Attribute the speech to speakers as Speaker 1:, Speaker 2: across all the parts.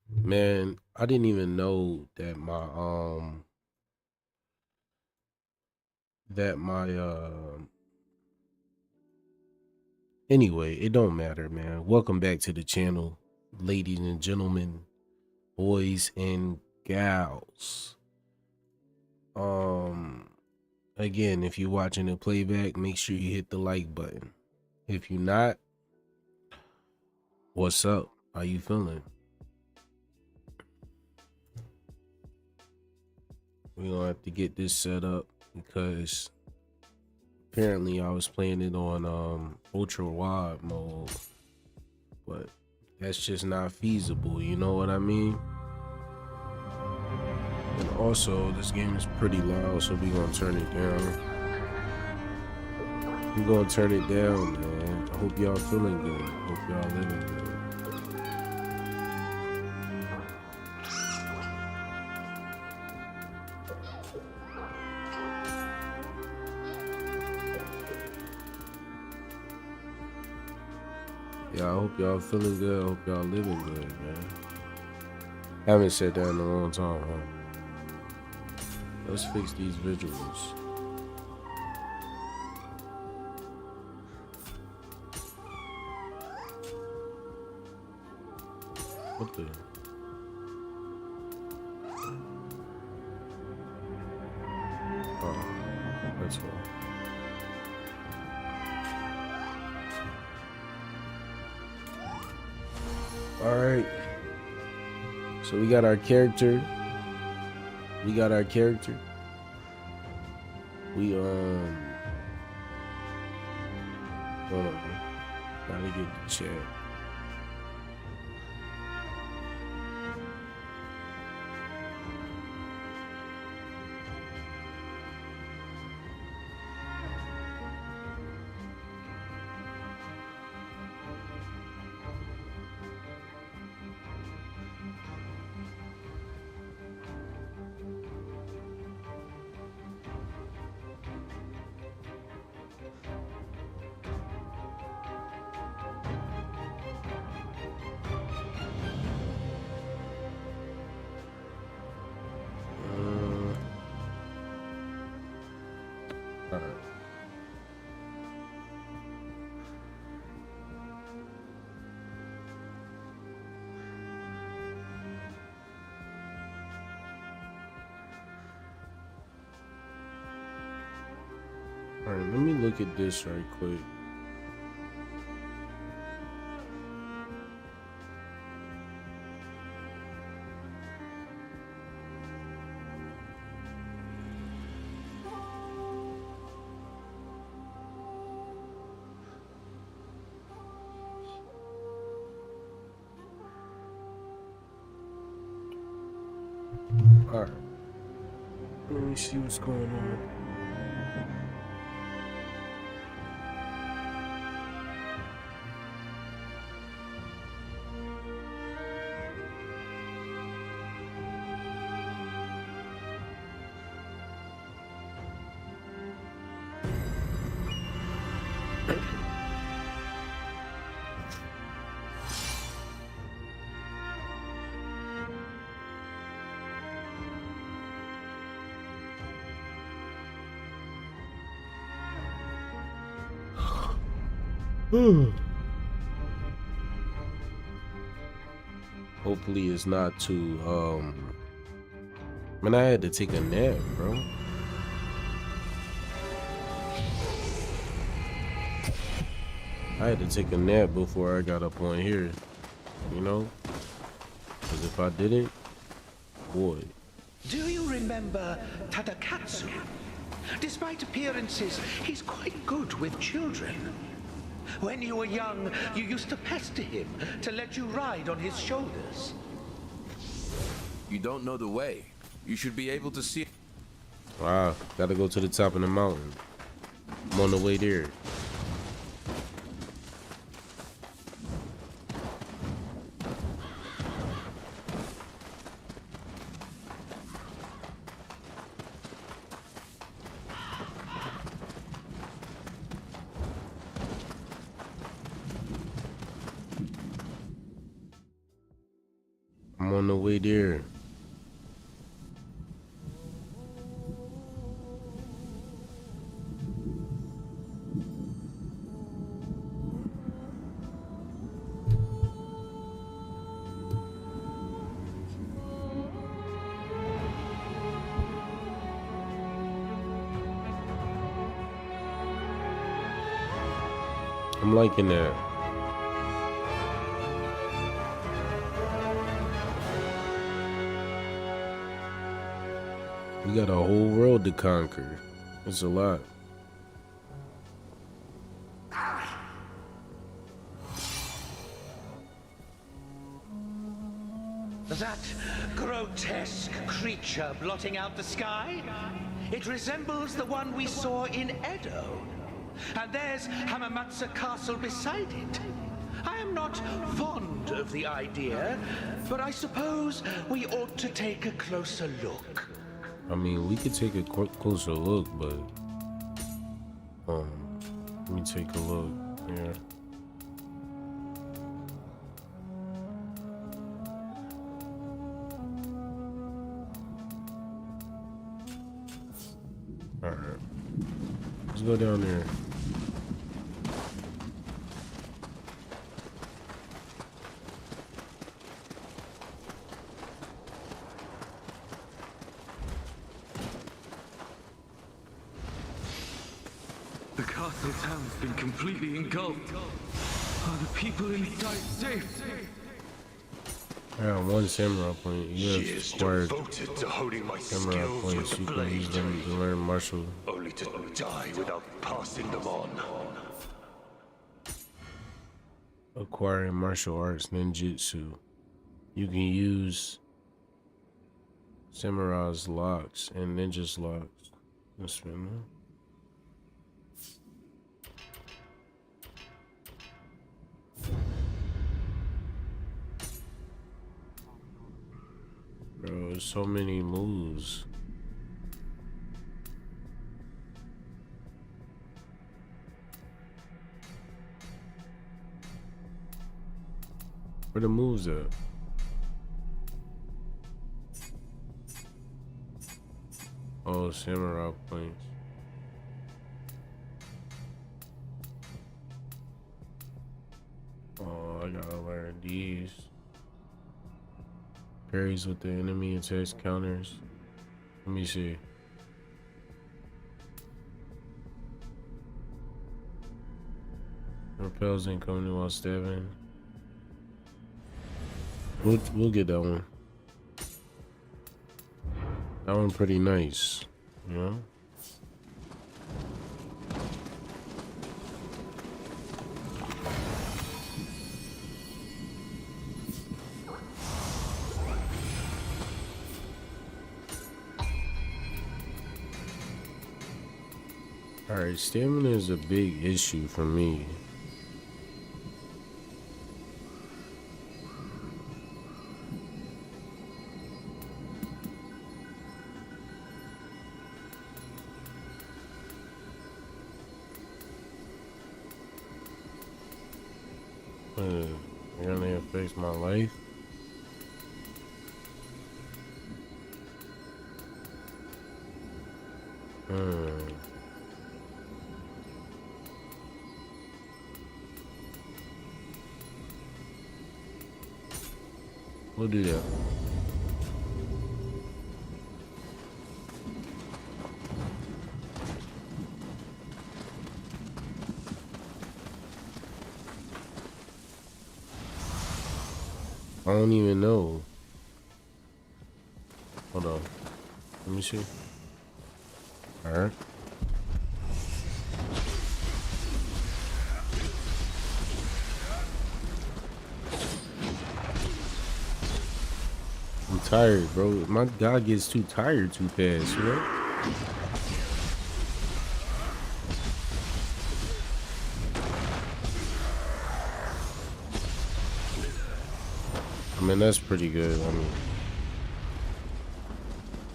Speaker 1: Man, I didn't even know that my anyway, it don't matter, man. Welcome back to the channel, ladies and gentlemen, boys and gals. Um Again, if you're watching the playback, make sure you hit the like button. If you're not, what's up? How you feeling? We're gonna have to get this set up because apparently I was playing it on ultra wide mode, but that's just not feasible, you know what I mean? And also this game is pretty loud, so we're gonna turn it down. We're gonna turn it down, man. I hope y'all feeling good. Hope y'all living good. Yeah, I hope y'all feeling good. I hope y'all living good, man. Haven't said that in a long time, huh? Let's fix these visuals. What the? Oh, that's all. All right. So we got our character. We got our character. We hold on, man. Gotta get the chat. All right. All right, let me look at this right quick. All right, let me see what's going on. Hopefully it's not too man, I had to take a nap, bro. I had to take a nap before I got up on here, you know? Because if I didn't, boy.
Speaker 2: Do you remember Tadakatsu? Despite appearances, he's quite good with children. When you were young, you used to pester him to let you ride on his shoulders.
Speaker 3: You don't know the way. You should be able to see.
Speaker 1: Wow, gotta go to the top of the mountain. I'm on the way there. on the way there. I'm liking that. We got a whole world to conquer. It's a lot.
Speaker 2: That grotesque creature blotting out the sky? It resembles the one we saw in Edo. And there's Hamamatsu Castle beside it. I am not fond of the idea, but I suppose we ought to take a closer look.
Speaker 1: I mean, we could take a closer look, but let me take a look. Yeah. All right. Let's go down there.
Speaker 4: The castle town's been completely engulfed. Are the people inside safe?
Speaker 1: I got one samurai point. You
Speaker 5: She
Speaker 1: have
Speaker 5: is
Speaker 1: acquired
Speaker 5: devoted to holding my
Speaker 1: samurai
Speaker 5: skills with
Speaker 1: points.
Speaker 5: the
Speaker 1: You can
Speaker 5: blade,
Speaker 1: use them to learn martial.
Speaker 5: only to die without passing them on.
Speaker 1: Acquiring martial arts ninjutsu. You can use samurai's locks and ninja's locks. Let's spin them. Bro, there's so many moves. Where the moves at? Oh, samurai points. Oh, I gotta learn these. Parries with the enemy attacks counters. Let me see. Repels incoming while stabbing. We'll get that one. That one pretty nice, you know? Alright, stamina is a big issue for me. You're gonna affect my life. We'll do that. I don't even know. Hold on. Let me see. Alright. I'm tired, bro. My guy gets too tired too fast, you know? I mean, that's pretty good. I mean,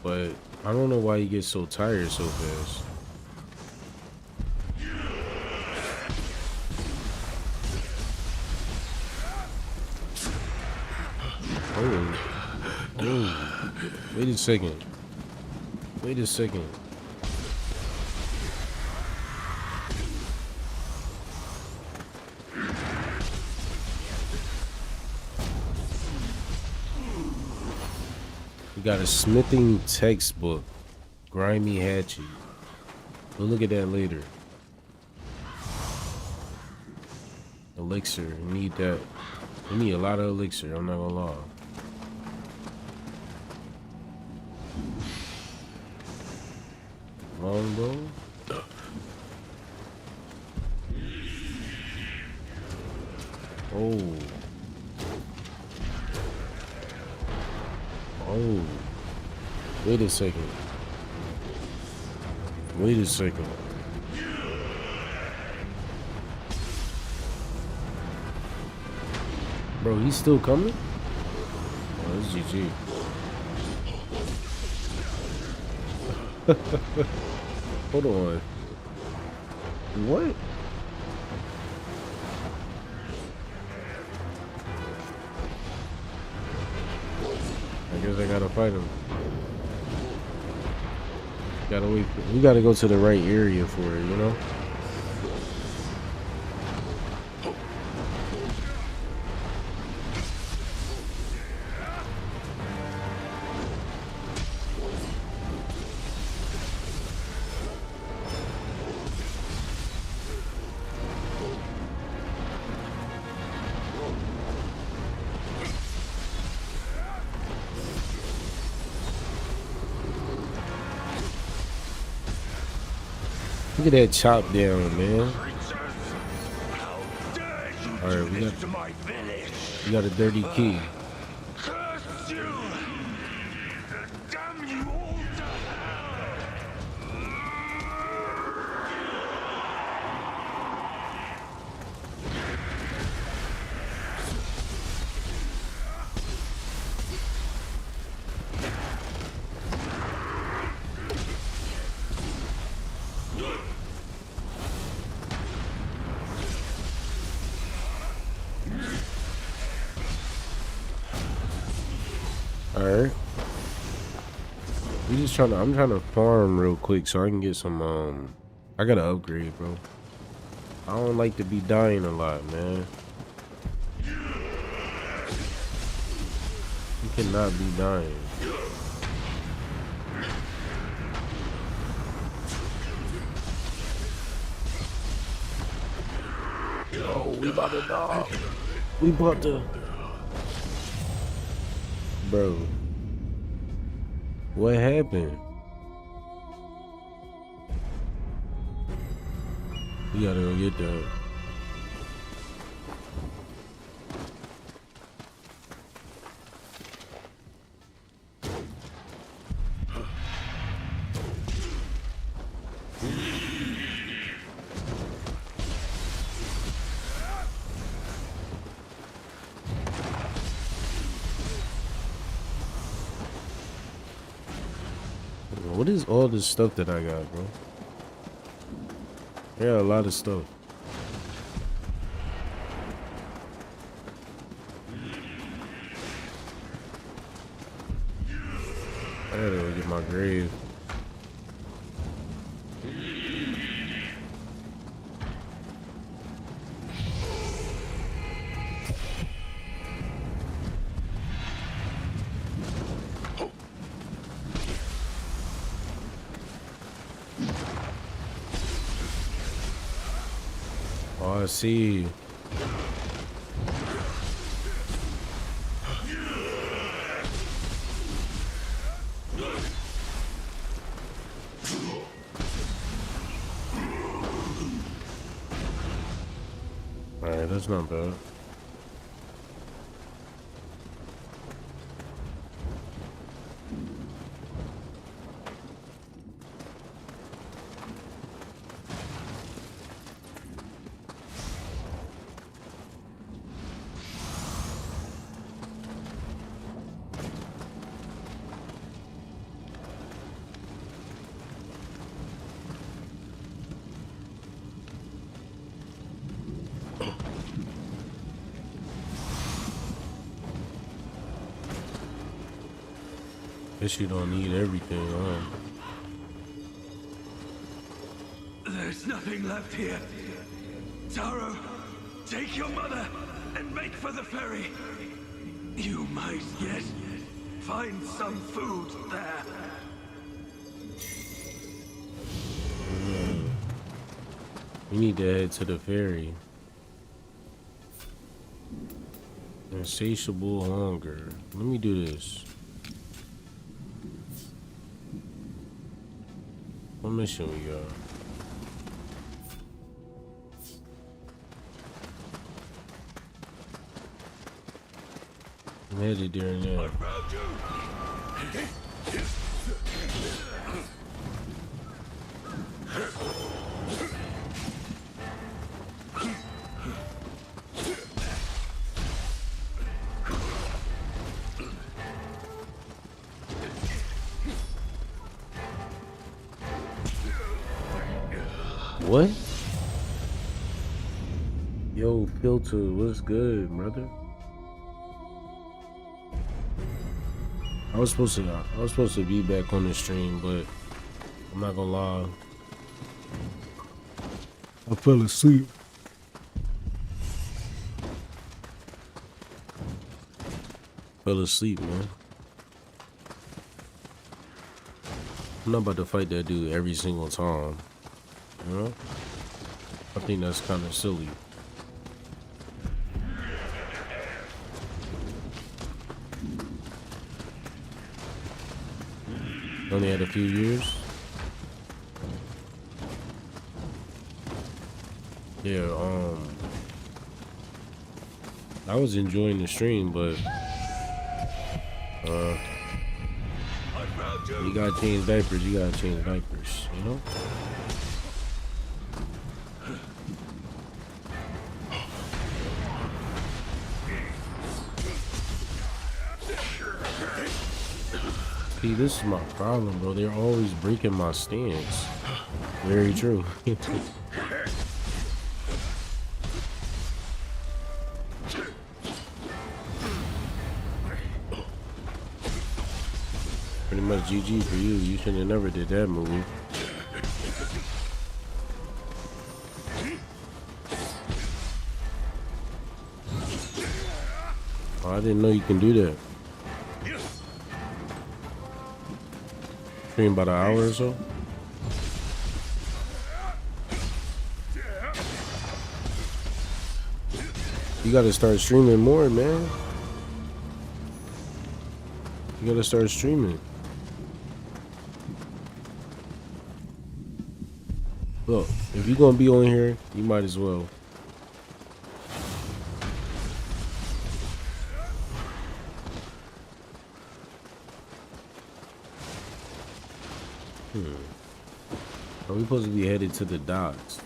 Speaker 1: but I don't know why he gets so tired so fast. Oh. Oh, wait a second. Wait a second. We got a smithing textbook. Grimy hatchet. We'll look at that later. Elixir. We need that. We need a lot of elixir. I'm not gonna lie. Longbow. Oh. Oh. Wait a second. Wait a second. Bro, he's still coming? Oh, that's GG. Hold on. What? I guess I gotta fight him. Gotta wait. We gotta go to the right area for it, you know? Look at that chop down, man. Alright, we got a dirty key.
Speaker 5: Curse you! Damn you all to
Speaker 1: Alright. We just trying to I'm trying to farm real quick so I can get some I gotta upgrade, bro. I don't like to be dying a lot, man. You cannot be dying. Oh, we about to die. We about to. Bro. What happened? We gotta go get that. What is all this stuff that I got, bro? Yeah, a lot of stuff. I gotta go get my grave. Oh, I see. Alright, that's not bad. Guess you don't need everything, huh?
Speaker 5: There's nothing left here. Taro, take your mother and make for the ferry. You might yet find some food there.
Speaker 1: We need to head to the ferry. Insatiable hunger. Let me do this. What mission we got? I'm headed there now. What? Yo, Filter, what's good, brother? I was supposed to be back on the stream, but I'm not gonna lie. I fell asleep. Fell asleep, man. I'm not about to fight that dude every single time. You know? I think that's kind of silly. Only had a few years. Yeah, I was enjoying the stream, but you gotta change diapers, you know? See, this is my problem, bro. They're always breaking my stance. Very true. Pretty much GG for you. You should have never did that move. Oh, I didn't know you can do that. Stream about an hour or so. You gotta start streaming more, man. You gotta start streaming. Look, if you're gonna be on here, you might as well. Are we supposed to be headed to the docks?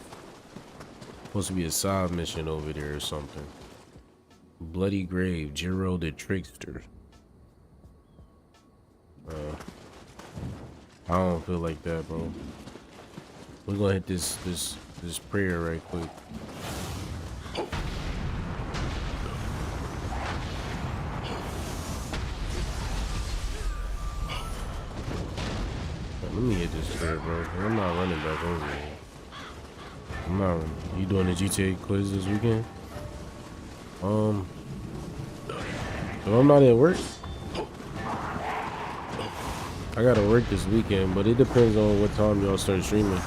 Speaker 1: Supposed to be a side mission over there or something. Bloody Grave, Jiro the Trickster. I don't feel like that, bro. We're gonna hit this prayer right quick. Let me hit this prayer, bro. I'm not running back over here. I'm not running. You doing the GTA quiz this weekend? If I'm not at work, I gotta work this weekend, but it depends on what time y'all start streaming.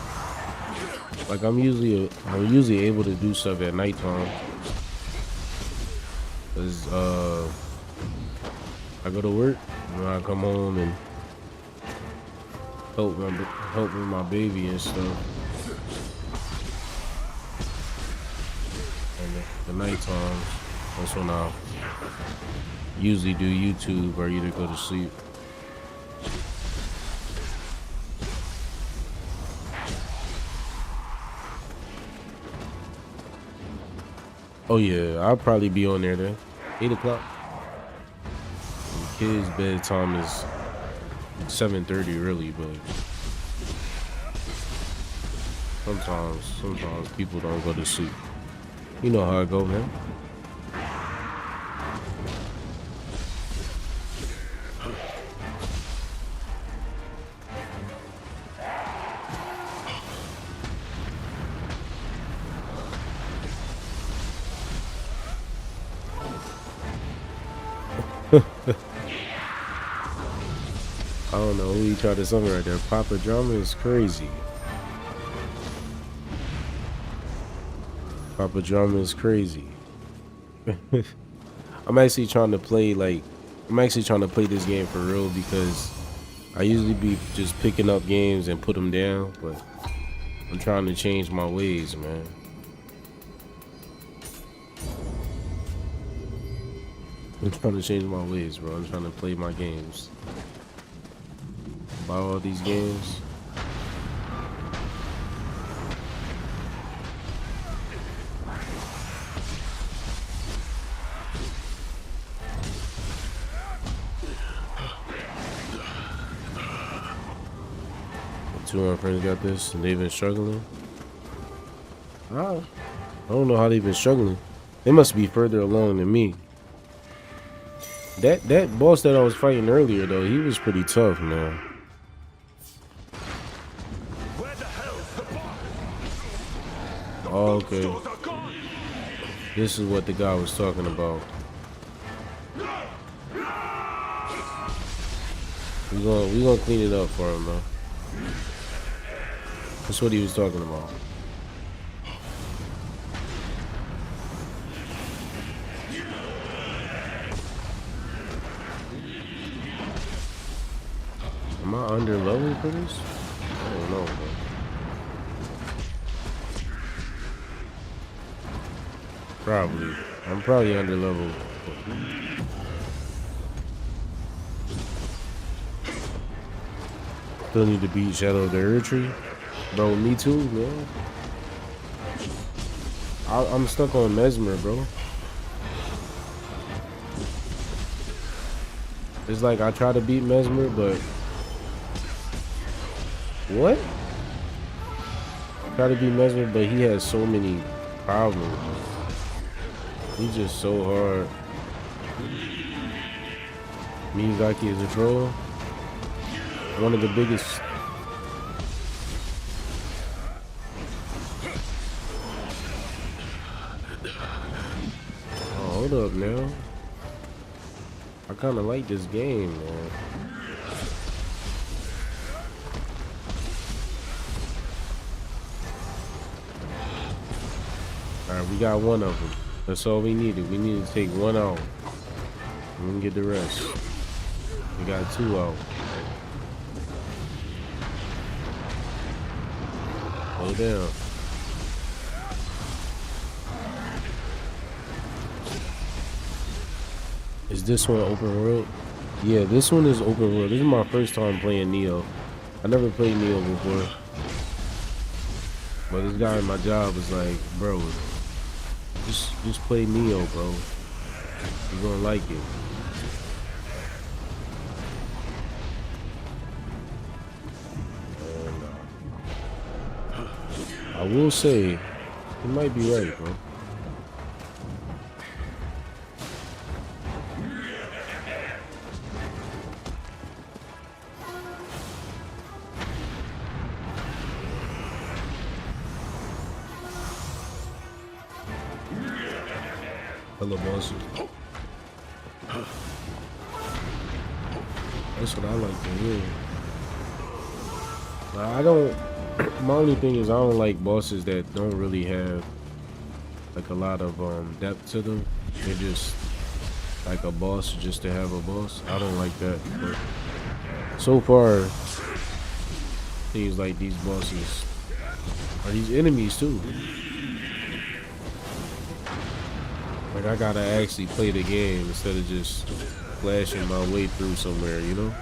Speaker 1: Like I'm usually able to do stuff at nighttime. Cause I go to work and I come home and help with my baby and stuff. And the nighttime, that's when I usually do YouTube or either go to sleep. Oh yeah, I'll probably be on there then. 8 o'clock. The kids' bedtime is 7:30 really, but sometimes people don't go to sleep. You know how it go, man. I don't know who he tried to summon right there. Papa Drama is crazy. Papa Drama is crazy. I'm actually trying to play this game for real because I usually be just picking up games and put them down, but I'm trying to change my ways, man. I'm trying to change my ways, bro. I'm trying to play my games. Buy all these games. Two of my friends got this and they've been struggling. I don't know how they've been struggling. They must be further along than me. That boss that I was fighting earlier though, he was pretty tough, man.
Speaker 5: Where the hell's the boss?
Speaker 1: Oh, okay.
Speaker 5: Stores are gone.
Speaker 1: This is what the guy was talking about. We gonna clean it up for him though. That's what he was talking about. Am I under level for this? I don't know, bro. Probably. I'm probably under level. Still need to beat Shadow of the Earth Tree. Bro, me too, man. I'm stuck on Mesmer, bro. It's like I try to beat Mesmer, but what? Try to beat Mesmer, but he has so many problems. He's just so hard. Miyazaki is a troll. One of the biggest. Oh, hold up now. I kind of like this game, man. Alright, we got one of them. That's all we needed. We needed to take one out. We can get the rest. We got two out. Hold down. Is this one open world? Yeah, this one is open world. This is my first time playing Nioh. I never played Nioh before. But this guy in my job was like, bro, just play Nioh, bro. You're gonna like it. And, I will say, he might be right, bro. Hello, boss. That's what I like to hear. I don't. My only thing is I don't like bosses that don't really have like a lot of depth to them. They're just like a boss just to have a boss. I don't like that. But so far, seems like these bosses are these enemies too. Like I gotta actually play the game instead of just flashing my way through somewhere, you know?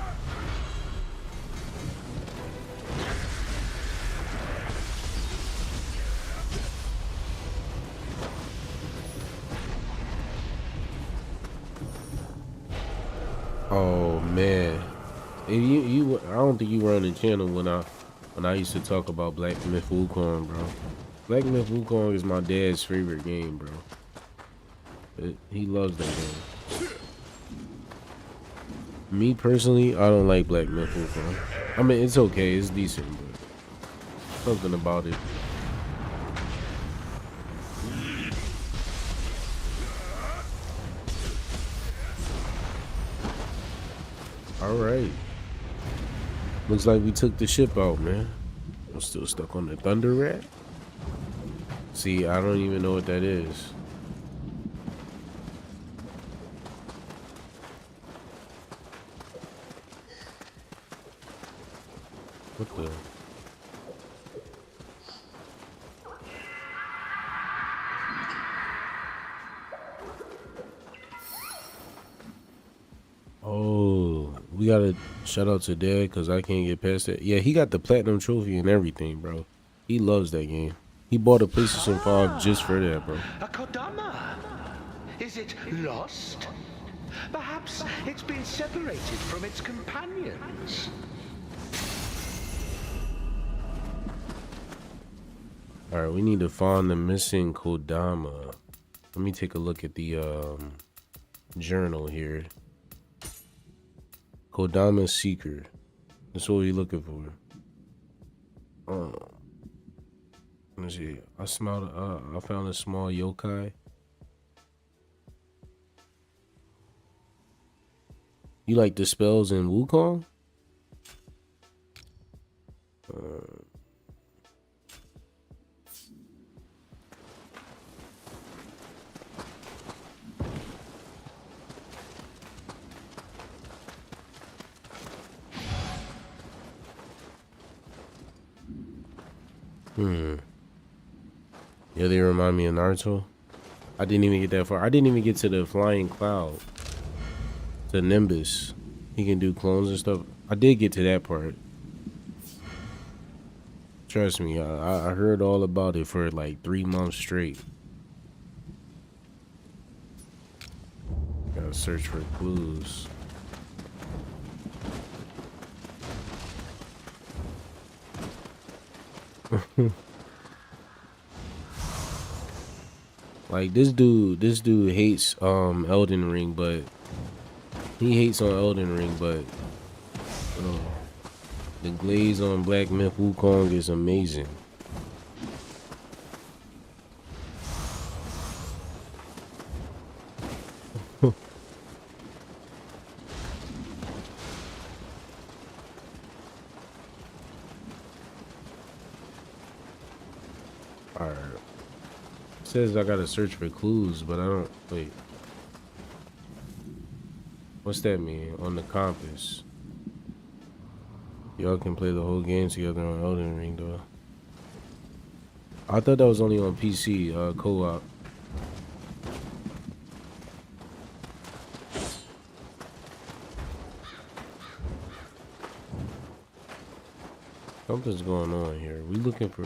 Speaker 1: Oh man, if you I don't think you were on the channel when I used to talk about Black Myth Wukong, bro. Black Myth Wukong is my dad's favorite game, bro. He loves that game. Me personally, I don't like Black Myth Wukong. I mean, it's okay, it's decent, but something about it. Alright. Looks like we took the ship out, man. I'm still stuck on the Thunder Rat. See, I don't even know what that is. What the? Oh, we gotta shout out to Dad because I can't get past that. Yeah, he got the platinum trophy and everything, bro. He loves that game. He bought a PlayStation 5 just for that, bro.
Speaker 2: A Kodama. Is it lost? Perhaps it's been separated from its companions.
Speaker 1: Alright, we need to find the missing Kodama. Let me take a look at the journal here. Kodama Seeker. That's what we're looking for. Let's see. I smelled. I found a small yokai. You like the spells in Wukong? Yeah, they remind me of Naruto. I didn't even get that far. I didn't even get to the flying cloud. The Nimbus. He can do clones and stuff. I did get to that part. Trust me, I heard all about it for like 3 months straight. Gotta search for clues. Like this dude hates Elden Ring, but he hates on Elden Ring, but the glaze on Black Myth Wukong is amazing. Alright. Says I gotta search for clues, but I don't. Wait. What's that mean? On the compass. Y'all can play the whole game together on Elden Ring, though. I thought that was only on PC, co-op. Something's going on here. We looking for...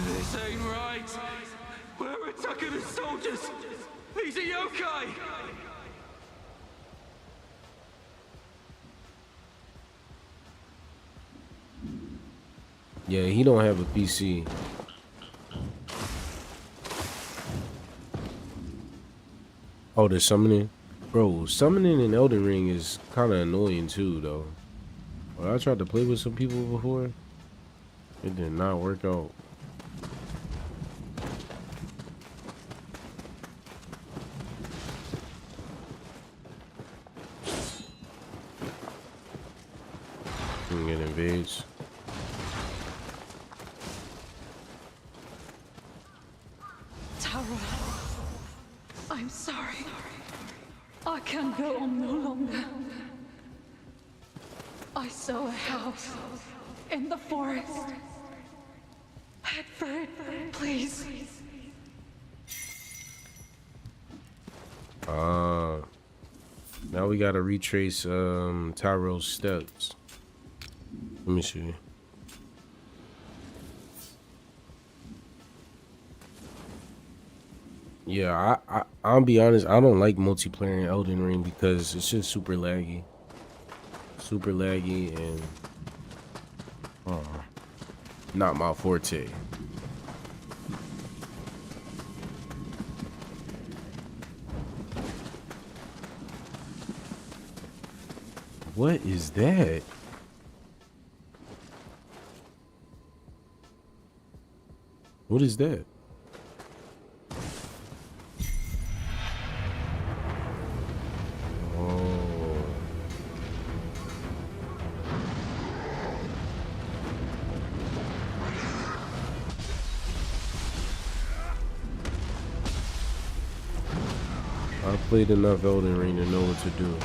Speaker 5: This ain't right. We're attacking the soldiers. He's a yokai.
Speaker 1: Yeah, he don't have a PC. Oh, the summoning? Bro, summoning in Elden Ring is kind of annoying too, though. Well, I tried to play with some people before. It did not work out. Get invades.
Speaker 6: Tara, I'm sorry. I can go on no longer. I saw a house in the forest. Head for it, please.
Speaker 1: Now we gotta retrace Tyro's steps. Let me see. Yeah, I'll be honest, I don't like multiplayer in Elden Ring because it's just super laggy. Super laggy and not my forte. What is that? What is that? played enough Elden Ring to know what to do.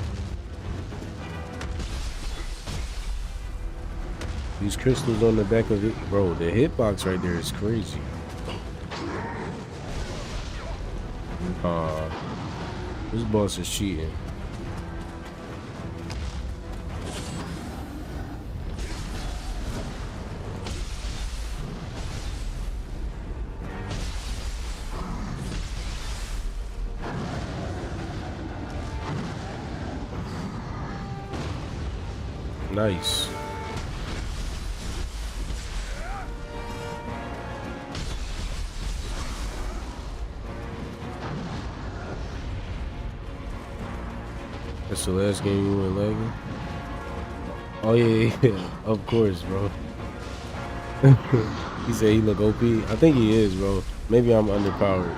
Speaker 1: These crystals on the back of it, bro, the hitbox right there is crazy. This boss is cheating. Nice. That's the last game you went lagging? Oh yeah, of course, bro. He said he look OP. I think he is, bro. Maybe I'm underpowered.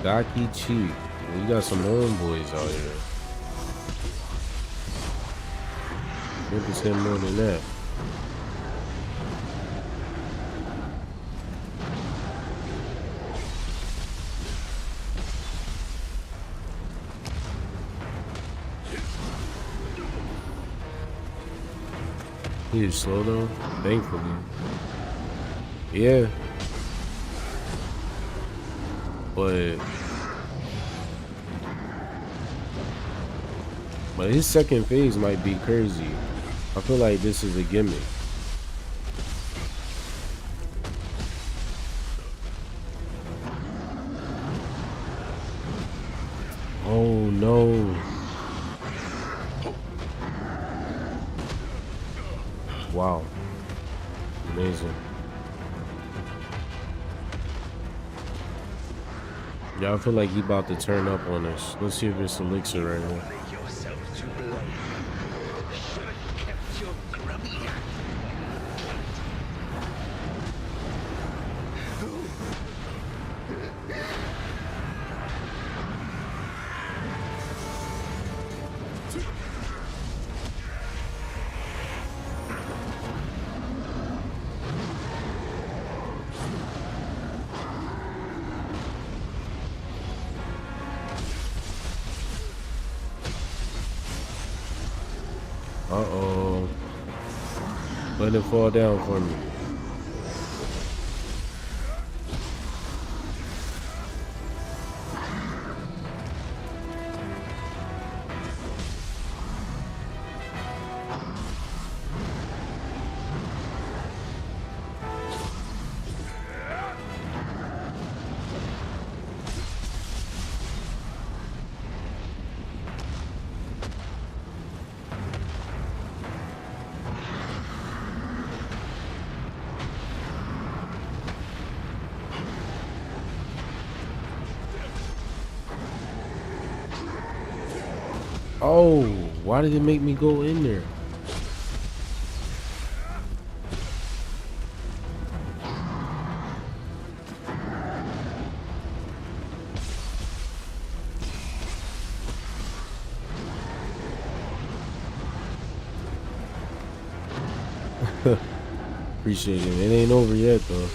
Speaker 1: Gaki cheap. You got some homeboys out here. 10% more than that. He is slow though, thankfully. Yeah. But his second phase might be crazy. I feel like this is a gimmick. Oh no. Wow. Amazing. Yeah, I feel like he about to turn up on us. Let's see if it's elixir right now. Uh-oh. Let it fall down for me. Oh, why did it make me go in there? Appreciate it. It ain't over yet though.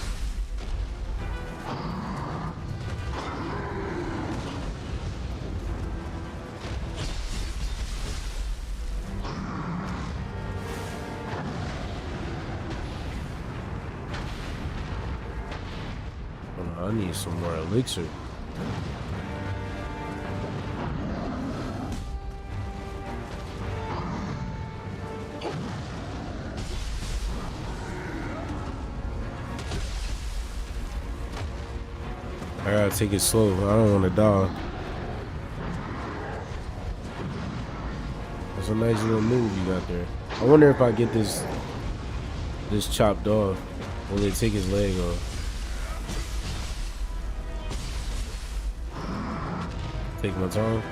Speaker 1: I need some more elixir. I gotta take it slow. I don't want to die. That's a nice little move you got there. I wonder if I get this chopped off, will it take his leg off? Take my time.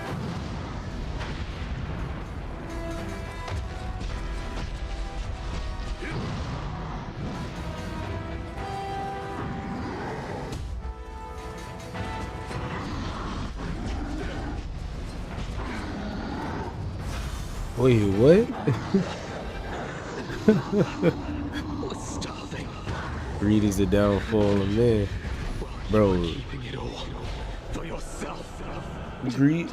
Speaker 1: Wait, what?
Speaker 2: Was starving.
Speaker 1: Greed is the downfall of man. Bro.
Speaker 5: Keeping it all for yourself.
Speaker 1: Greed.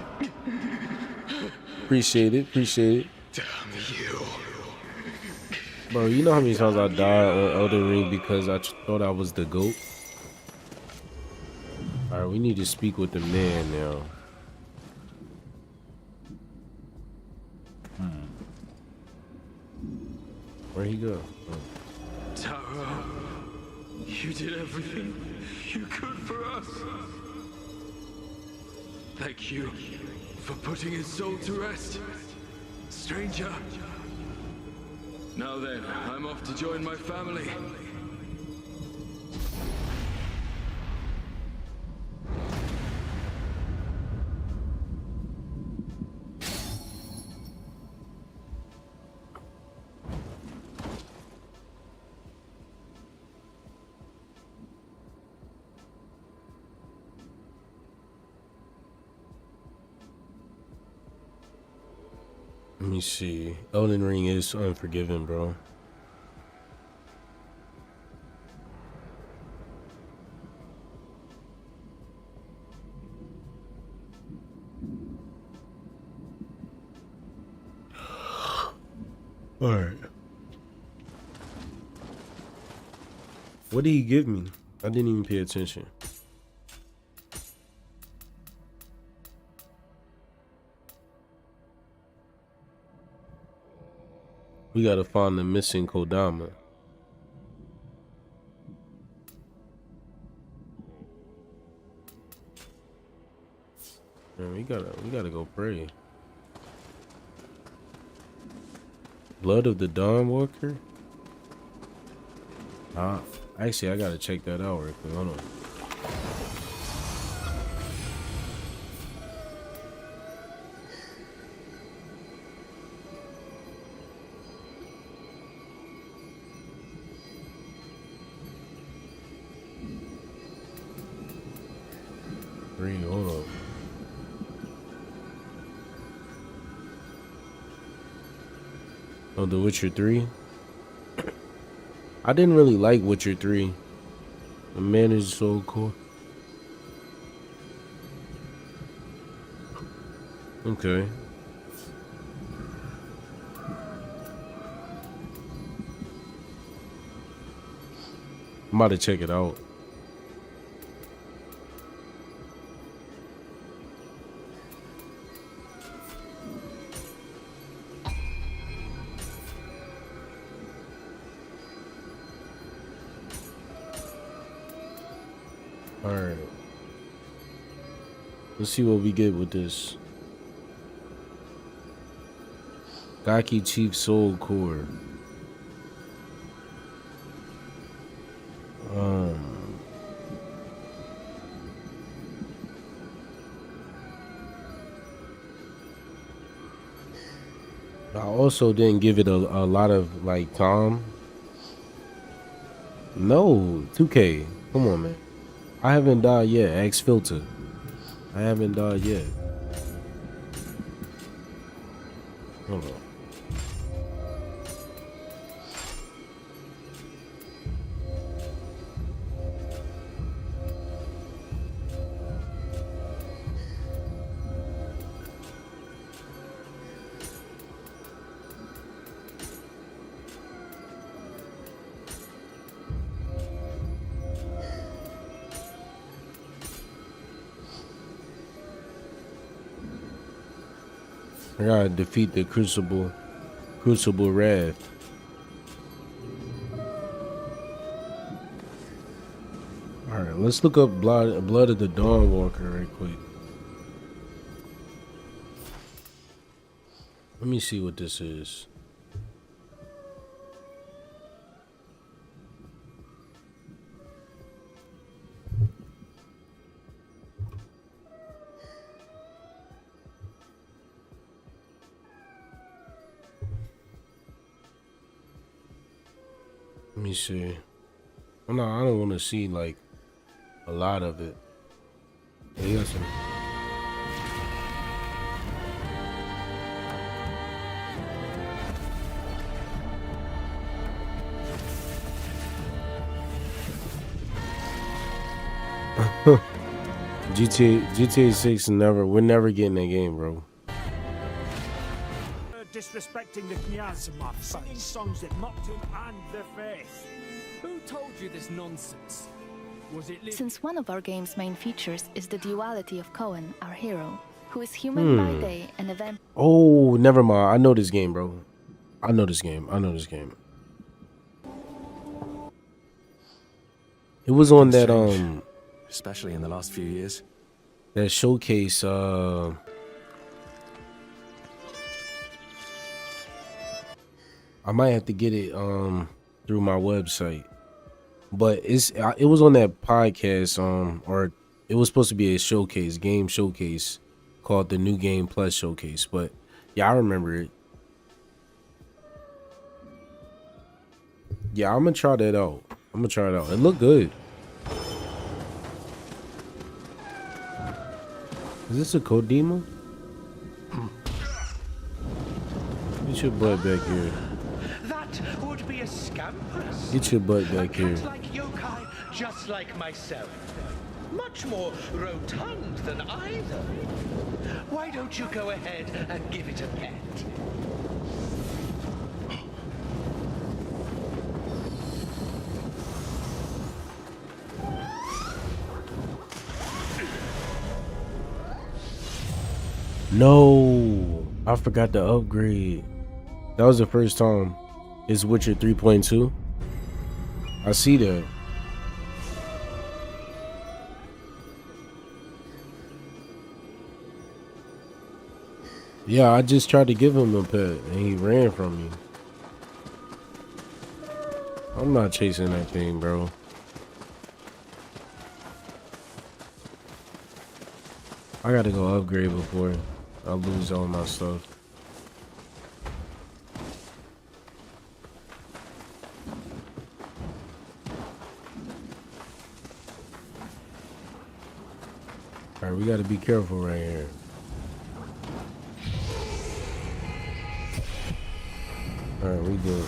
Speaker 1: Appreciate it.
Speaker 5: Damn you.
Speaker 1: Bro, you know how many times I died on Elden Ring because I thought I was the GOAT? Alright, we need to speak with the man now. Where'd he go? Oh.
Speaker 4: Taro, you did everything you could for us. Thank you for putting his soul to rest, stranger. Now then, I'm off to join my family.
Speaker 1: Let me see. Elden Ring is Unforgiven, bro. All right. What did he give me? I didn't even pay attention. We gotta find the missing Kodama. Man, we gotta go pray. Blood of the Dawn Walker? Actually, I gotta check that out real quick. Hold on. Hold on. Oh, The Witcher 3? I didn't really like Witcher 3. The man is so cool. Okay. I'm about to check it out. Alright. Let's see what we get with this. Gaki Chief Soul Core. I also didn't give it a lot of like time. No, 2K. Come on, man. I haven't died yet. Ask Filter. I haven't died yet. Hold on. I gotta defeat the Crucible Wrath. Alright, let's look up Blood of the Dawn Walker right quick. Let me see what this is. Let me see. No, I don't want to see like a lot of it. Yeah, you got some. GTA 6 we're never getting that game, bro.
Speaker 7: Disrespecting the knyaz, singing songs that mocked him and the faith.
Speaker 8: Who told you this nonsense? Was it
Speaker 9: Since one of our game's main features is the duality of Cohen, our hero, who is human by day and event.
Speaker 1: Oh, never mind. I know this game, bro. I know this game. It was on that
Speaker 3: especially in the last few years.
Speaker 1: That showcase I might have to get it through my website. But it was on that podcast or it was supposed to be a showcase, game showcase called the New Game Plus Showcase. But yeah, I remember it. Yeah, I'm gonna try that out. It looked good. Is this a Kodima? Get your butt back here.
Speaker 2: That would be a scamperous.
Speaker 1: Get your butt back here.
Speaker 2: Like yokai, just like myself. Much more rotund than either. Why don't you go ahead and give it a pet?
Speaker 1: No, I forgot to upgrade. That was the first time. It's Witcher 3.2. I see that. Yeah, I just tried to give him a pet and he ran from me. I'm not chasing that thing, bro. I gotta go upgrade before I lose all my stuff. All right, we gotta be careful right here. All right, we good.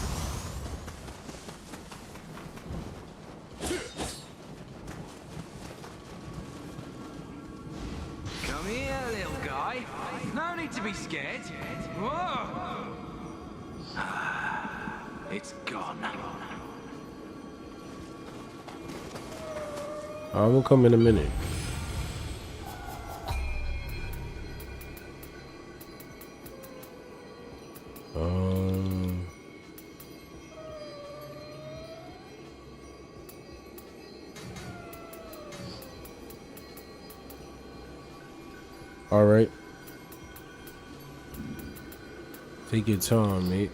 Speaker 5: Come here, little guy. No need to be scared. Whoa! It's gone.
Speaker 1: I will come in a minute. All right. Take your time, mate.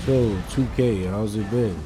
Speaker 1: So, 2K, how's it been?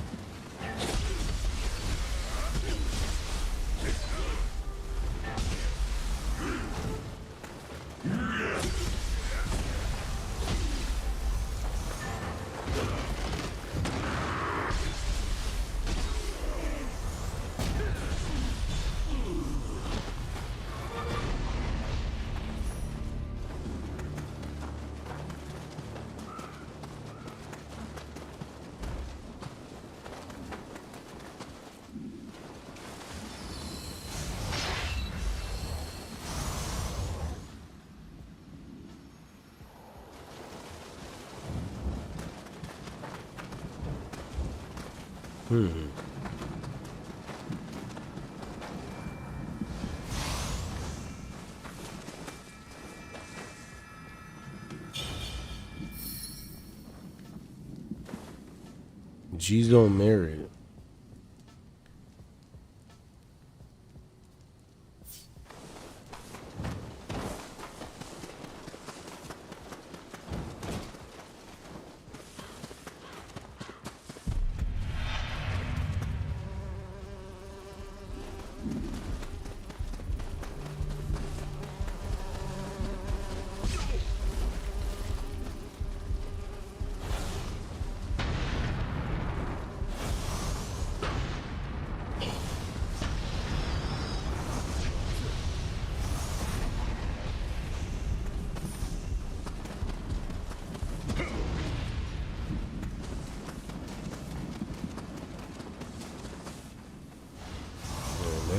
Speaker 1: G's on merit.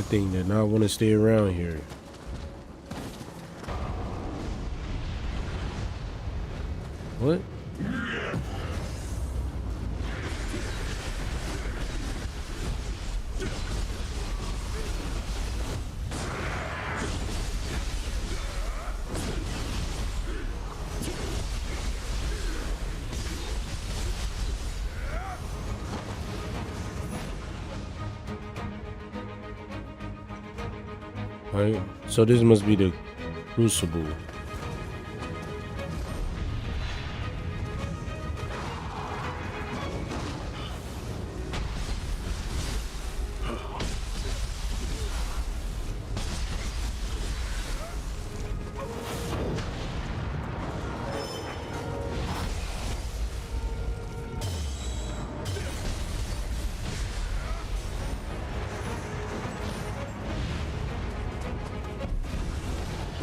Speaker 1: thing did not want to stay around here. What? Right, so this must be the crucible.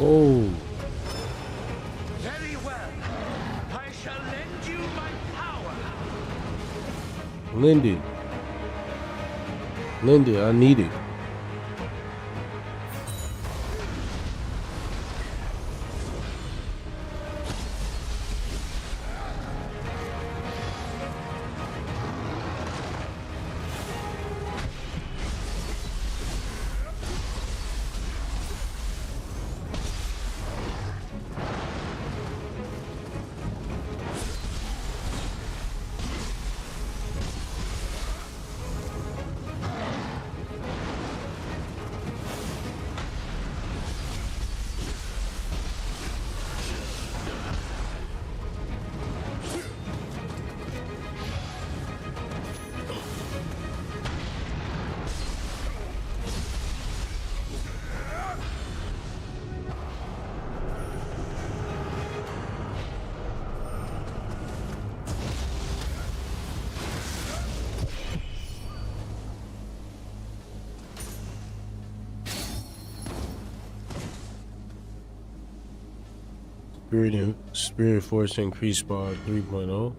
Speaker 1: Oh,
Speaker 2: Very well. I shall lend you my power.
Speaker 1: lend it. Lend it, I need it. Spirit force increased by 3.0. All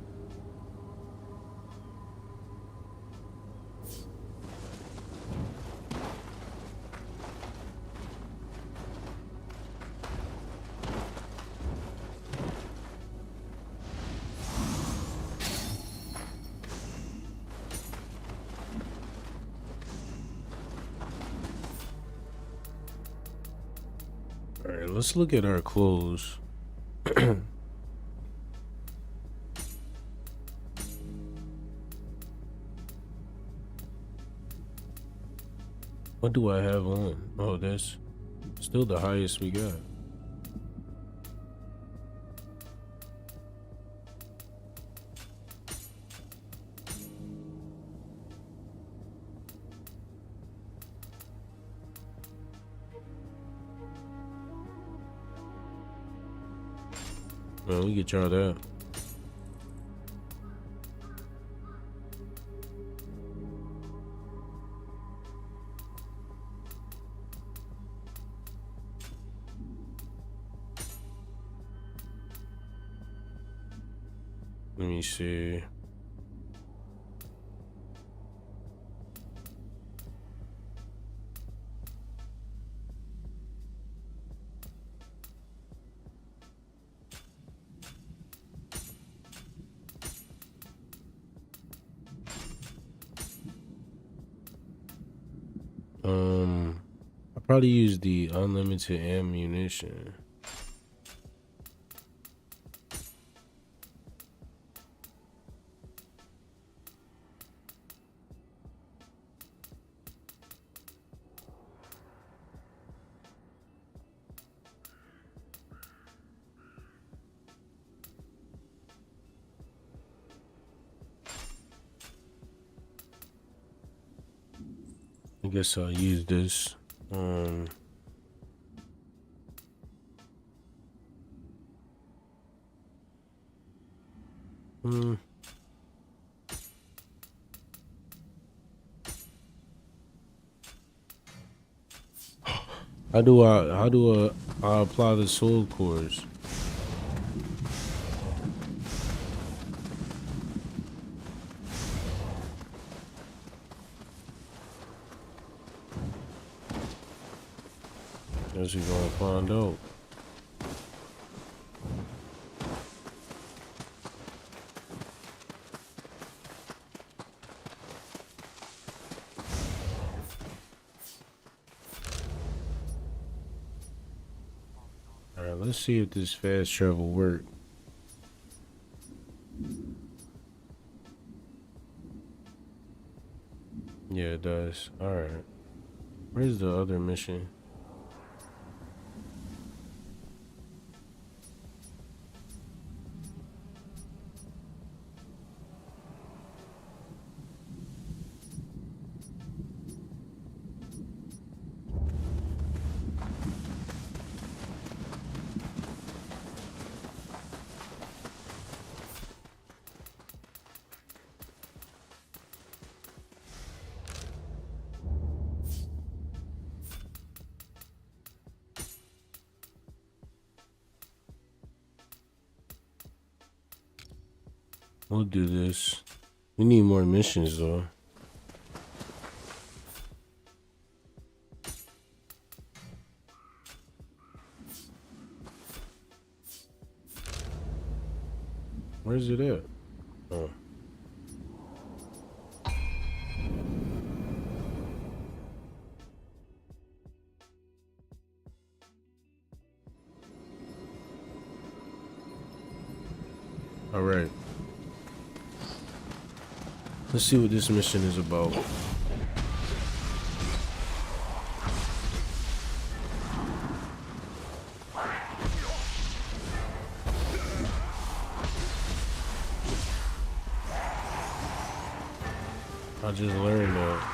Speaker 1: right, let's look at our clothes. What do I have on? Oh, that's still the highest we got. Well, we could try that. Let me see. I probably use the unlimited ammunition. I guess I'll use this. How do I apply the soul cores? As we gonna find out. Alright, let's see if this fast travel works. Yeah, it does. Alright. Where's the other mission? We'll do this. We need more missions though. Where's it at? Oh. All right. Let's see what this mission is about. I just learned that.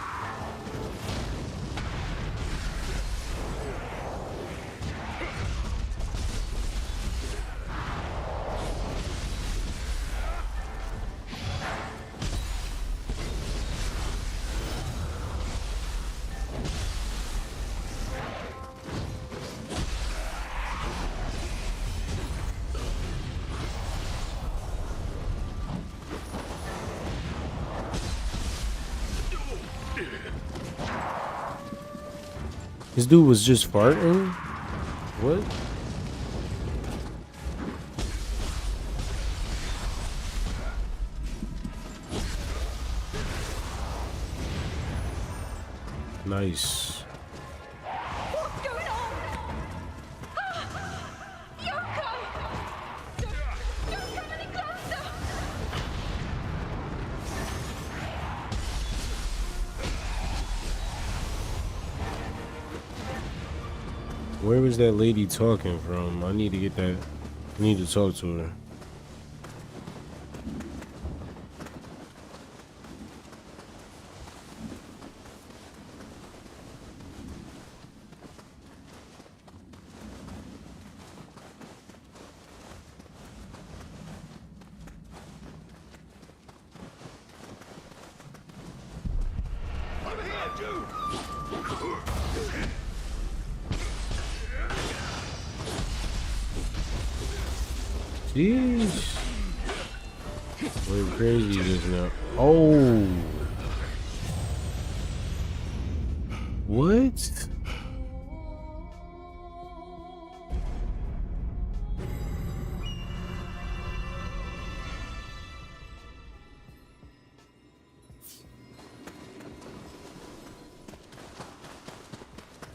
Speaker 1: This dude was just farting? What? Nice.
Speaker 6: What's going on? Yoko! Don't come any closer!
Speaker 1: Where was that lady talking from? I need to get that. I need to talk to her. Jeez. We're crazy just now. Oh. What?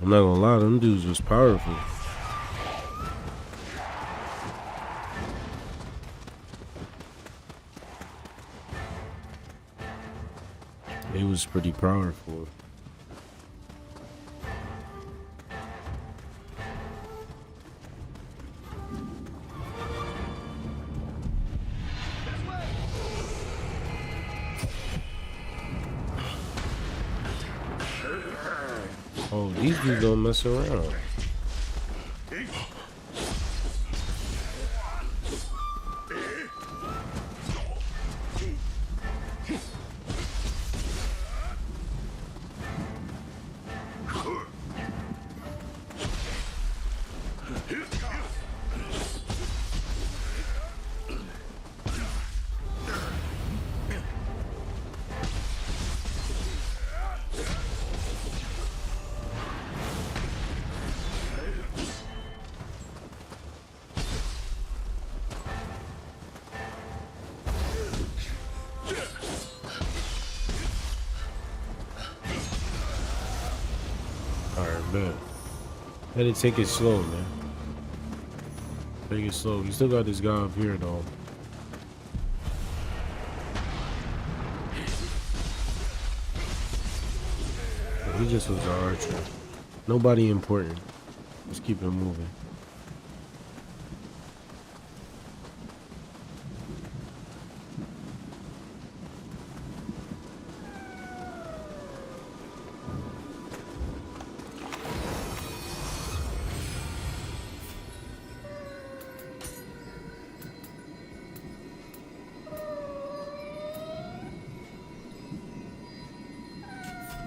Speaker 1: I'm not gonna lie, them dudes was powerful. It was pretty powerful. Oh, these dudes don't mess around. bet. Gotta take it slow, man. Take it slow. We still got this guy up here, though. He just was an archer. Nobody important. Just keep it moving.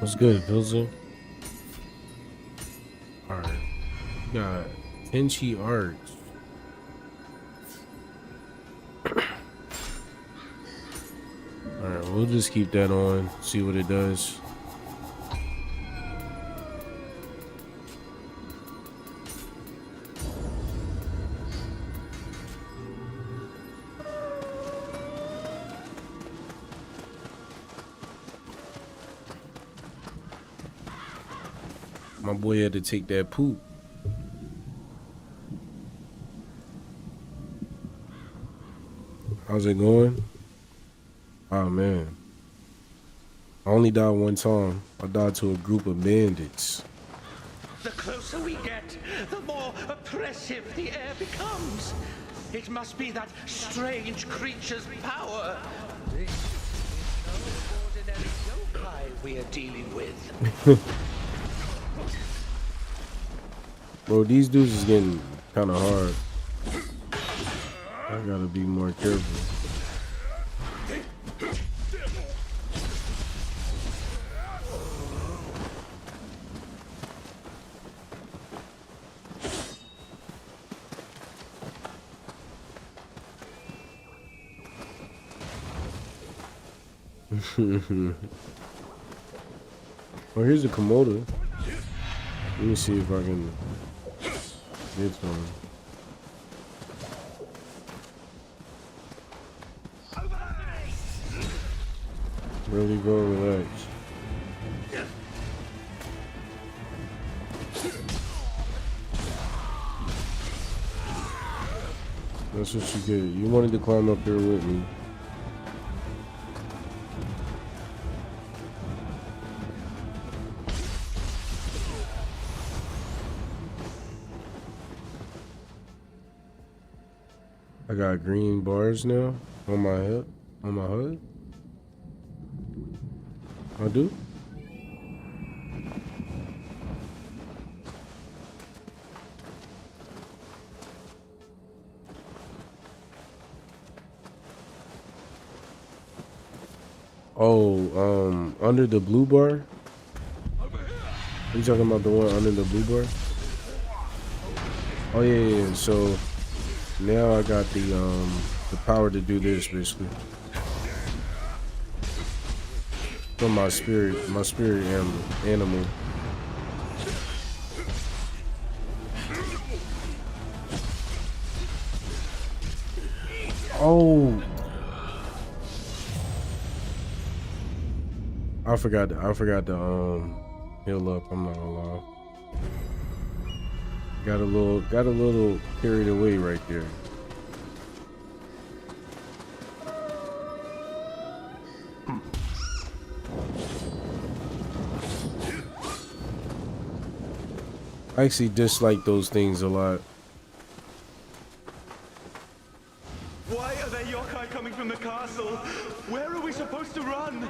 Speaker 1: What's good, Pilsen? Alright. We got Tenchi Arts. Alright, we'll just keep that on, see what it does. My boy had to take that poop. How's it going? Oh man. I only died one time. I died to a group of bandits.
Speaker 2: The closer we get, the more oppressive the air becomes. It must be that strange creature's power. This is no ordinary yokai we are dealing with.
Speaker 1: Bro, these dudes is getting kind of hard. I gotta be more careful. Well, here's a Komodo. Let me see if I can get some. Really, bro, relax. That's what you get. You wanted to climb up there with me. I got green bars now on my head, on my HUD. I do? Oh, under the blue bar? Are you talking about the one under the blue bar? Oh yeah. So now I got the power to do this basically. From my spirit animal. Oh, I forgot to heal up. I'm not gonna lie. Got a little carried away right there. I actually dislike those things a lot.
Speaker 5: Why are there yokai coming from the castle? Where are we supposed to run?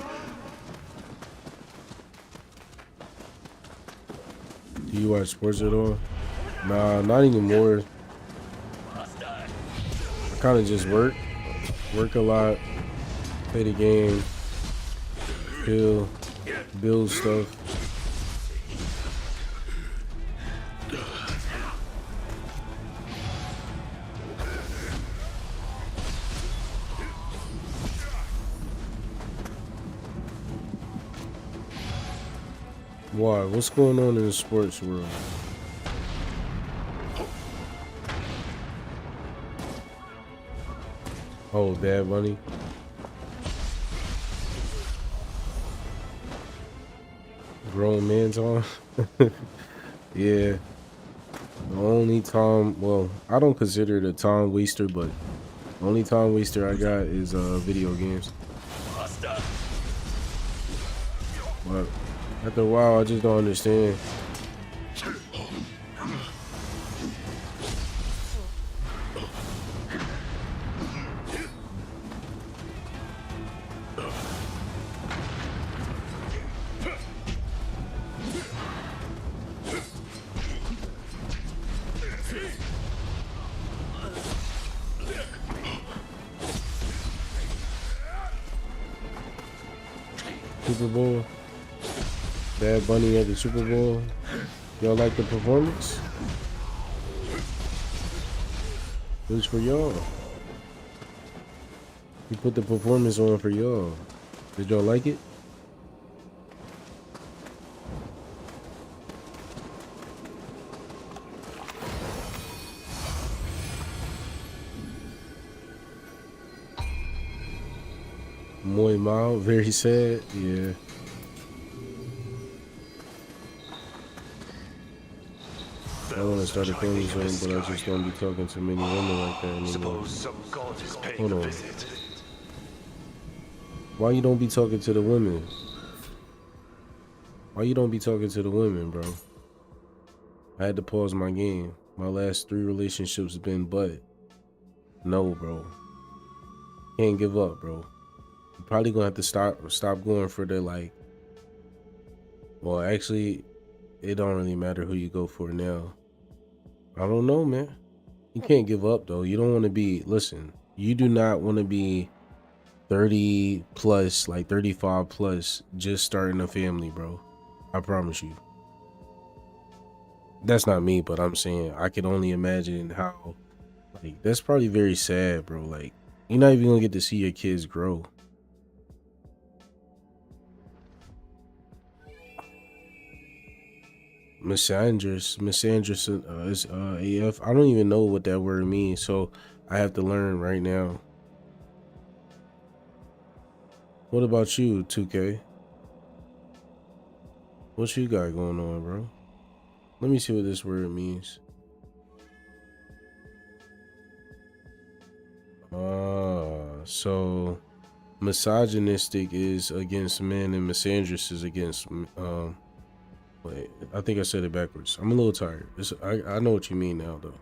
Speaker 1: Do you watch sports at all? Nah, not anymore. I kind of just work a lot, play the game, build stuff. Why? What's going on in the sports world? Oh, Bad Bunny. Grown man's on. Yeah. The only time, well, I don't consider it a time waster, but the only time waster I got is video games. But after a while, I just don't understand. Super Bowl. Bad Bunny at the Super Bowl. Y'all like the performance? It was for y'all. He put the performance on for y'all. Did y'all like it? Muy mal, very sad. Yeah. I want to start a family zone, but I just don't be talking to many women like that anymore.
Speaker 5: Suppose some god is paying
Speaker 1: Hold
Speaker 5: a
Speaker 1: on.
Speaker 5: visit.
Speaker 1: Why you don't be talking to the women? Why you don't be talking to the women, bro? I had to pause my game. My last 3 relationships have been butt. No, bro. Can't give up, bro. You're probably gonna have to stop going for the like. Well, actually, it don't really matter who you go for now. I don't know, man. You can't give up though. You don't want to be. Listen, you do not want to be 30 plus, like 35 plus, just starting a family, bro. I promise you. That's not me, but I'm saying I can only imagine how. Like, that's probably very sad, bro. Like, you're not even gonna get to see your kids grow. Misandrous is AF. I don't even know what that word means, so I have to learn right now. What about you, 2K? What you got going on, bro? Let me see what this word means. So misogynistic is against men and misandrous is against wait, I think I said it backwards. I'm a little tired. I know what you mean now though.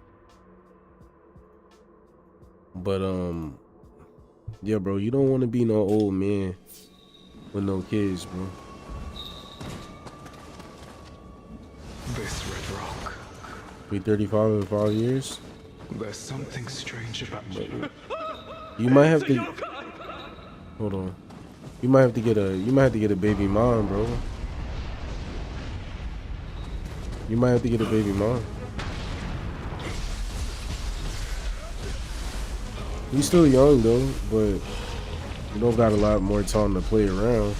Speaker 1: But yeah, bro, you don't want to be no old man with no kids, bro.
Speaker 5: This red rock.
Speaker 1: Be 35 in 5 years.
Speaker 5: There's something strange about
Speaker 1: But you might have to hold on. You might have to get a baby mom, bro. You might have to get a baby mom. You're still young though, but you don't got a lot more time to play around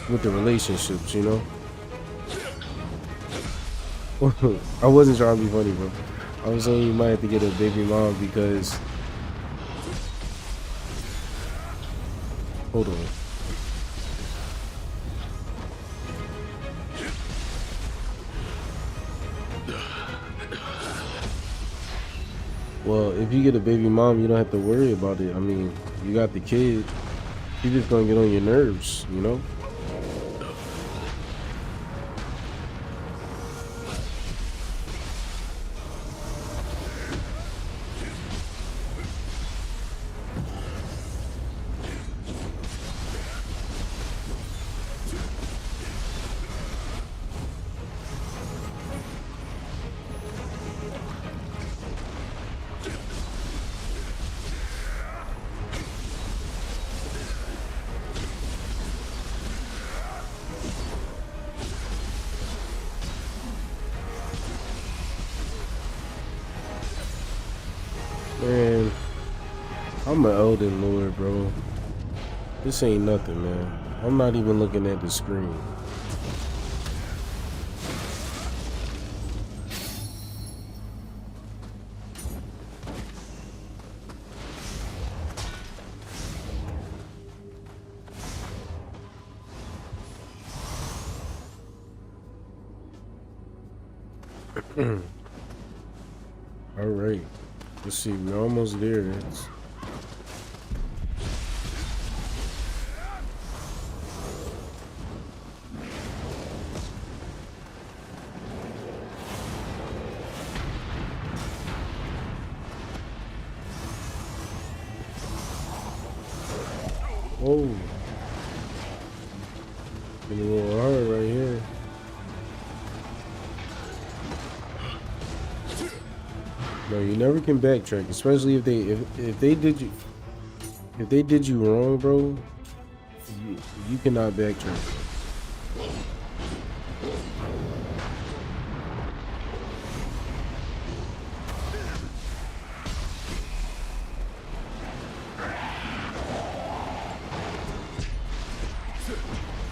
Speaker 1: with the relationships, you know? I wasn't trying to be funny, bro. I was saying you might have to get a baby mom because... Hold on. Well, if you get a baby mom, you don't have to worry about it. I mean, you got the kid. She's just gonna get on your nerves, you know? Man, I'm an Elden Lord, bro. This ain't nothing, man. I'm not even looking at the screen. All right. Let's see. We're almost there. Oh. Getting a little hard right here. No, you never can backtrack, especially if they did you wrong, bro. You cannot backtrack.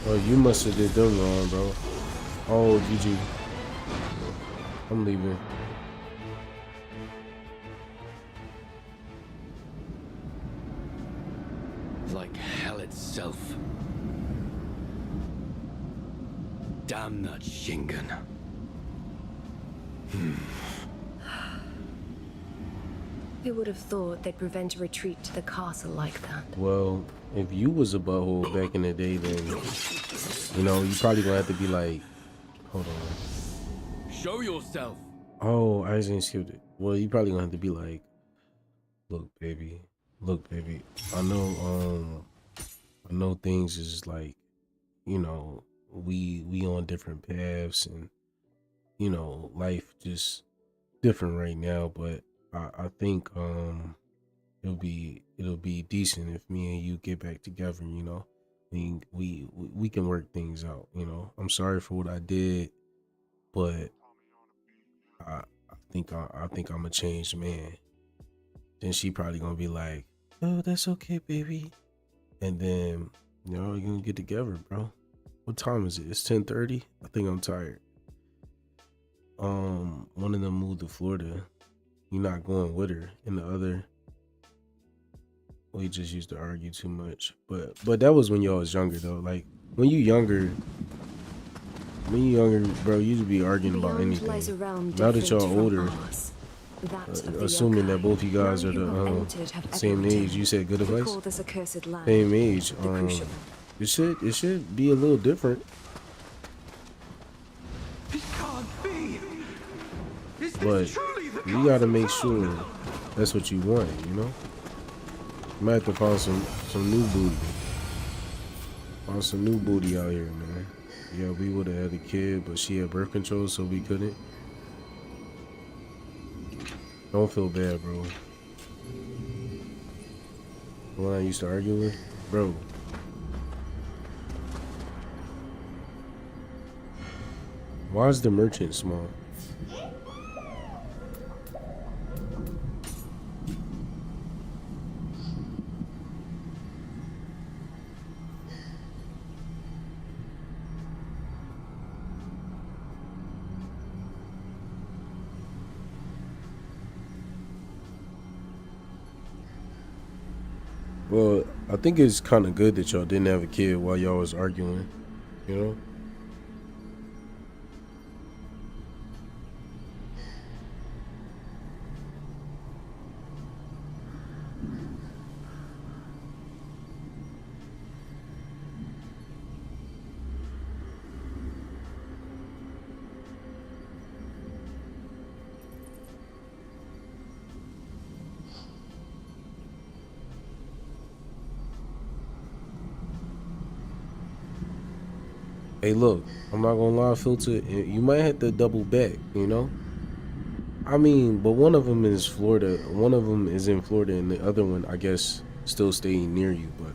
Speaker 1: Oh, you must have did them wrong, bro. Oh, GG. I'm leaving.
Speaker 5: Like hell itself. Damn that Shingen.
Speaker 10: Who would have thought they'd prevent a retreat to the castle like that?
Speaker 1: Well, if you was a butthole back in the day, then you know you probably gonna have to be like, hold on.
Speaker 5: Show yourself.
Speaker 1: Oh, I didn't skipped it. Well, you probably gonna have to be like, look, baby, I know things is like, you know, we on different paths, and you know, life just different right now, but I think it'll be decent if me and you get back together, you know. We can work things out, you know. I'm sorry for what I did, but I think I'm a changed man. Then she probably gonna be like, oh, that's okay, baby. And then, you know, you're gonna get together, bro. What time is it? It's 10:30. I think I'm tired. One of them moved to Florida. You're not going with her, and the other, we just used to argue too much. But that was when y'all was younger, though. Like when you younger, bro, you just be arguing about anything. Now that y'all older, assuming that both you guys are the same age, you said good advice. Same age. It should be a little different. But you gotta make sure that's what you want, you know? You might have to find some new booty. Find some new booty out here, man. Yeah, we would have had a kid, but she had birth control, so we couldn't. Don't feel bad, bro. The one I used to argue with? Bro. Why is the merchant small? Well, I think it's kind of good that y'all didn't have a kid while y'all was arguing, you know? Hey, look, I'm not gonna lie, Filter. You might have to double back, you know? I mean, but one of them is Florida. One of them is in Florida, and the other one, I guess, still staying near you. But,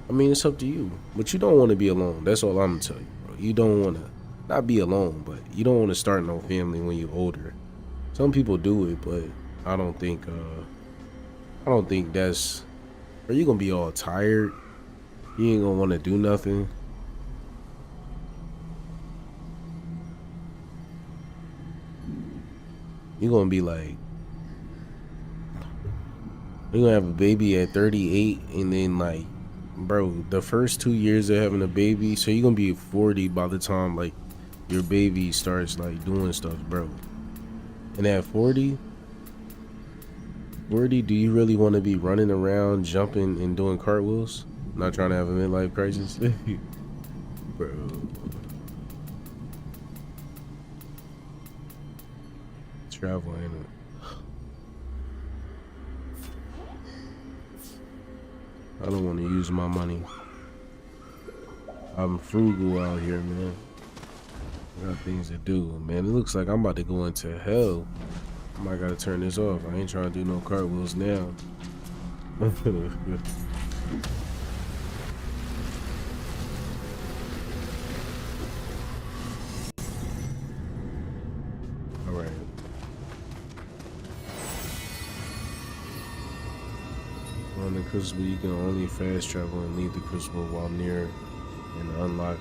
Speaker 1: I mean, it's up to you. But you don't want to be alone. That's all I'm gonna tell you, bro. You don't want to, not be alone, but you don't want to start no family when you're older. Some people do it, but I don't think that's, are you gonna be all tired? You ain't gonna want to do nothing. You're gonna be like, you're gonna have a baby at 38, and then like, bro, the first 2 years of having a baby, so you're gonna be 40 by the time like your baby starts like doing stuff, bro. And at 40, do you really want to be running around, jumping, and doing cartwheels? Not trying to have a midlife crisis? Bro. Travel, ain't it? I don't want to use my money. I'm frugal out here, man. I got things to do, man. It looks like I'm about to go into hell. I might gotta turn this off. I ain't trying to do no cartwheels now. Alright. On the crucible, you can only fast travel and leave the crucible while near and unlock.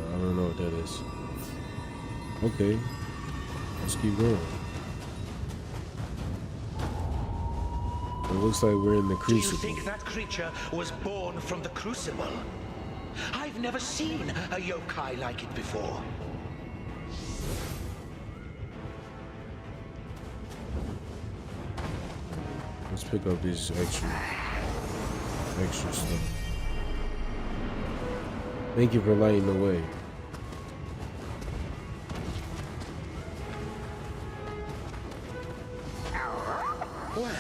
Speaker 1: I don't know what that is. Okay. Let's keep going. It looks like we're in the crucible.
Speaker 2: Do you think that creature was born from the crucible? I've never seen a yokai like it before.
Speaker 1: Let's pick up this extra stuff. Thank you for lighting the way.
Speaker 2: Well,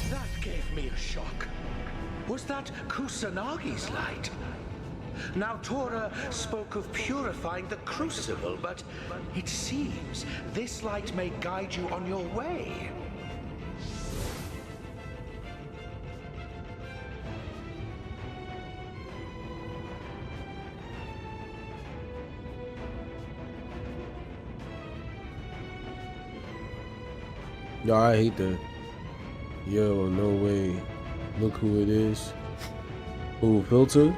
Speaker 2: that gave me a shock. Was that Kusanagi's light? Now Tora spoke of purifying the crucible, but it seems this light may guide you on your way.
Speaker 1: Yo, I hate that. Yo, no way. Look who it is. Who, Filter?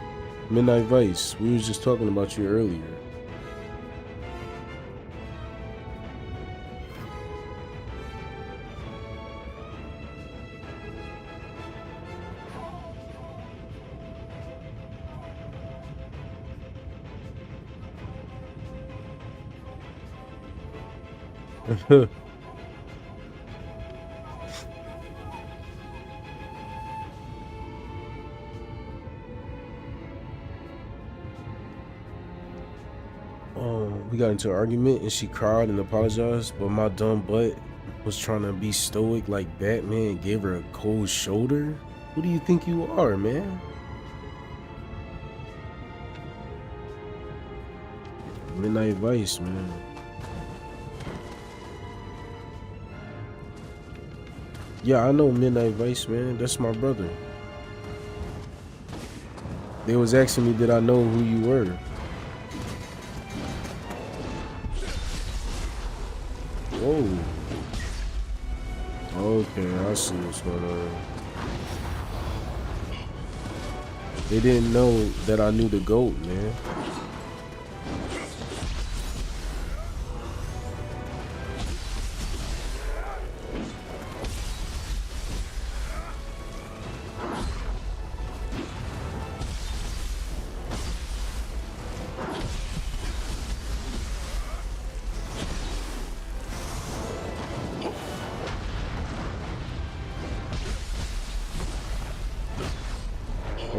Speaker 1: Midnight Vice. We was just talking about you earlier. We got into an argument and she cried and apologized, but my dumb butt was trying to be stoic like Batman and gave her a cold shoulder. Who do you think you are, man? Midnight Vice, man. Yeah, I know Midnight Vice, man. That's my brother. They was asking me, did I know who you were? Whoa. Okay, I see what's going on. They didn't know that I knew the GOAT, man.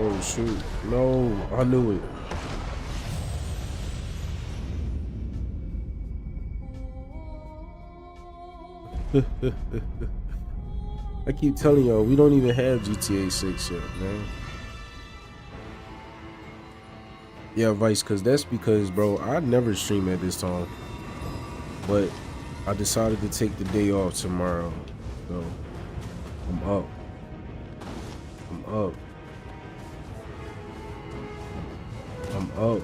Speaker 1: Oh shoot. No, I knew it. I keep telling y'all, we don't even have GTA 6 yet, man. Yeah, Vice, that's because, bro, I never stream at this time. But I decided to take the day off tomorrow. So, I'm up. I'm up. I'm up.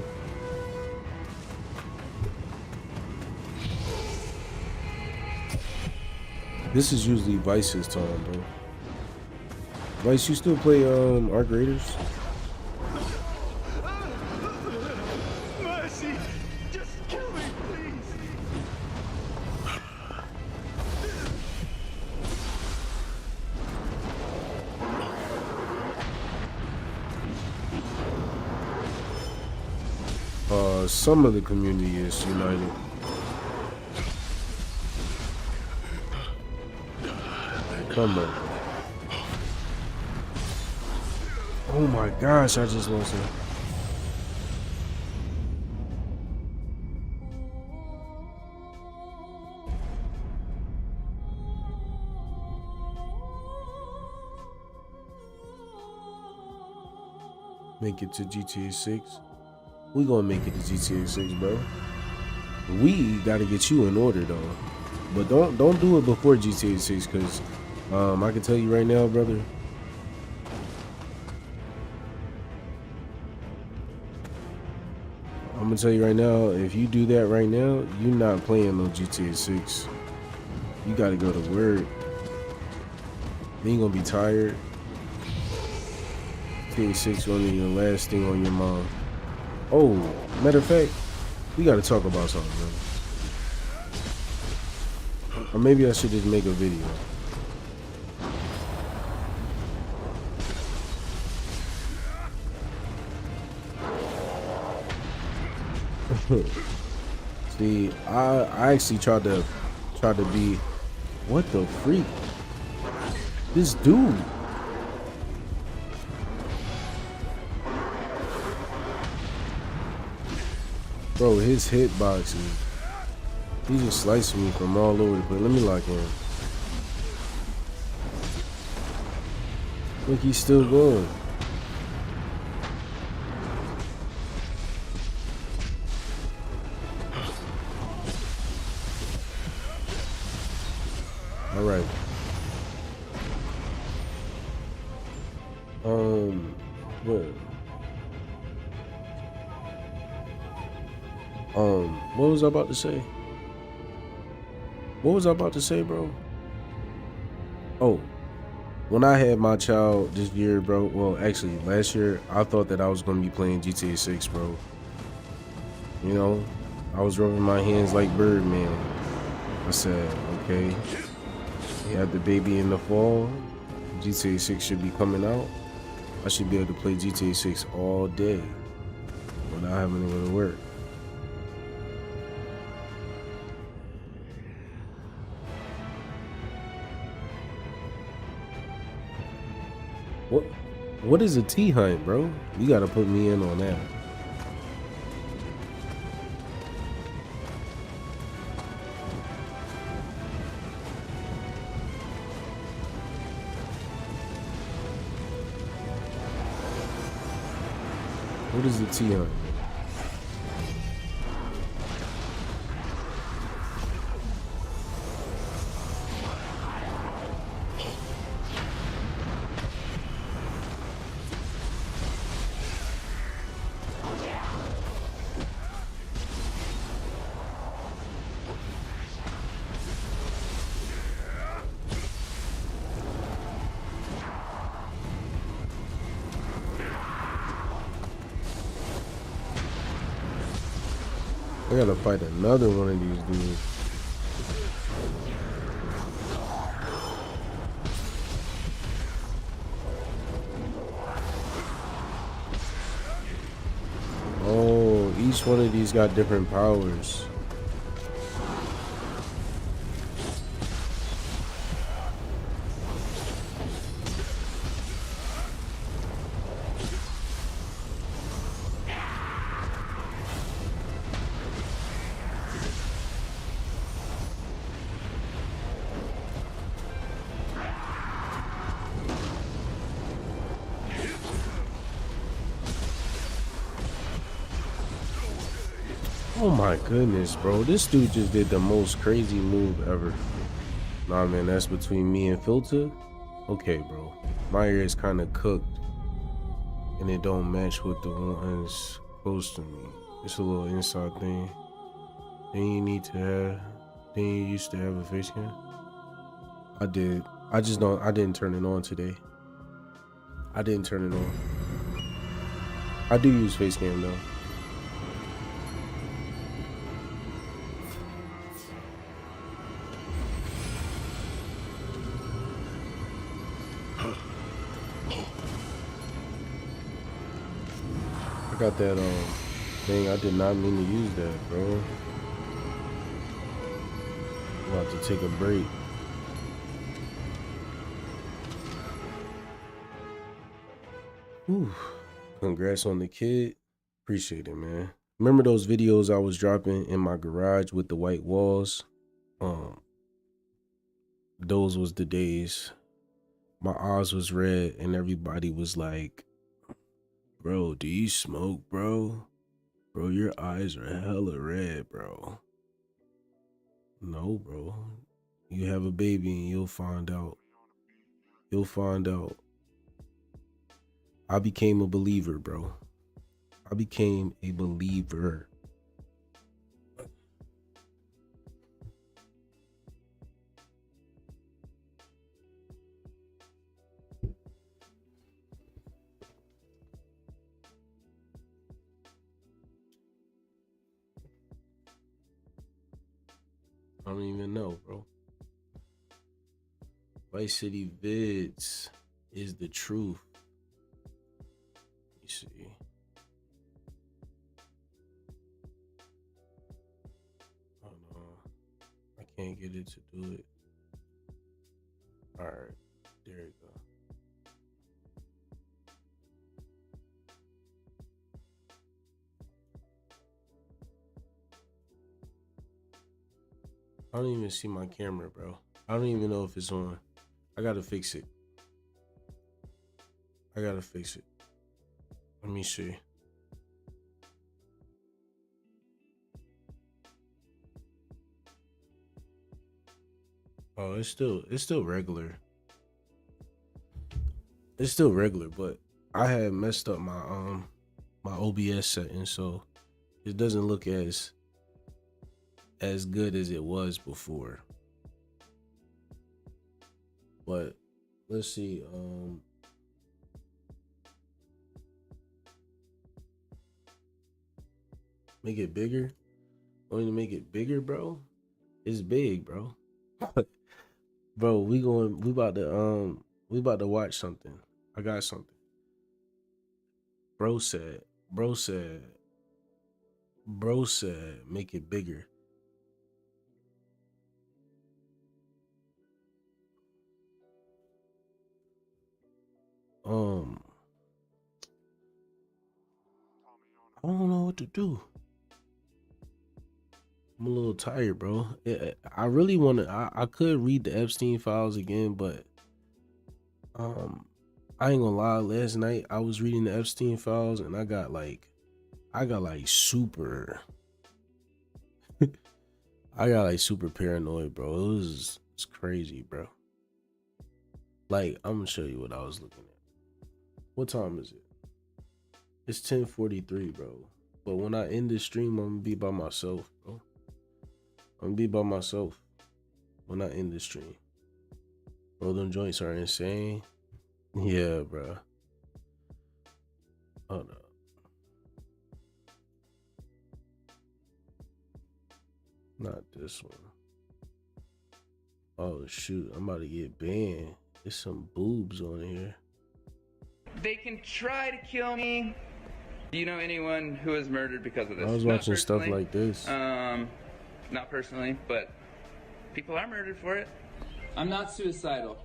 Speaker 1: This is usually Vice's time, bro. Vice, you still play Arc Raiders?
Speaker 5: Mercy! Just kill me, please!
Speaker 1: Some of the community is united. Come on. Oh my gosh, I just lost it. Make it to GTA 6. We gonna make it to GTA 6, bro. We gotta get you in order though. But don't do it before GTA 6, cause I can tell you right now, brother. I'm gonna tell you right now, if you do that right now, you're not playing no GTA 6. You gotta go to work. Then you're gonna be tired. GTA 6 gonna be the last thing on your mind. Oh, matter of fact, we gotta talk about something, man. Or maybe I should just make a video. See, I actually tried to be, what the freak? This dude. Bro, his hitbox is, he just slicing me from all over the place. Let me lock in. Look, he's still going. All right. What was I about to say? What was I about to say, bro? Oh, when I had my child this year, bro, well, actually last year, I thought that I was gonna be playing GTA 6, bro. You know, I was rubbing my hands like Birdman. I said, okay, we had the baby in the fall. GTA 6 should be coming out. I should be able to play GTA 6 all day without having to go to work. What is a T-hunt, bro? You gotta put me in on that. What is the T-hunt? I gotta fight another one of these dudes. Oh, each one of these got different powers. Oh my goodness, bro. This dude just did the most crazy move ever. Nah, man, that's between me and Filter. Okay, bro. My ear is kind of cooked. And it don't match with the ones close to me. It's a little inside thing. Then you need to have, then you used to have a face cam. I did. I didn't turn it on today. I didn't turn it on. I do use face cam though. I got that thing. I did not mean to use that, bro. I'm about to take a break. Whew. Congrats on the kid. Appreciate it, man. Remember those videos I was dropping in my garage with the white walls? Those was the days. My eyes was red and everybody was like, bro, do you smoke, bro? Bro, your eyes are hella red, bro. No, bro. You have a baby and you'll find out. You'll find out. I became a believer, bro. I became a believer. I don't even know, bro. Vice City Vids is the truth. You see. Oh no. I can't get it to do it. Alright. There you go. I don't even see my camera, bro. I don't even know if it's on. I gotta fix it. I gotta fix it. Let me see. Oh, it's still regular. It's still regular, but I had messed up my my OBS settings, so it doesn't look as good as it was before. But let's see. Make it bigger. Want to make it bigger, bro? It's big, bro. Bro, we about to watch something. I got something. Bro said, make it bigger. I don't know what to do. I'm a little tired, bro. I really want to. I could read the Epstein files again, but I ain't gonna lie. Last night I was reading the Epstein files and I got like super. I got like super paranoid, bro. It's crazy, bro. Like, I'm gonna show you what I was looking at. What time is it? It's 10:43, bro. But when I end this stream, I'm gonna be by myself, bro. I'm gonna be by myself when I end this stream. Bro, them joints are insane. Yeah, bro. Hold up. Not this one. Oh shoot, I'm about to get banned. There's some boobs on here.
Speaker 11: They can try to kill me. Do you know anyone who was murdered because of this?
Speaker 1: I was watching stuff like this.
Speaker 11: Not personally, but people are murdered for it.
Speaker 12: I'm not suicidal.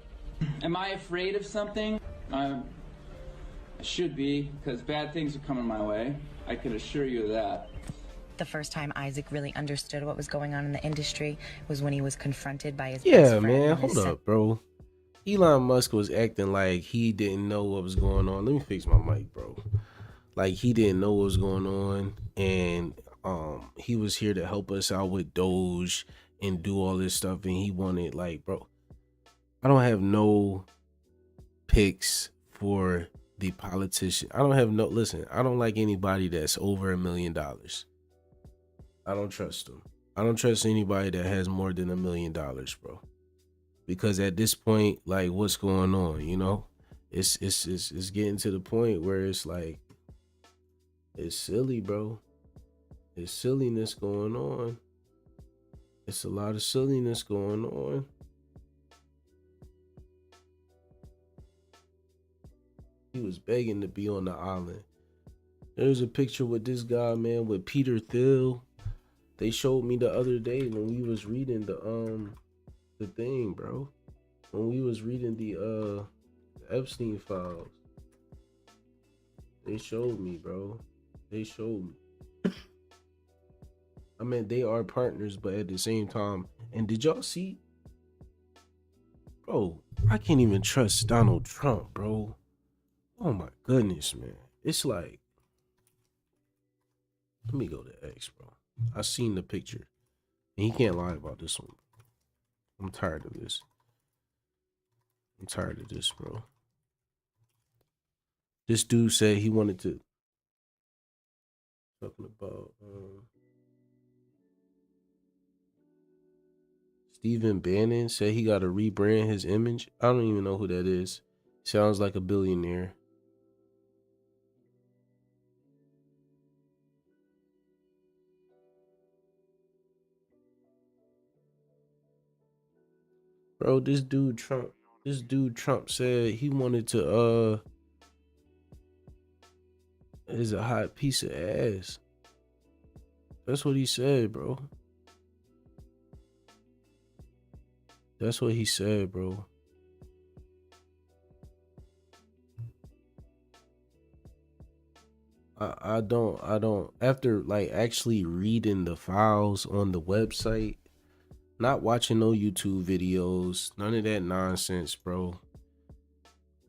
Speaker 12: Am I afraid of something? I should be, because bad things are coming my way. I can assure you of that.
Speaker 13: The first time Isaac really understood what was going on in the industry was when he was confronted by his best
Speaker 1: Yeah,
Speaker 13: friend
Speaker 1: man,
Speaker 13: and his
Speaker 1: hold up, bro. Elon Musk was acting like he didn't know what was going on. Let me fix my mic, bro. Like he didn't know what was going on, and he was here to help us out with Doge and do all this stuff, and he wanted, like, bro, I don't have no picks for the politician. I don't like anybody that's over $1 million. I don't trust them. I don't trust anybody that has more than $1 million, bro. Because at this point, like, what's going on, you know? It's getting to the point where it's like, it's silly, bro. It's silliness going on. It's a lot of silliness going on. He was begging to be on the island. There's a picture with this guy, man, with Peter Thiel. They showed me the other day when we was reading the thing, bro. When we was reading the Epstein files. They showed me, bro. They showed me. I mean, they are partners, but at the same time. And did y'all see? Bro, I can't even trust Donald Trump, bro. Oh my goodness, man. It's like, let me go to X, bro. I seen the picture. And he can't lie about this one. I'm tired of this. I'm tired of this, bro. This dude said he wanted to. Talking about Stephen Bannon said he got to rebrand his image. I don't even know who that is. Sounds like a billionaire. Bro, this dude Trump said he wanted to is a hot piece of ass. That's what he said, bro. That's what he said, bro. I don't after like actually reading the files on the website, not watching no YouTube videos, none of that nonsense, bro.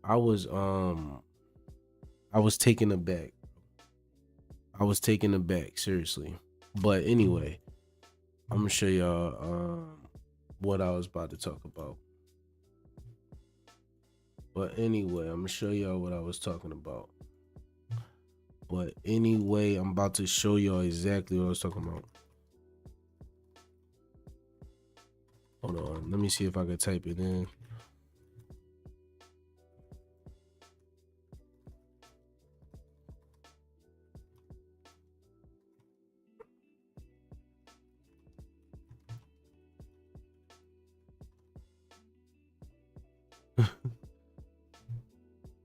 Speaker 1: I was taken aback. I was taken aback, seriously. But anyway, I'm gonna show y'all what I was about to talk about. But anyway, I'm gonna show y'all what I was talking about. But anyway, I'm about to show y'all exactly what I was talking about. Hold on, let me see if I can type it in.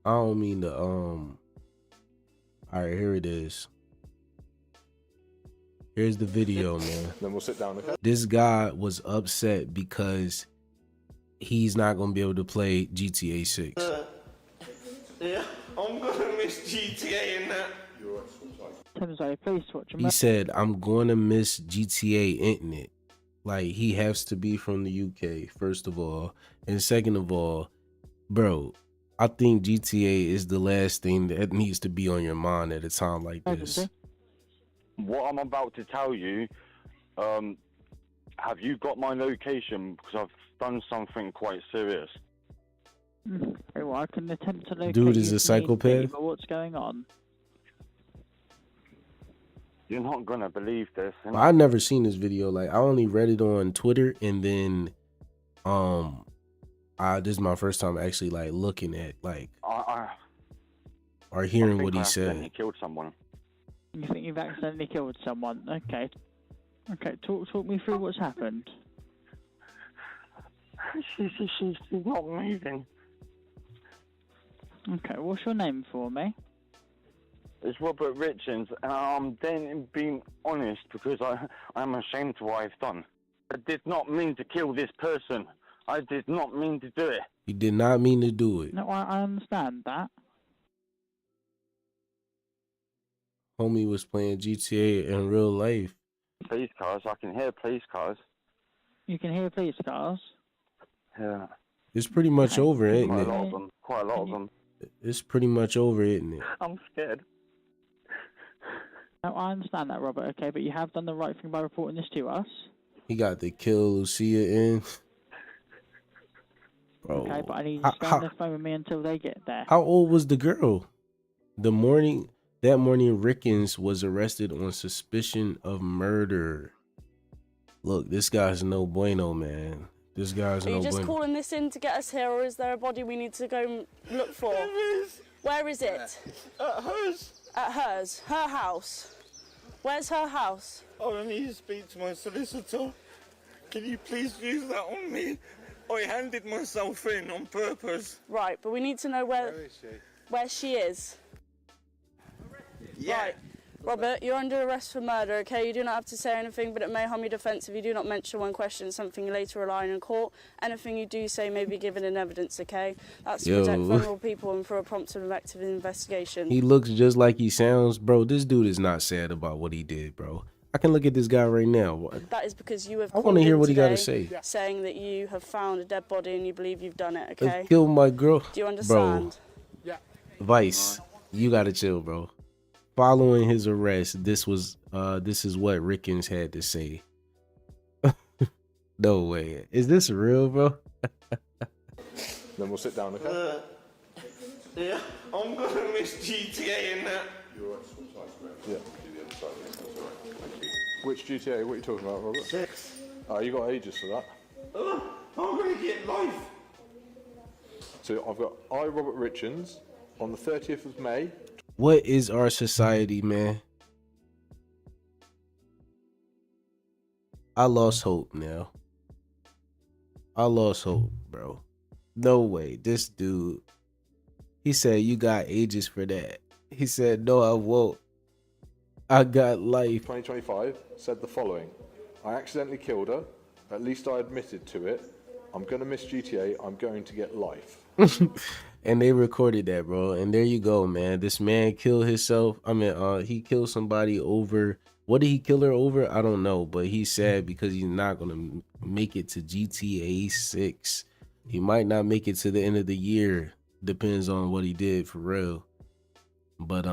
Speaker 1: I don't mean to all right, here it is. Here's the video, man.
Speaker 14: Then we'll sit down, okay?
Speaker 1: This guy was upset because he's not gonna be able to play GTA 6.
Speaker 15: Yeah, I'm gonna miss GTA in that.
Speaker 1: He said, I'm gonna miss GTA Internet. Like, he has to be from the UK, first of all. And second of all, bro, I think GTA is the last thing that needs to be on your mind at a time like this.
Speaker 16: What I'm about to tell you, have you got my location? Because I've done something quite serious.
Speaker 17: Well, I can attempt to locate
Speaker 1: Dude is
Speaker 17: you
Speaker 1: a
Speaker 17: if need be,
Speaker 1: psychopath.
Speaker 17: but what's going on?
Speaker 16: You're not gonna believe this.
Speaker 1: I never seen this video. Like, I only read it on Twitter, and then this is my first time actually like looking at like or hearing what he said.
Speaker 16: He killed someone.
Speaker 17: You think you've accidentally killed someone? Okay. Okay, talk me through what's happened.
Speaker 16: She's not moving.
Speaker 17: Okay, what's your name for me?
Speaker 16: It's Robert Richards, and I'm then being honest because I'm ashamed of what I've done. I did not mean to kill this person. I did not mean to do it.
Speaker 1: You did not mean to do it.
Speaker 17: No, I understand that.
Speaker 1: Homie was playing GTA in real life.
Speaker 16: Police cars, I can hear police cars.
Speaker 17: You can hear police cars?
Speaker 16: Yeah.
Speaker 1: It's pretty much over, isn't
Speaker 16: Quite
Speaker 1: it?
Speaker 16: a lot of them. Quite a lot of them.
Speaker 1: It's pretty much over, isn't it?
Speaker 16: I'm scared.
Speaker 17: No, I understand that, Robert, okay, but you have done the right thing by reporting this to us.
Speaker 1: He got the kill Lucia in. Bro,
Speaker 17: Okay, but I need you to stay on the phone with me until they get there.
Speaker 1: How old was the girl? That morning, Rickens was arrested on suspicion of murder. Look, this guy's no bueno, man. This guy's
Speaker 18: Are
Speaker 1: no
Speaker 18: you just
Speaker 1: bueno.
Speaker 18: calling this in to get us here, or is there a body we need to go look for?
Speaker 15: There is.
Speaker 18: Where is it?
Speaker 15: At hers.
Speaker 18: At hers? Her house? Where's her house?
Speaker 15: I need to speak to my solicitor. Can you please use that on me? I handed myself in on purpose.
Speaker 18: Right, but we need to know where is she? Where she is.
Speaker 15: Yeah.
Speaker 18: Right. Robert, you're under arrest for murder, okay? You do not have to say anything, but it may harm your defence if you do not mention when questioned something you later rely on in court. Anything you do say may be given in evidence, okay? That's to protect vulnerable people and for a prompt and effective investigation.
Speaker 1: He looks just like he sounds. Bro, this dude is not sad about what he did, bro. I can look at this guy right now.
Speaker 18: That is because you have
Speaker 1: I want to hear what he got to say.
Speaker 18: Saying that you have found a dead body and you believe you've done it, okay?
Speaker 1: Let's kill my girl.
Speaker 18: Do you understand?
Speaker 1: Bro, Vice, you got to chill, bro. Following his arrest, this is what Rickens had to say. No way. Is this real, bro?
Speaker 14: Then we'll sit down, okay?
Speaker 15: Yeah, I'm gonna miss GTA and that.
Speaker 14: Yeah. Which GTA? What are you talking about, Robert?
Speaker 15: 6.
Speaker 14: Oh, you got ages for that.
Speaker 15: I'm gonna get life.
Speaker 14: So I've got Robert Richards, on the 30th of May.
Speaker 1: What is our society, man? I lost hope now. I lost hope, bro. No way. This dude, he said, you got ages for that. He said, no, I won't. I got life.
Speaker 14: 2025 said the following. I accidentally killed her. At least I admitted to it. I'm going to miss GTA. I'm going to get life.
Speaker 1: And they recorded that, bro. And there you go, man. This man killed himself. I mean, he killed somebody over. What did he kill her over? I don't know. But he's sad because he's not going to make it to GTA 6. He might not make it to the end of the year. Depends on what he did for real. But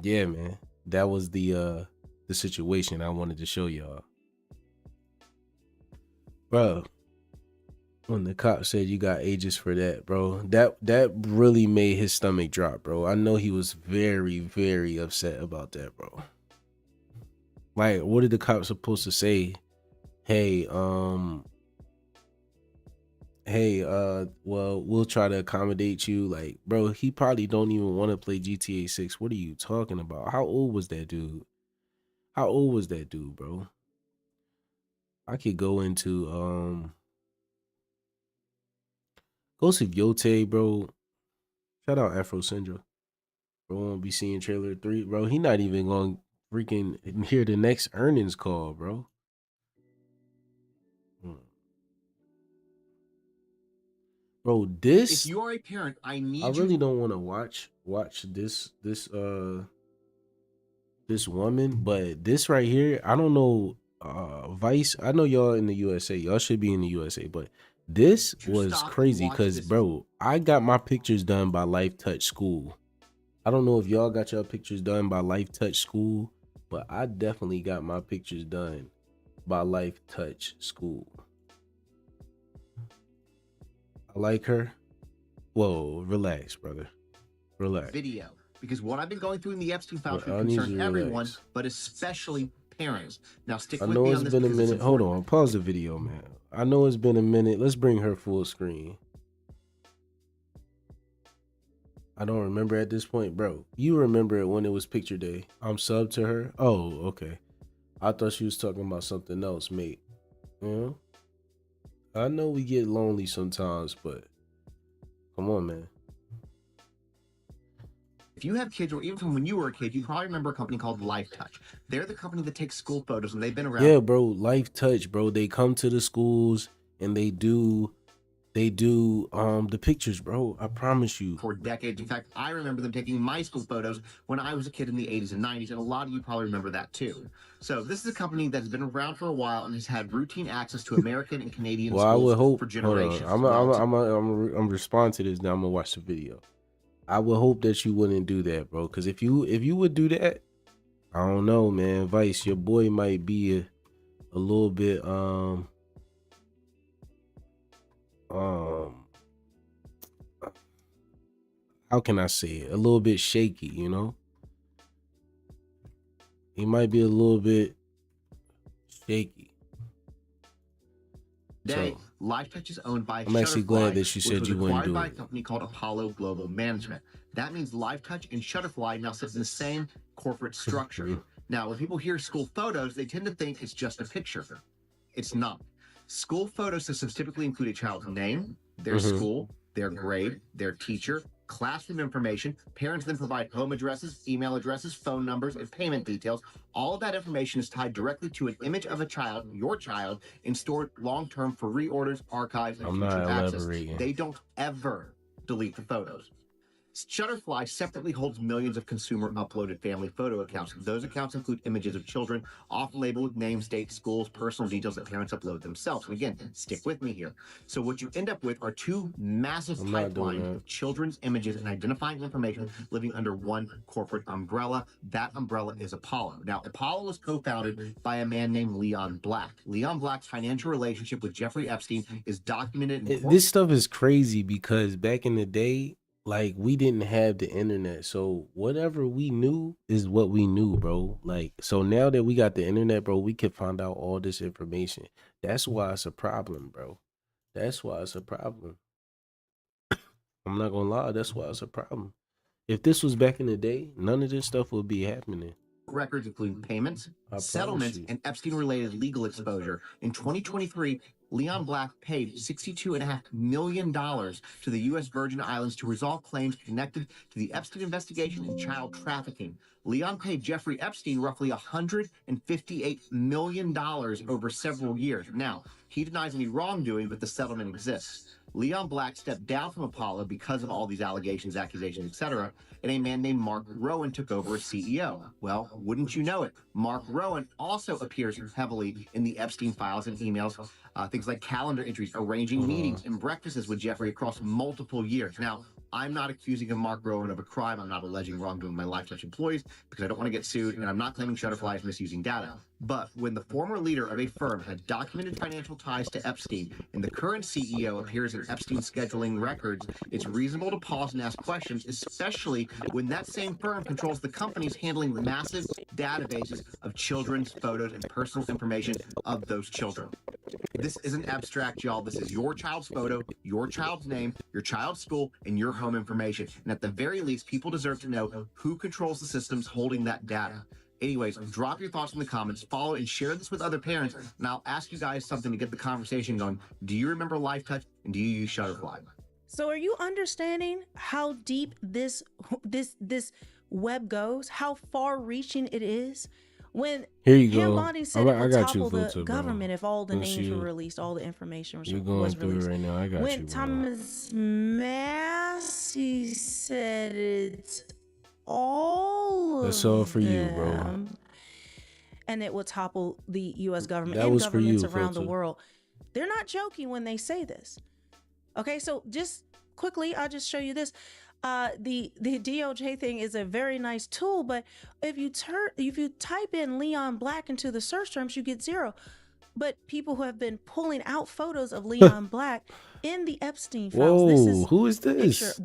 Speaker 1: yeah, man. That was the situation I wanted to show y'all. Bro, when the cop said you got ages for that, bro, that really made his stomach drop, bro. I know he was very, very upset about that, bro. Like, what are the cops supposed to say? Hey, well, we'll try to accommodate you. Like, bro, he probably don't even want to play GTA 6. What are you talking about? How old was that dude? How old was that dude, bro? I could go into Ghost of Yote, bro. Shout out Afro Syndra. Bro, won't be seeing trailer 3, bro. He not even gonna freaking hear the next earnings call, bro. Bro, this.
Speaker 19: If you are a parent, I
Speaker 1: really don't want to watch this woman, but this right here, I don't know. Vice, I know y'all in the USA. Y'all should be in the USA, but this was crazy because, bro, I got my pictures done by Life Touch School. I don't know if y'all got your pictures done by Life Touch School, but I definitely got my pictures done by Life Touch School. I like her. Whoa, relax, brother. Relax.
Speaker 19: Video, because what I've been going through in the Epstein files should concern everyone, but especially parents. Now stick with me on this. I know it's been a minute.
Speaker 1: Hold on, pause the video, man. I know it's been a minute. Let's bring her full screen. I don't remember at this point, bro. You remember it when it was picture day. I'm sub to her. Oh, okay. I thought she was talking about something else, mate. You know? I know we get lonely sometimes, but come on, man.
Speaker 19: If you have kids, or even from when you were a kid, you probably remember a company called Life Touch. They're the company that takes school photos, and they've been around.
Speaker 1: Yeah, bro, Life Touch, bro. They come to the schools and they do the pictures, bro. I promise you.
Speaker 19: For decades. In fact, I remember them taking my school photos when I was a kid in the 80s and 90s, and a lot of you probably remember that too. So this is a company that has been around for a while and has had routine access to American and Canadian schools
Speaker 1: I would hope,
Speaker 19: for generations.
Speaker 1: I'm respond to this now. I'm gonna watch the video. I would hope that you wouldn't do that, bro. Because if you would do that, I don't know, man. Vice, your boy might be a little bit how can I say it? A little bit shaky, you know? He might be a little bit shaky.
Speaker 19: Today, Life Touch is owned by
Speaker 1: I'm actually glad that you said you wouldn't do it.
Speaker 19: By a company called Apollo Global Management. That means Life Touch and Shutterfly now sit in the same corporate structure. Now, when people hear school photos, they tend to think it's just a picture. It's not. School photo systems typically include a child's name, their school, their grade, their teacher, classroom information. Parents then provide home addresses, email addresses, phone numbers, and payment details. All of that information is tied directly to an image of a child, your child, and stored long-term for reorders, archives, and
Speaker 1: I'm
Speaker 19: future
Speaker 1: not
Speaker 19: access.
Speaker 1: elaborating.
Speaker 19: They don't ever delete the photos. Shutterfly separately holds millions of consumer uploaded family photo accounts. Those accounts include images of children, often labeled with names, dates, schools, personal details that parents upload themselves. And again, stick with me here. So what you end up with are two massive pipelines of children's images and identifying information living under one corporate umbrella. That umbrella is Apollo. Now, Apollo was co-founded by a man named Leon Black. Leon Black's financial relationship with Jeffrey Epstein is documented in
Speaker 1: This stuff is crazy because back in the day, like, we didn't have the internet, so whatever we knew is what we knew, bro. Like, so now that we got the internet, bro, we can find out all this information. That's why it's a problem, bro. That's why it's a problem. I'm not gonna lie, that's why it's a problem. If this was back in the day, none of this stuff would be happening.
Speaker 19: records including payments, settlements, and Epstein-related legal exposure. In 2023, Leon Black paid $62.5 million to the U.S. Virgin Islands to resolve claims connected to the Epstein investigation and child trafficking. Leon paid Jeffrey Epstein roughly $158 million over several years. Now, he denies any wrongdoing, but the settlement exists. Leon Black stepped down from Apollo because of all these allegations, accusations, etc., and a man named Mark Rowan took over as CEO. Well, wouldn't you know it, Mark Rowan also appears heavily in the Epstein files and emails, things like calendar entries, arranging meetings and breakfasts with Jeffrey across multiple years. Now, I'm not accusing of Mark Rowan of a crime. I'm not alleging wrongdoing of my LifeTouch employees because I don't want to get sued, and I'm not claiming Shutterfly is misusing data. But when the former leader of a firm had documented financial ties to Epstein and the current CEO appears in Epstein scheduling records, it's reasonable to pause and ask questions, especially when that same firm controls the companies handling massive databases of children's photos and personal information of those children. This isn't abstract, y'all. This is your child's photo, your child's name, your child's school, and your home information. And at the very least, people deserve to know who controls the systems holding that data. Anyways, drop your thoughts in the comments, follow and share this with other parents, and I'll ask you guys something to get the conversation going. Do you remember LifeTouch, and do you use Shutterfly?
Speaker 20: So are you understanding how deep this web goes? How far-reaching it is? When
Speaker 1: Here you
Speaker 20: him
Speaker 1: go.
Speaker 20: Bondi said it would topple the government if all the
Speaker 1: Since
Speaker 20: names
Speaker 1: you-
Speaker 20: were released, all the information was
Speaker 1: You're going through
Speaker 20: released.
Speaker 1: it right now. I got
Speaker 20: When
Speaker 1: you, bro.
Speaker 20: Thomas Massey said it's all
Speaker 1: That's
Speaker 20: of
Speaker 1: all for you, bro.
Speaker 20: them, and it would topple the U.S. government
Speaker 1: That
Speaker 20: and
Speaker 1: was for you,
Speaker 20: governments around the
Speaker 1: Filter.
Speaker 20: world. They're not joking when they say this. Okay, so just quickly, I'll just show you this. The DOJ thing is a very nice tool, but if you type in Leon Black into the search terms, you get zero. But people who have been pulling out photos of Leon Black in the Epstein files. This is
Speaker 1: Whoa, who is this?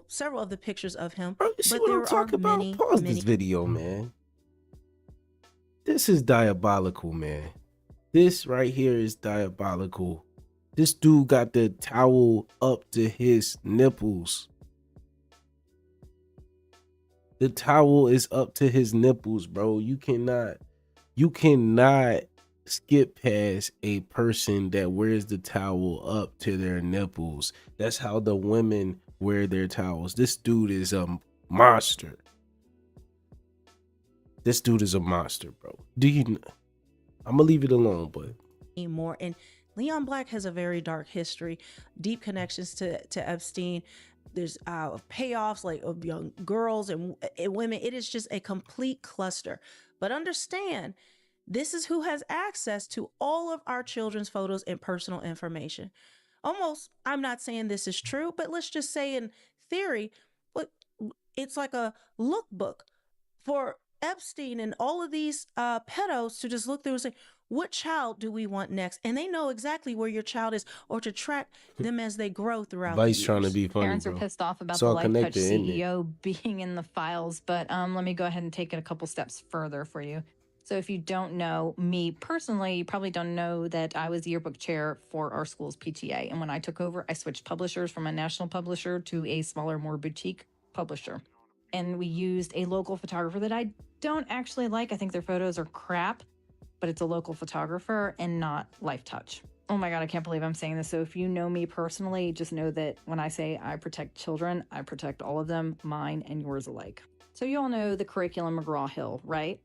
Speaker 20: Several of the pictures of him.
Speaker 1: You see
Speaker 20: But
Speaker 1: what
Speaker 20: there
Speaker 1: I'm talking
Speaker 20: are
Speaker 1: about? Pause this video, man. This is diabolical, man. This right here is diabolical. This dude got the towel up to his nipples. The towel is up to his nipples, bro. You cannot skip past a person that wears the towel up to their nipples. That's how the women wear their towels. This dude is a monster. This dude is a monster, bro. I'm gonna leave it alone, but
Speaker 20: more. And Leon Black has a very dark history, deep connections to Epstein. There's payoffs like of young girls and women. It is just a complete cluster. But understand, this is who has access to all of our children's photos and personal information. I'm not saying this is true, but let's just say in theory, it's like a lookbook for Epstein and all of these pedos to just look through and say, what child do we want next? And they know exactly where your child is, or to track them as they grow throughout
Speaker 1: Vice
Speaker 20: the
Speaker 1: trying to
Speaker 20: years.
Speaker 1: be funny,
Speaker 21: Parents
Speaker 1: bro.
Speaker 21: are pissed off about
Speaker 1: It's
Speaker 21: the
Speaker 1: all
Speaker 21: LifeTouch
Speaker 1: connected, isn't it?
Speaker 21: CEO being in the files, but let me go ahead and take it a couple steps further for you. So if you don't know me personally, you probably don't know that I was the yearbook chair for our school's PTA. And when I took over, I switched publishers from a national publisher to a smaller, more boutique publisher. And we used a local photographer that I don't actually like. I think their photos are crap, but it's a local photographer and not LifeTouch. Oh my God, I can't believe I'm saying this. So if you know me personally, just know that when I say I protect children, I protect all of them, mine and yours alike. So you all know the curriculum McGraw-Hill, right?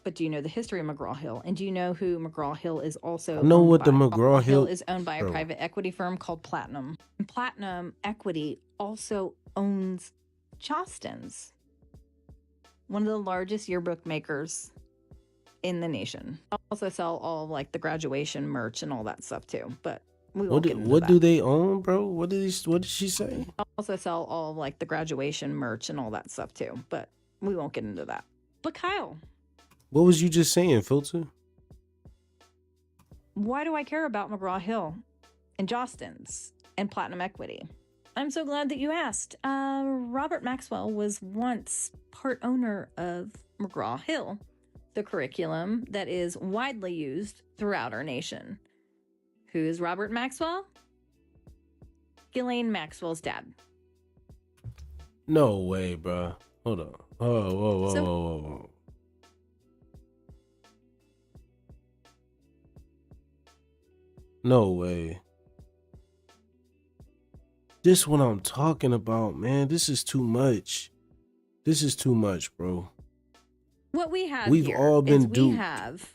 Speaker 21: But do you know the history of McGraw-Hill? And do you know who McGraw-Hill is also
Speaker 1: I know
Speaker 21: owned
Speaker 1: what the
Speaker 21: by?
Speaker 1: McGraw-Hill
Speaker 21: Is owned by a
Speaker 1: bro.
Speaker 21: private equity firm called Platinum. And Platinum Equity also owns Jostens, one of the largest yearbook makers in the nation. Also sell all of, like the graduation merch and all that stuff too, but we won't get into
Speaker 1: What
Speaker 21: that.
Speaker 1: do they own, bro? What did she say?
Speaker 21: Also sell all of, like the graduation merch and all that stuff too, but we won't get into that. But Kyle,
Speaker 1: What was you just saying, Filter?
Speaker 21: why do I care about McGraw-Hill and Jostens and Platinum Equity? I'm so glad that you asked. Robert Maxwell was once part owner of McGraw-Hill, the curriculum that is widely used throughout our nation. Who is Robert Maxwell? Ghislaine Maxwell's dad.
Speaker 1: No way, bro. Hold on. Whoa. No way. This what I'm talking about, man. This is too much. This is too much, bro.
Speaker 21: What we have
Speaker 1: We've
Speaker 21: here
Speaker 1: all been
Speaker 21: is
Speaker 1: duped.
Speaker 21: we have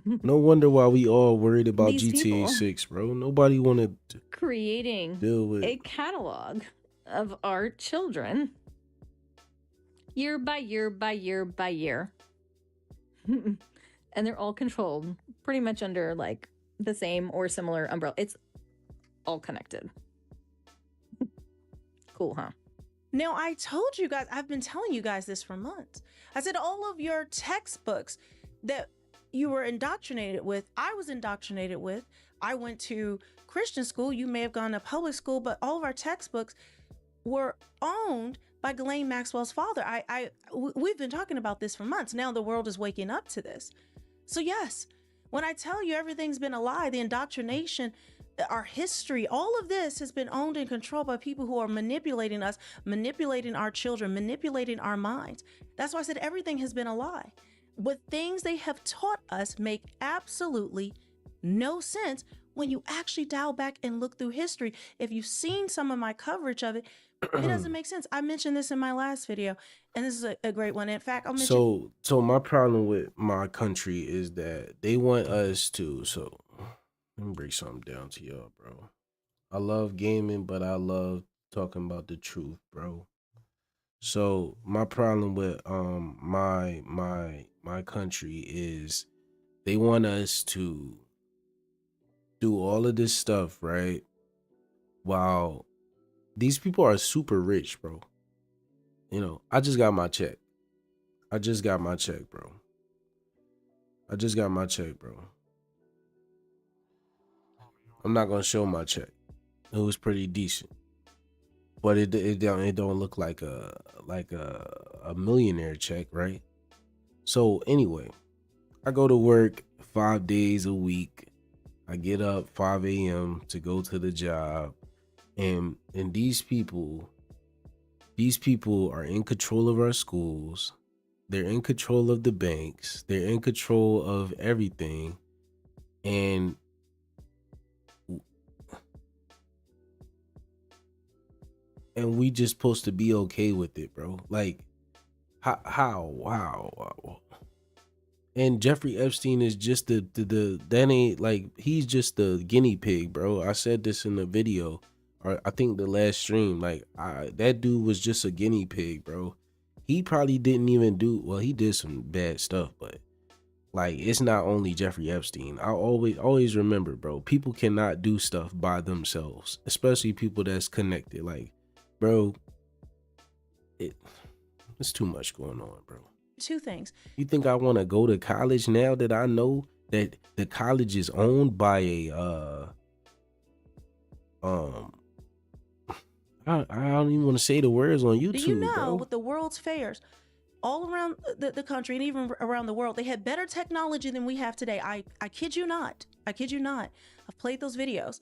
Speaker 1: No wonder why we all worried about
Speaker 21: These
Speaker 1: GTA
Speaker 21: people
Speaker 1: 6, bro. Nobody want to
Speaker 21: creating
Speaker 1: deal with
Speaker 21: a catalog of our children year by year by year by year. And they're all controlled pretty much under like the same or similar umbrella. It's all connected. Cool, huh?
Speaker 20: Now, I told you guys, I've been telling you guys this for months. I said all of your textbooks that you were indoctrinated with, I was indoctrinated with. I went to Christian school. You may have gone to public school, but all of our textbooks were owned by Ghislaine Maxwell's father. We've been talking about this for months. Now the world is waking up to this. So yes, when I tell you everything's been a lie, the indoctrination, our history, all of this has been owned and controlled by people who are manipulating us, manipulating our children, manipulating our minds. That's why I said everything has been a lie. But things they have taught us make absolutely no sense when you actually dial back and look through history. If you've seen some of my coverage of it, it doesn't make sense. I mentioned this in my last video, and this is a great one. In fact, I'll mention.
Speaker 1: So my problem with my country is that they want us to. So let me break something down to y'all, bro. I love gaming, but I love talking about the truth, bro. So my problem with my country is they want us to do all of this stuff, right? While these people are super rich, bro. You know, I just got my check. I just got my check, bro. I'm not gonna show my check. It was pretty decent, but it don't look like a millionaire check, right? So anyway, I go to work 5 days a week. I get up 5 a.m. to go to the job, and these people are in control of our schools. They're in control of the banks. They're in control of everything, and we just supposed to be okay with it, bro. Like, how? Wow. And Jeffrey Epstein is just the that ain't like, he's just the guinea pig, bro. I said this in the video, or I think the last stream. Like, that dude was just a guinea pig, bro. He probably didn't even do, well, he did some bad stuff, but like, it's not only Jeffrey Epstein. I always remember, bro, people cannot do stuff by themselves, especially people that's connected. Like, bro, it's too much going on, bro.
Speaker 20: Two things.
Speaker 1: You think I want to go to college now that I know that the college is owned by a I don't even want to say the words on YouTube.
Speaker 20: Do you know,
Speaker 1: bro,
Speaker 20: with the world's fairs all around the country and even around the world, they had better technology than we have today. I kid you not. I've played those videos.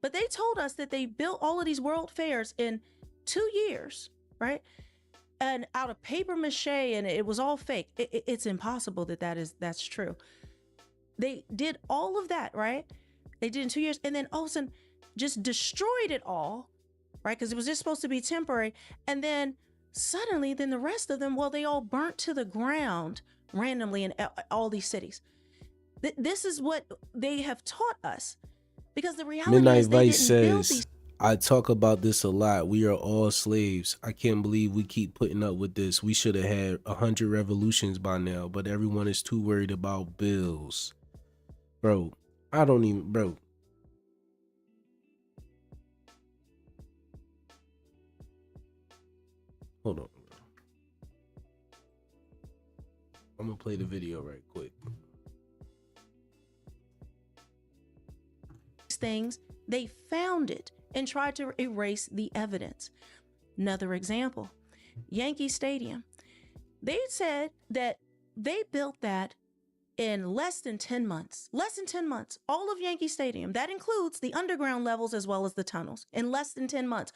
Speaker 20: But they told us that they built all of these world fairs in 2 years, right? And out of paper mache, and it was all fake. It's impossible that's true. They did all of that, right? They did in 2 years, and then all of a sudden just destroyed it all, right? Because it was just supposed to be temporary. And then suddenly, then the rest of them, well, they all burnt to the ground randomly in all these cities. This is what they have taught us. Because the reality
Speaker 1: Midnight
Speaker 20: is they
Speaker 1: Vice
Speaker 20: didn't build
Speaker 1: says,
Speaker 20: these.
Speaker 1: I talk about this a lot. We are all slaves. I can't believe we keep putting up with this. We should have had 100 revolutions by now, but everyone is too worried about bills. Bro, I don't even, bro. Hold on, bro. I'm gonna play the video right quick.
Speaker 20: Things, they found it and tried to erase the evidence. Another example, Yankee Stadium. They said that they built that in less than 10 months. Less than 10 months. All of Yankee Stadium, that includes the underground levels as well as the tunnels, in less than 10 months.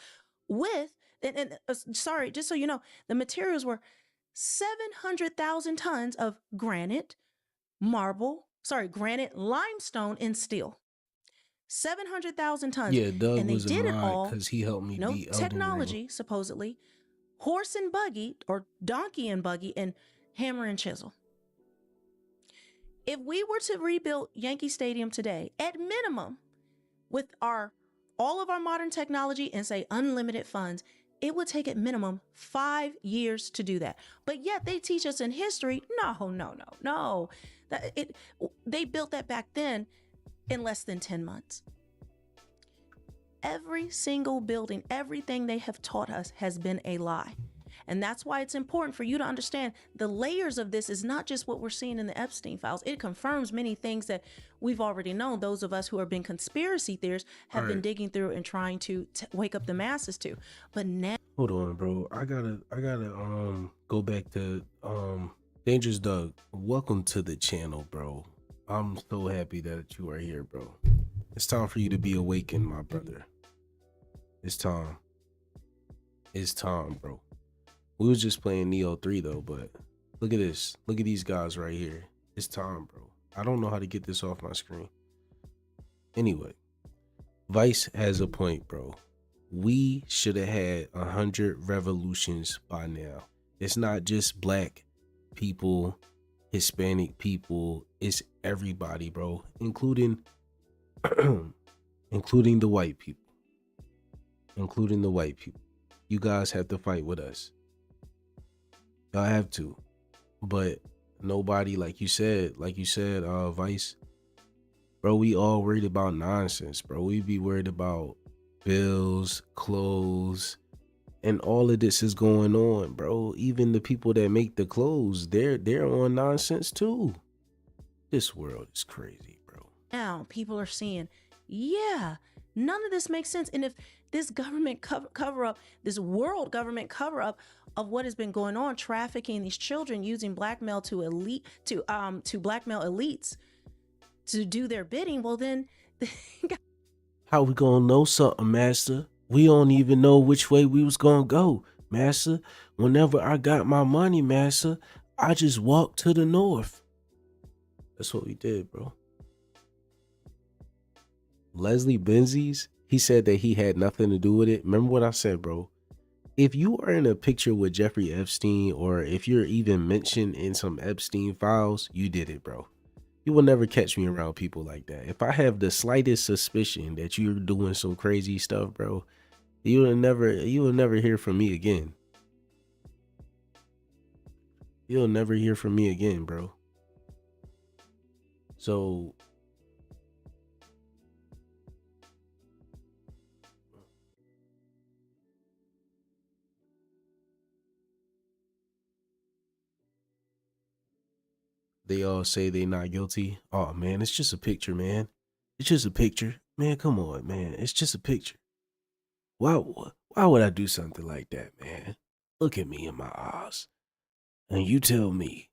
Speaker 20: With, sorry, just so you know, the materials were 700,000 tons of granite, granite, limestone, and steel. 700,000 tons.
Speaker 1: Yeah, Doug
Speaker 20: and they
Speaker 1: was a
Speaker 20: did it
Speaker 1: mod
Speaker 20: all.
Speaker 1: because he helped me beat Elden
Speaker 20: Technology,
Speaker 1: Ring.
Speaker 20: supposedly, horse and buggy, or donkey and buggy, and hammer and chisel. If we were to rebuild Yankee Stadium today, at minimum, with all of our modern technology and say unlimited funds, it would take at minimum 5 years to do that. But yet they teach us in history, no. They built that back then in less than 10 months. Every single building, everything they have taught us has been a lie. And that's why it's important for you to understand the layers of this is not just what we're seeing in the Epstein files. It confirms many things that we've already known. Those of us who have been conspiracy theorists have been digging through and trying to wake up the masses to. But now,
Speaker 1: hold on, bro. I gotta go back to Dangerous Doug. Welcome to the channel, bro. I'm so happy that you are here, bro. It's time for you to be awakened, my brother. It's time. It's time, bro. We was just playing Nioh 3 though, but look at this. Look at these guys right here. It's time, bro. I don't know how to get this off my screen. Anyway, Vice has a point, bro. We should have had 100 revolutions by now. It's not just black people, Hispanic people, it's everybody, bro, including including the white people. You guys have to fight with us. Y'all have to. But nobody, like you said, Vice, bro, we all worried about nonsense, bro. We be worried about bills, clothes, and all of this is going on, bro. Even the people that make the clothes, they're on nonsense too. This world is crazy, bro.
Speaker 20: now people are seeing, yeah, none of this makes sense. And if this government cover up, this world government cover up of what has been going on, trafficking these children, using blackmail to blackmail elites to do their bidding, well then
Speaker 1: how we gonna know something, master? We don't even know which way we was gonna go, master. Whenever I got my money, master, I just walked to the north. That's what we did, bro. Leslie Benzies, he said that he had nothing to do with it. Remember what I said, bro? If you are in a picture with Jeffrey Epstein, or if you're even mentioned in some Epstein files, you did it, bro. You will never catch me around people like that. If I have the slightest suspicion that you're doing some crazy stuff, bro, you will never hear from me again. You'll never hear from me again, bro. So they all say they not guilty. Oh man, it's just a picture, man. It's just a picture. Man, come on, man. It's just a picture. Why would I do something like that, man? Look at me in my eyes. And you tell me,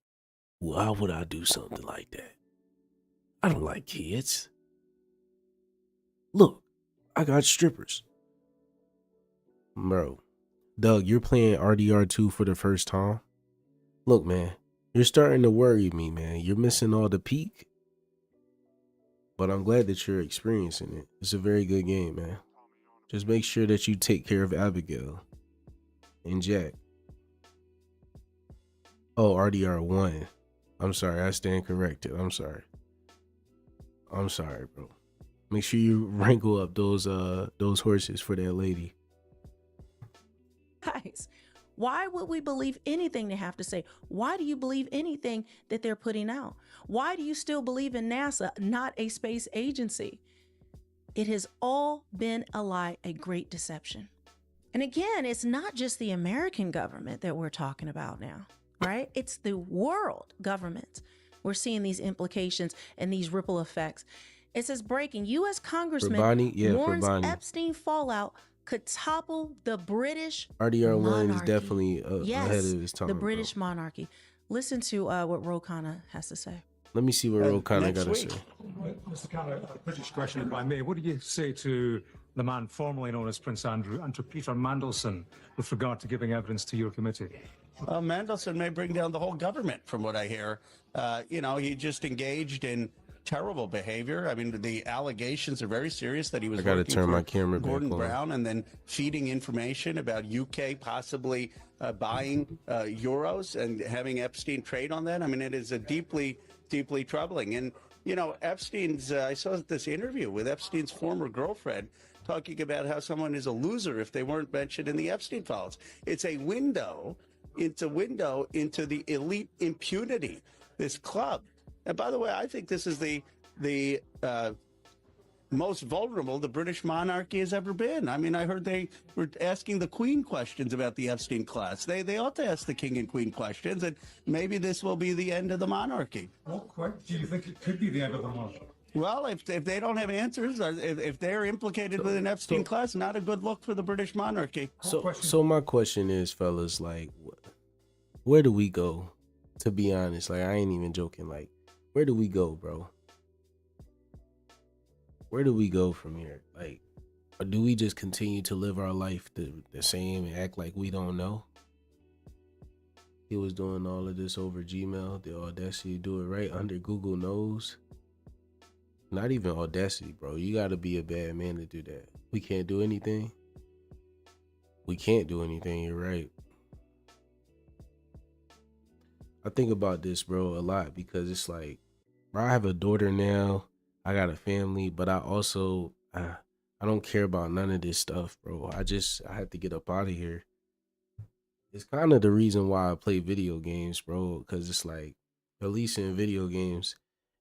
Speaker 1: why would I do something like that? I don't like kids. Look, I got strippers. Bro, Doug, you're playing RDR2 for the first time? Look, man, you're starting to worry me, man. You're missing all the peak. But I'm glad that you're experiencing it. It's a very good game, man. Just make sure that you take care of Abigail and Jack. Oh, RDR1. I'm sorry, I stand corrected. I'm sorry, bro. Make sure you wrangle up those horses for that lady.
Speaker 20: Guys, why would we believe anything they have to say? Why do you believe anything that they're putting out? Why do you still believe in NASA, not a space agency? It has all been a lie, a great deception. And again, it's not just the American government that we're talking about now, right? It's the world government. We're seeing these implications and these ripple effects. It says breaking, U.S. Congressman warns Epstein fallout could topple the British
Speaker 1: RDR1
Speaker 20: monarchy.
Speaker 1: is definitely ahead of his time.
Speaker 20: The British monarchy. Listen to what Ro Khanna has to say.
Speaker 1: Let me see what Ro Khanna got to say.
Speaker 4: Mr. Khanna, a British question, if I may. What do you say to the man formerly known as Prince Andrew and to Peter Mandelson with regard to giving evidence to your committee?
Speaker 22: Mandelson may bring down the whole government, from what I hear. He just engaged in terrible behavior. I mean, the allegations are very serious that he was
Speaker 1: I gotta
Speaker 22: working
Speaker 1: turn
Speaker 22: for
Speaker 1: my camera
Speaker 22: Gordon
Speaker 1: back on.
Speaker 22: Brown and then feeding information about UK possibly buying euros and having Epstein trade on that. I mean, it is a deeply, deeply troubling. And, Epstein's, I saw this interview with Epstein's former girlfriend talking about how someone is a loser if they weren't mentioned in the Epstein files. It's a window into the elite impunity, this club. And by the way, I think this is the most vulnerable the British monarchy has ever been. I mean, I heard they were asking the Queen questions about the Epstein class. They ought to ask the King and Queen questions, and maybe this will be the end of the monarchy.
Speaker 4: What do you think it could be the end of the monarchy?
Speaker 22: Well, if they don't have answers, or if they're implicated with an Epstein class, not a good look for the British monarchy.
Speaker 1: So my question is, fellas, like, where do we go? To be honest, like, I ain't even joking. Like, where do we go, bro? Where do we go from here? Like, or do we just continue to live our life the same and act like we don't know? He was doing all of this over Gmail, the audacity to do it right under Google Knows. Not even audacity, bro. You gotta be a bad man to do that. We can't do anything. We can't do anything, you're right. I think about this, bro, a lot because it's like, bro, I have a daughter now. I got a family, but I also, I don't care about none of this stuff, bro. I have to get up out of here. It's kind of the reason why I play video games, bro, because it's like, at least in video games,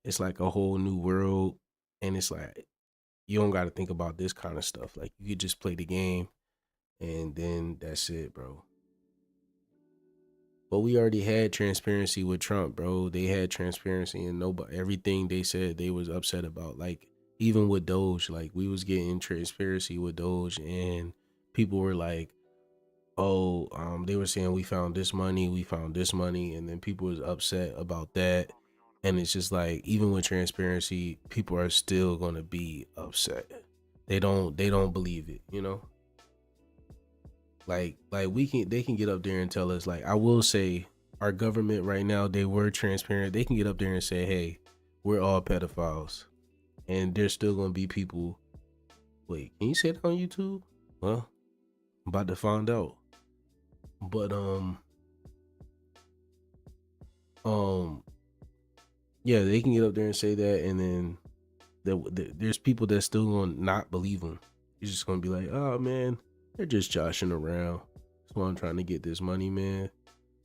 Speaker 1: it's like a whole new world. And it's like, you don't got to think about this kind of stuff. Like, you could just play the game and then that's it, bro. But we already had transparency with Trump, bro. They had transparency and everything they said they was upset about. Like, even with Doge, like, we was getting transparency with Doge and people were like, oh, they were saying we found this money, and then people was upset about that. And it's just like, even with transparency, people are still gonna be upset. They don't believe it, you know? Like they can get up there and tell us, like, I will say our government right now, they were transparent. They can get up there and say, hey, we're all pedophiles. And there's still gonna be people. Wait, can you say that on YouTube? Well, I'm about to find out. But yeah, they can get up there and say that, and then there's people that still gonna not believe them. You're just gonna be like, oh man, they're just joshing around. That's why I'm trying to get this money, man.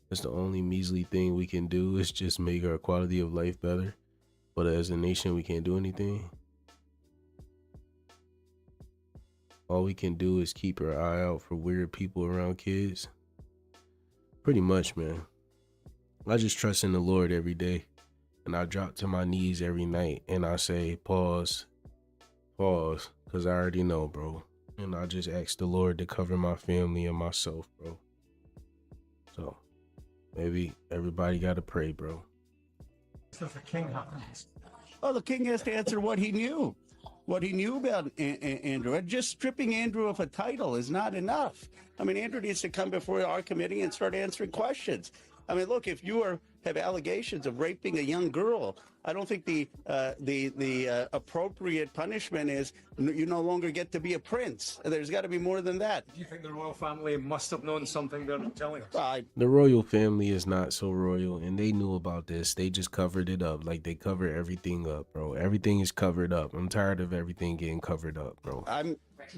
Speaker 1: That's the only measly thing we can do is just make our quality of life better. But as a nation, we can't do anything. All we can do is keep our eye out for weird people around kids. Pretty much, man. I just trust in the Lord every day. And I drop to my knees every night and I say, pause, because I already know, bro. And I just ask the Lord to cover my family and myself, bro. So maybe everybody got to pray, bro.
Speaker 4: So the king happens.
Speaker 22: Oh, the king has to answer what he knew about Andrew. And just stripping Andrew of a title is not enough. I mean, Andrew needs to come before our committee and start answering questions. I mean, look, if you have allegations of raping a young girl, I don't think the appropriate punishment is you no longer get to be a prince. There's got to be more than that.
Speaker 4: Do you think the royal family must have known something they're not telling us?
Speaker 1: The royal family is not so royal, and they knew about this. They just covered it up. Like, they cover everything up, bro. Everything is covered up. I'm tired of everything getting covered up, bro.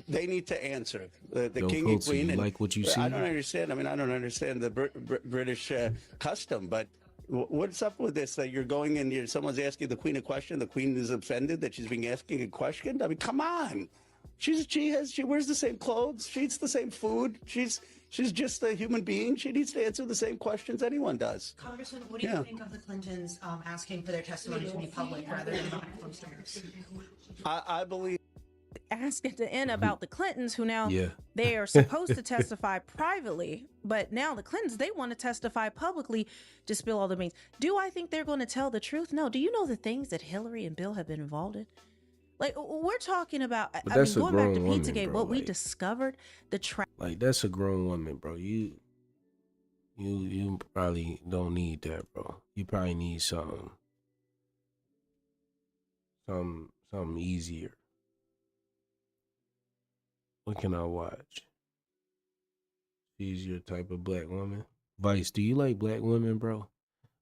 Speaker 22: They need to answer. The
Speaker 1: Yo,
Speaker 22: king and
Speaker 1: Fulton,
Speaker 22: queen.
Speaker 1: you
Speaker 22: And
Speaker 1: like what you see?
Speaker 22: I don't understand. I mean, I don't understand the British custom, but what's up with this? That you're going and someone's asking the queen a question. The queen is offended that she's being asking a question. I mean, come on. She wears the same clothes. She eats the same food. She's just a human being. She needs to answer the same questions anyone does.
Speaker 7: Congressman, what do you think of the Clintons asking for their testimony to be public rather than behind closed doors?
Speaker 22: I believe.
Speaker 20: Ask at the end about the Clintons, who now
Speaker 1: Yeah.
Speaker 20: they are supposed to testify privately, but now the Clintons, they want to testify publicly to spill all the beans. Do I think they're going to tell the truth? No. Do you know the things that Hillary and Bill have been involved in? Like, we're talking about,
Speaker 1: But
Speaker 20: I mean,
Speaker 1: that's a
Speaker 20: going back to
Speaker 1: grown
Speaker 20: Pizzagate,
Speaker 1: woman, bro,
Speaker 20: what we
Speaker 1: like-
Speaker 20: discovered,
Speaker 1: Like, that's a grown woman, bro. You probably don't need that, bro. You probably need something easier. What can I watch? She's your type of black woman. Vice, do you like black women, bro?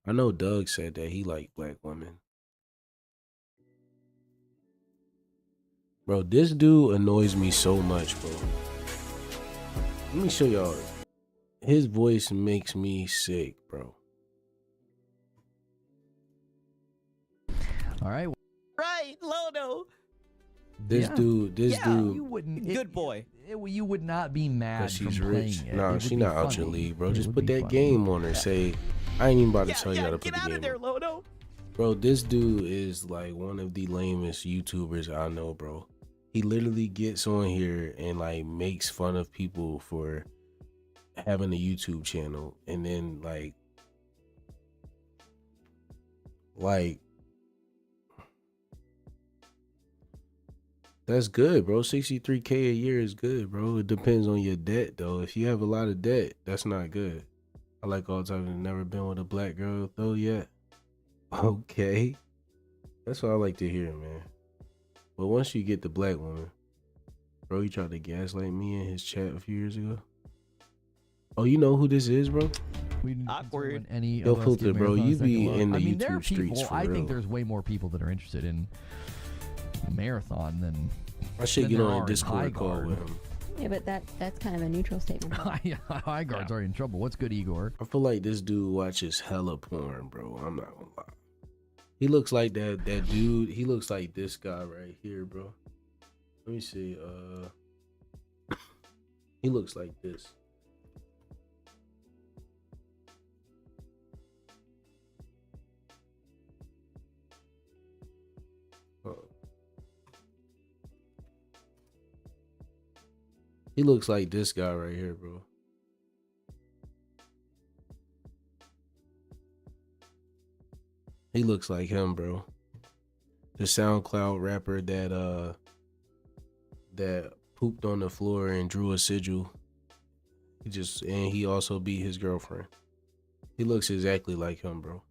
Speaker 1: I know Doug said that he liked black women. Bro, this dude annoys me so much, bro. Let me show y'all. His voice makes me sick, bro.
Speaker 8: All right.
Speaker 23: Right, Lono.
Speaker 1: This dude.
Speaker 8: You wouldn't.
Speaker 23: Good boy.
Speaker 8: You would not be mad
Speaker 1: Cause she's
Speaker 8: from
Speaker 1: rich.
Speaker 8: playing it.
Speaker 1: Nah,
Speaker 8: It would
Speaker 1: she
Speaker 8: be
Speaker 1: not out
Speaker 8: funny.
Speaker 1: your league, bro.
Speaker 8: It
Speaker 1: Just
Speaker 8: would
Speaker 1: put
Speaker 8: be
Speaker 1: that
Speaker 8: funny.
Speaker 1: game on her. Say, I ain't even about to tell you how to put
Speaker 23: Get
Speaker 1: the
Speaker 23: out
Speaker 1: game
Speaker 23: of there,
Speaker 1: on.
Speaker 23: Lono.
Speaker 1: Bro, this dude is like one of the lamest YouTubers I know, bro. He literally gets on here and like makes fun of people for having a YouTube channel, and then like that's good, bro. 63K a year is good, bro. It depends on your debt, though. If you have a lot of debt, that's not good. I like all the time. I've never been with a black girl though yet. Okay, that's what I like to hear, man. But once you get the black woman, bro, he tried to gaslight me in his chat a few years ago. Oh, you know who this is, bro?
Speaker 23: Awkward.
Speaker 8: Any
Speaker 1: Yo,
Speaker 8: of us
Speaker 1: Filter,
Speaker 8: give
Speaker 1: bro,
Speaker 8: Marathon a
Speaker 1: you
Speaker 8: second
Speaker 1: be
Speaker 8: look.
Speaker 1: in the
Speaker 8: I mean, there are
Speaker 1: YouTube streets
Speaker 8: people,
Speaker 1: for
Speaker 8: I
Speaker 1: real.
Speaker 8: think there's way more people that are interested in Marathon than
Speaker 1: I should
Speaker 8: than
Speaker 1: get
Speaker 8: there
Speaker 1: on
Speaker 8: are
Speaker 1: a
Speaker 8: in
Speaker 1: Discord call
Speaker 8: Highguard.
Speaker 1: with him.
Speaker 24: Yeah, but that's kind of a neutral statement.
Speaker 8: Highguard's already in trouble. What's good, Igor?
Speaker 1: I feel like this dude watches hella porn, bro. I'm not gonna lie. He looks like that dude. He looks like this guy right here, bro. Let me see. He looks like this. He looks like this guy right here, bro. He looks like him, bro. The SoundCloud rapper that pooped on the floor and drew a sigil. He also beat his girlfriend. He looks exactly like him, bro.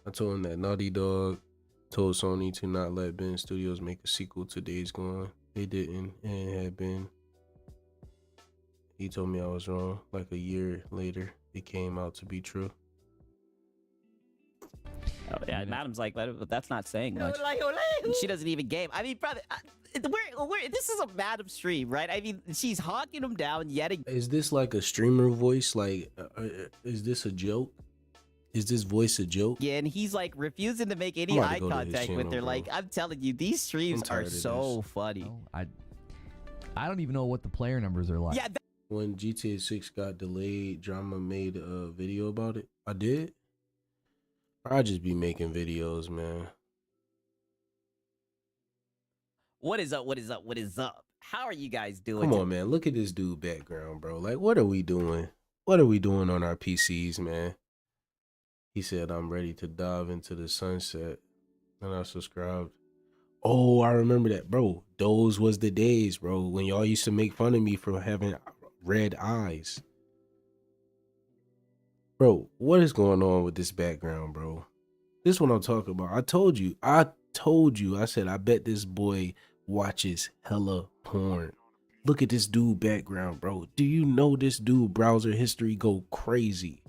Speaker 1: I told him that Naughty Dog told Sony to not let Ben Studios make a sequel to Days Gone. They didn't, and it had been. He told me I was wrong. Like a year later, it came out to be true.
Speaker 23: Oh, yeah, Madam's like, but that's not saying much. She doesn't even game. I mean, brother, this is a Madam stream, right? I mean, she's hawking him down yet again.
Speaker 1: Is this like a streamer voice? Like, is this a joke? Is this voice a joke?
Speaker 23: Yeah, and he's like refusing to make any
Speaker 1: I'm about to
Speaker 23: eye
Speaker 1: go to his
Speaker 23: contact with
Speaker 1: channel,
Speaker 23: her.
Speaker 1: bro.
Speaker 23: Like, I'm telling you, these streams
Speaker 1: I'm
Speaker 23: are
Speaker 1: tired of
Speaker 23: so
Speaker 1: this.
Speaker 23: funny.
Speaker 8: I don't even know what the player numbers are like.
Speaker 23: Yeah.
Speaker 1: When GTA 6 got delayed, Drama made a video about it. I did. I just be making videos, man.
Speaker 23: What is up? What is up? What is up? How are you guys doing?
Speaker 1: Come on, man. Look at this dude background, bro. Like, what are we doing? What are we doing on our PCs, man? He said, I'm ready to dive into the sunset. And I subscribed. Oh, I remember that, bro. Those was the days, bro, when y'all used to make fun of me for having red eyes. Bro, what is going on with this background, bro? This is what I'm talking about. I told you. I said, I bet this boy watches hella porn. Look at this dude background, bro. Do you know this dude browser history go crazy?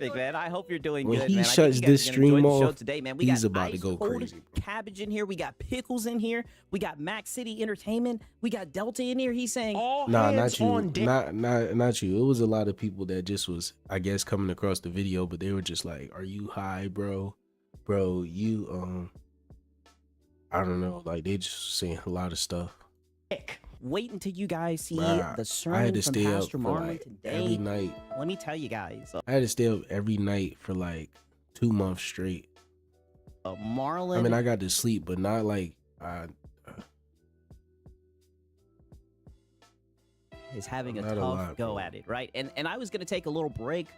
Speaker 23: Man, I hope you're doing
Speaker 1: When
Speaker 23: good,
Speaker 1: he
Speaker 23: man.
Speaker 1: shuts
Speaker 23: I think you guys
Speaker 1: this
Speaker 23: are gonna enjoy
Speaker 1: stream
Speaker 23: the show
Speaker 1: off,
Speaker 23: today, man. We
Speaker 1: he's
Speaker 23: got
Speaker 1: about to
Speaker 23: ice
Speaker 1: go
Speaker 23: cold
Speaker 1: crazy.
Speaker 23: cabbage in here. We got pickles in here. We got Mac City Entertainment. We got Delta in here. He's saying all
Speaker 1: Nah,
Speaker 23: hands
Speaker 1: not you.
Speaker 23: on deck.
Speaker 1: Not you. It was a lot of people that just was, I guess, coming across the video, but they were just like, "Are you high, bro? Bro, you I don't know. Like they just saying a lot of stuff."
Speaker 23: Wait until you guys see
Speaker 1: Bruh,
Speaker 23: the
Speaker 1: I
Speaker 23: sermon
Speaker 1: had to
Speaker 23: from
Speaker 1: stay up
Speaker 23: Pastor
Speaker 1: for
Speaker 23: Marlon
Speaker 1: like
Speaker 23: today.
Speaker 1: every night.
Speaker 23: Let me tell you guys,
Speaker 1: I had to stay up every night for like 2 months straight.
Speaker 23: Marlon.
Speaker 1: I mean, I got to sleep, but not like
Speaker 23: is having a
Speaker 1: Not a
Speaker 23: tough
Speaker 1: lot,
Speaker 23: go
Speaker 1: bro.
Speaker 23: at it, right? And I was gonna take a little break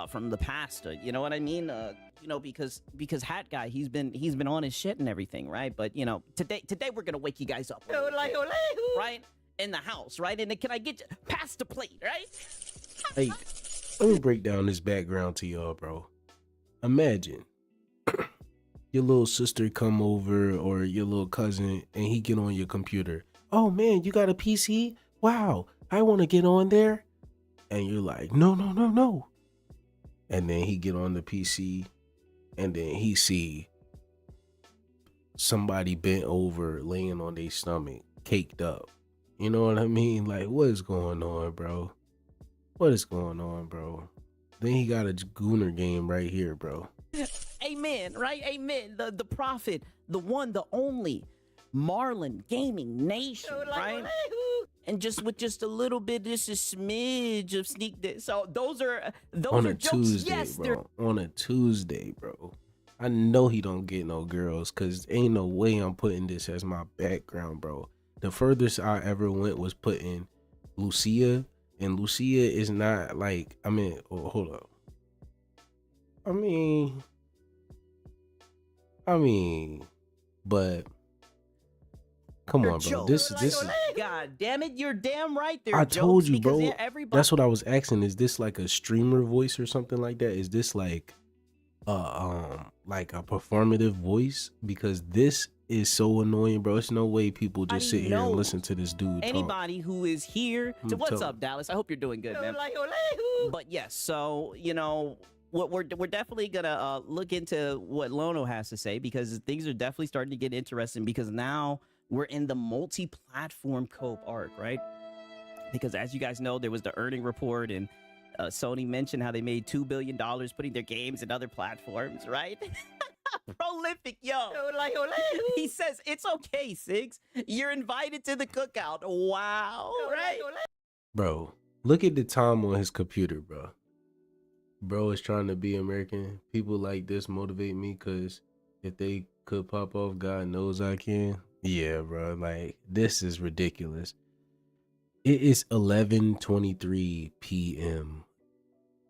Speaker 23: from the past, you know what I mean? Because Hat Guy, he's been on his shit and everything, right? But today we're gonna wake you guys up, right? In the house, right? And then can I get you past the plate, right?
Speaker 1: Hey, let me break down this background to y'all, bro. Imagine your little sister come over or your little cousin and he get on your computer. Oh man, you got a PC? Wow, I want to get on there. And you're like, no. And then he get on the PC and then he see somebody bent over laying on their stomach, caked up. You know what I mean? Like, what is going on, bro? What is going on, bro? Then he got a Gooner game right here, bro.
Speaker 23: Amen, right? Amen. The prophet, the one, the only, Marlon Gaming Nation, right? And with just a little bit, just a smidge of sneak this. So those are
Speaker 1: On a
Speaker 23: jokes.
Speaker 1: Tuesday,
Speaker 23: Yes, they're
Speaker 1: bro. On a Tuesday, bro. I know he don't get no girls, cause ain't no way I'm putting this as my background, bro. The furthest I ever went was putting Lucia, and Lucia is not like, I mean, hold up. I mean, but come on, bro. This is.
Speaker 23: God damn it, you're damn right. There.
Speaker 1: I told you, bro.
Speaker 23: Everybody.
Speaker 1: That's what I was asking. Is this like a streamer voice or something like that? Is this like a performative voice? Because this is so annoying, bro. It's no way people just sit here and listen to this dude talk.
Speaker 23: Anybody who is here. So what's
Speaker 1: tell-
Speaker 23: up, Dallas? I hope you're doing good, man. But yes, so what we're definitely gonna look into what Lono has to say, because things are definitely starting to get interesting, because now we're in the multi-platform co-op arc, right? Because as you guys know, there was the earning report, and Sony mentioned how they made $2 billion putting their games in other platforms, right? Prolific, yo. He says, it's okay, Sigs. You're invited to the cookout. Wow, right?
Speaker 1: Bro, look at the time on his computer, bro. Bro is trying to be American. People like this motivate me, because if they could pop off, God knows I can. Yeah, bro. Like, this is ridiculous. It is 11:23 p.m.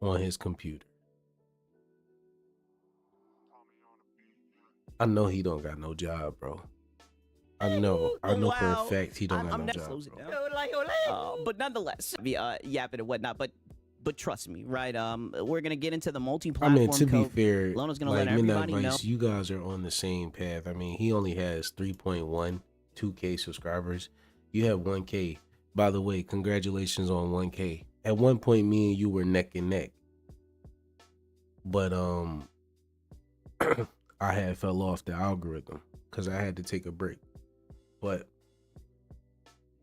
Speaker 1: on his computer. I know he don't got no job, bro. I know for a fact he don't got no job, bro.
Speaker 23: But nonetheless, yapping and whatnot. But trust me, right? We're gonna get into the
Speaker 1: I
Speaker 23: multi-platform.
Speaker 1: mean, to be fair,
Speaker 23: Lono's gonna
Speaker 1: like
Speaker 23: let
Speaker 1: Midnight
Speaker 23: everybody know.
Speaker 1: Vice, you guys are on the same path. I mean, he only has 3.12K subscribers. You have 1K. By the way, congratulations on 1K. At one point, me and you were neck and neck, but I had fell off the algorithm because I had to take a break. But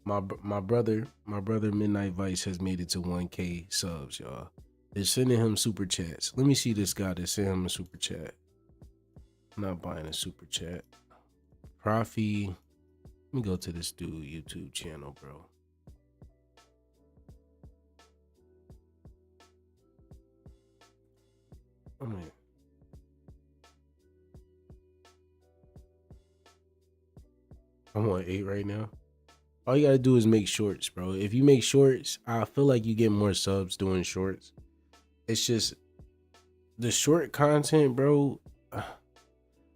Speaker 1: my brother Midnight Vice has made it to 1K subs, y'all. They're sending him super chats. Let me see this guy that sent him a super chat. I'm not buying a super chat. Profi. Let me go to this dude YouTube channel, bro. I mean, I'm on 8 right now. All you gotta do is make shorts, bro. If you make shorts, I feel like you get more subs doing shorts. It's just the short content, bro.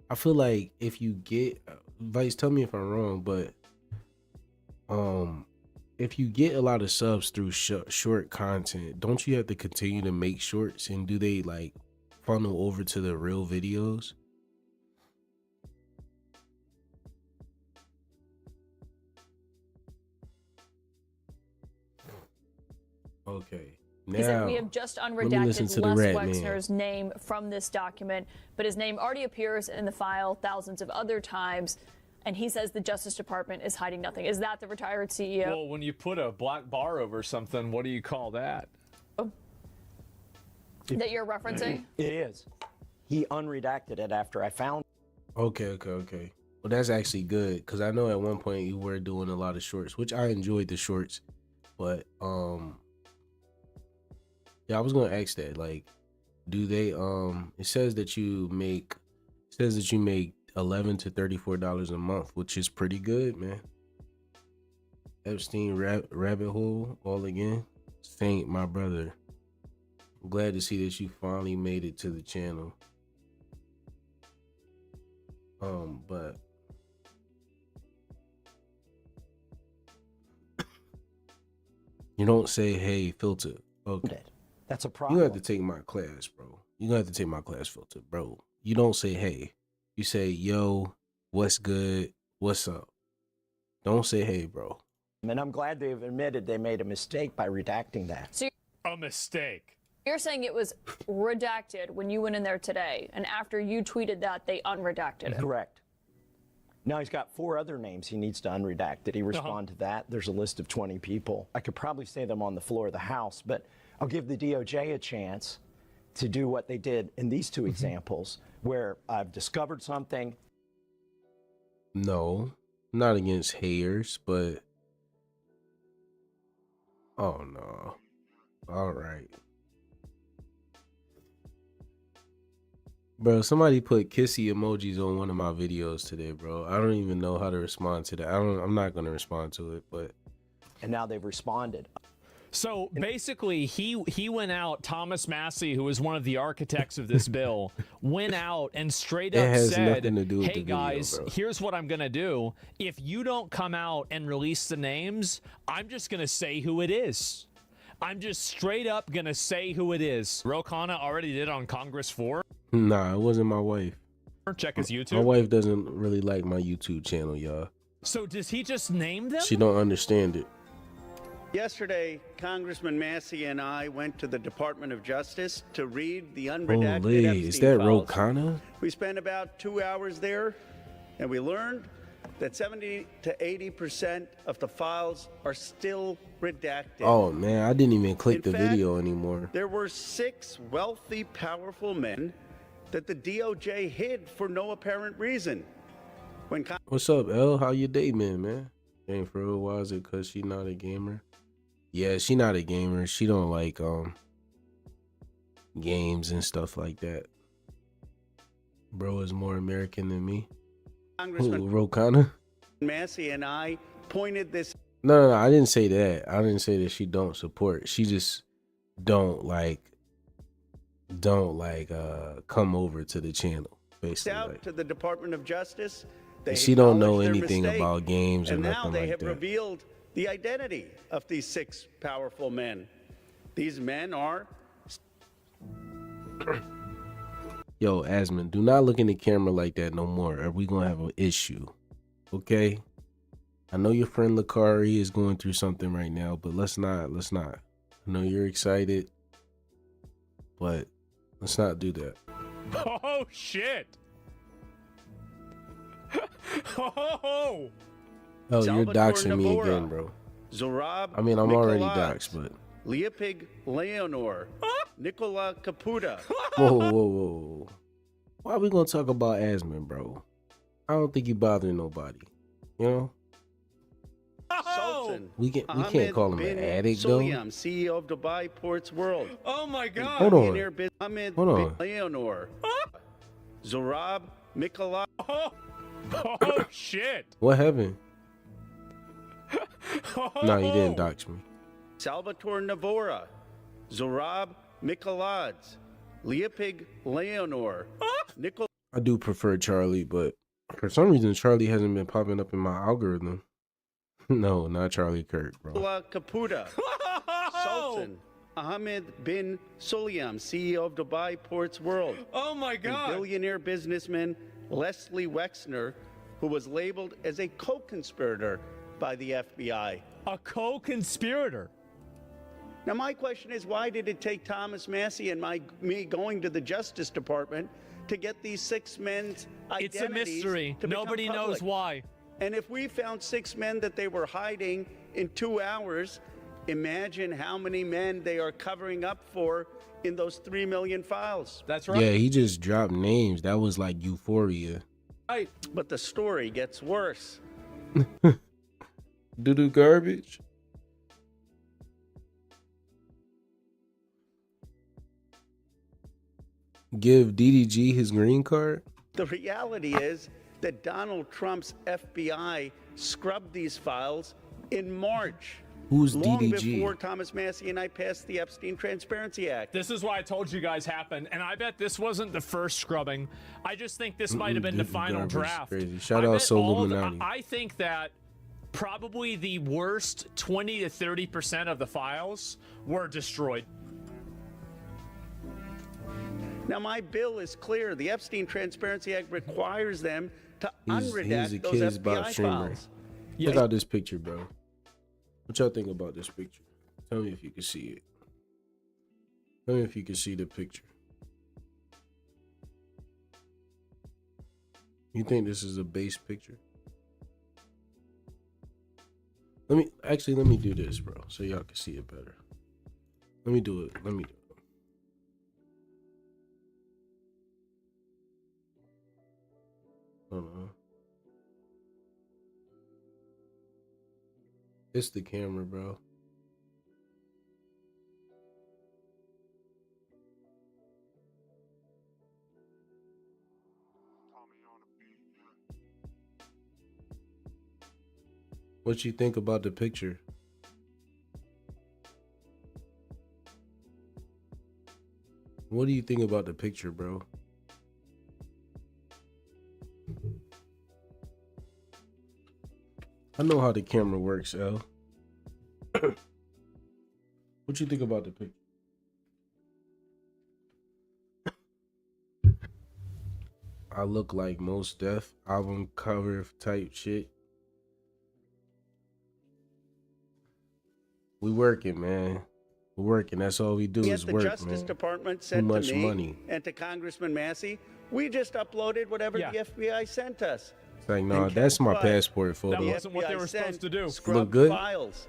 Speaker 1: I feel like if you get Vice, tell me if I'm wrong, but if you get a lot of subs through short content, don't you have to continue to make shorts? And do they like funnel over to the real videos? Okay.
Speaker 3: He said,
Speaker 1: Now,
Speaker 3: we have just
Speaker 1: let me listen
Speaker 3: unredacted
Speaker 1: to the
Speaker 3: Les
Speaker 1: Rat Man.
Speaker 3: Wexner's name from this document, but his name already appears in the file thousands of other times, and he says the Justice Department is hiding nothing. Is that the retired CEO?
Speaker 6: Well, when you put a black bar over something, what do you call that?
Speaker 3: That you're referencing?
Speaker 9: It is. He unredacted it after I found.
Speaker 1: Okay. Well, that's actually good because I know at one point you were doing a lot of shorts, which I enjoyed the shorts, but yeah, I was gonna ask that. Like, do they it says that you make $11 to $34 a month, which is pretty good, man. Epstein rabbit hole all again. Saint, my brother. I'm glad to see that you finally made it to the channel. But you don't say hey filter. Okay.
Speaker 9: That's a problem.
Speaker 1: You have to take my class, bro. You gonna have to take my class filter, bro. You don't say hey. You say yo, what's good? What's up? Don't say hey, bro.
Speaker 9: And I'm glad they've admitted they made a mistake by redacting that.
Speaker 3: So
Speaker 6: A mistake.
Speaker 3: you're saying it was redacted when you went in there today, and after you tweeted that, they unredacted it?
Speaker 9: Correct. Now he's got 4 other names he needs to unredact. Did he respond to that? There's a list of 20 people. I could probably say them on the floor of the House, but I'll give the DOJ a chance to do what they did in these 2 examples, where I've discovered something.
Speaker 1: No, not against haters, but oh no. All right. Bro, somebody put kissy emojis on one of my videos today, bro. I don't even know how to respond to that. I'm not going to respond to it, but
Speaker 9: and now they've responded.
Speaker 6: So basically, he went out, Thomas Massey, who was one of the architects of this bill, went out and straight
Speaker 1: It
Speaker 6: up
Speaker 1: has
Speaker 6: said,
Speaker 1: nothing to do with
Speaker 6: hey
Speaker 1: the video,
Speaker 6: guys,
Speaker 1: bro.
Speaker 6: here's what I'm going to do. If you don't come out and release the names, I'm just going to say who it is. I'm just straight up going to say who it is. Ro Khanna already did on Congress 4.
Speaker 1: nah, it wasn't my wife.
Speaker 6: Check his YouTube.
Speaker 1: My wife doesn't really like my YouTube channel, y'all.
Speaker 6: So does he just name them?
Speaker 1: She don't understand it.
Speaker 22: Yesterday, Congressman Massey and I went to the Department of Justice to read the unredacted
Speaker 1: Holy,
Speaker 22: Epstein
Speaker 1: is that Ro
Speaker 22: files.
Speaker 1: Khanna?
Speaker 22: We spent about 2 hours there, and we learned that 70 to 80% of the files are still redacted.
Speaker 1: Oh man, I didn't even click the
Speaker 22: In fact,
Speaker 1: video anymore.
Speaker 22: There were 6 wealthy, powerful men that the DOJ hid for no apparent reason. When
Speaker 1: What's up, L? How your day been, man? Ain't for real, why is it cause she not a gamer? Yeah, she not a gamer. She don't like games and stuff like that. Bro is more American than me.
Speaker 22: Congressman
Speaker 1: Ro Khanna?
Speaker 22: Massey and I pointed this
Speaker 1: No, I didn't say that. I didn't say that she don't support. She just don't like come over to the channel, basically.
Speaker 22: out
Speaker 1: Like.
Speaker 22: to the Department of Justice. They
Speaker 1: She don't know
Speaker 22: acknowledged their
Speaker 1: anything
Speaker 22: mistake,
Speaker 1: about games or
Speaker 22: and now
Speaker 1: nothing
Speaker 22: they
Speaker 1: like
Speaker 22: have
Speaker 1: that.
Speaker 22: revealed the identity of these 6 powerful men. These men are
Speaker 1: Yo, Asmund, do not look in the camera like that no more, or we gonna have an issue. Okay? I know your friend Lakari is going through something right now, but let's not. I know you're excited, but let's not do that.
Speaker 6: Oh, shit. Oh.
Speaker 1: Oh, you're
Speaker 22: Salvatore
Speaker 1: doxing me
Speaker 22: Navora,
Speaker 1: again, bro.
Speaker 22: Zorab
Speaker 1: I mean, I'm already
Speaker 22: Mikoladze,
Speaker 1: doxed, but
Speaker 22: Leopig Leonor, Nicola Caputa.
Speaker 1: whoa. Why are we gonna talk about Asmund, bro? I don't think you bothering nobody. You know?
Speaker 22: Sultan.
Speaker 1: We can't call him an addict, though.
Speaker 22: Soyam, CEO of Dubai Ports World.
Speaker 6: Oh my God.
Speaker 1: Hold on.
Speaker 22: Billionaire Ahmed
Speaker 1: Hold on.
Speaker 22: bin Leonor. Zorab Mikoladze.
Speaker 6: Oh, shit.
Speaker 1: What happened? No, you didn't dox me.
Speaker 22: Salvatore Navora, Zorab Mikoladze, Leopig Leonor, Nicola.
Speaker 1: I do prefer Charlie, but for some reason Charlie hasn't been popping up in my algorithm. No, not Charlie Kirk, bro.
Speaker 22: Caputa, Sultan Ahmed bin Sulayem, CEO of Dubai Ports World.
Speaker 6: Oh my God.
Speaker 22: And billionaire businessman Leslie Wexner, who was labeled as a co-conspirator by the FBI.
Speaker 6: A co-conspirator.
Speaker 22: Now, my question is, why did it take Thomas Massey and me going to the Justice Department to get these 6 men's identities?
Speaker 6: It's a mystery.
Speaker 22: To
Speaker 6: Nobody
Speaker 22: become
Speaker 6: knows
Speaker 22: public?
Speaker 6: why.
Speaker 22: And if we found 6 men that they were hiding in 2 hours, imagine how many men they are covering up for in those 3 million files.
Speaker 6: That's
Speaker 1: Yeah, he just dropped names. That was like Euphoria.
Speaker 22: Right. But the story gets worse.
Speaker 1: Doo-doo garbage. Give DDG his green card?
Speaker 22: The reality is that Donald Trump's FBI scrubbed these files in March.
Speaker 1: Who's
Speaker 22: long
Speaker 1: DDG?
Speaker 22: before Thomas Massey and I passed the Epstein Transparency Act.
Speaker 6: This is why I told you guys happened, and I bet this wasn't the first scrubbing. I just think this might have been the final
Speaker 1: Garbage
Speaker 6: draft.
Speaker 1: Crazy. Shout
Speaker 6: I
Speaker 1: out
Speaker 6: bet all of the-
Speaker 1: Soluminati.
Speaker 6: I think that probably the worst 20 to 30% of the files were destroyed.
Speaker 22: Now, my bill is clear. The Epstein Transparency Act requires them to
Speaker 1: He's
Speaker 22: unredact
Speaker 1: a
Speaker 22: those
Speaker 1: kid's
Speaker 22: FBI
Speaker 1: Bob streamer.
Speaker 22: files.
Speaker 1: Check out this picture, bro. What y'all think about this picture? Tell me if you can see it. Tell me if you can see the picture. You think this is a base picture? Let me do this, bro, so y'all can see it better. Let me do it. Hold on. It's the camera, bro. What you think about the picture? What do you think about the picture, bro? I know how the camera works, L. What you think about the picture? I look like Mos Def album cover type shit. We working, man. We're working. That's all we do
Speaker 22: Yet
Speaker 1: is
Speaker 22: the
Speaker 1: work,
Speaker 22: Justice
Speaker 1: man.
Speaker 22: Department
Speaker 1: Too
Speaker 22: said
Speaker 1: much
Speaker 22: to me
Speaker 1: money.
Speaker 22: and to Congressman Massey, we just uploaded whatever the FBI sent us.
Speaker 1: It's like, no,
Speaker 22: And
Speaker 1: that's
Speaker 22: guess
Speaker 1: my
Speaker 22: what?
Speaker 1: passport photo.
Speaker 22: The
Speaker 6: wasn't what they
Speaker 22: FBI
Speaker 6: were supposed to do.
Speaker 22: scrubbed
Speaker 1: Look good?
Speaker 22: Files.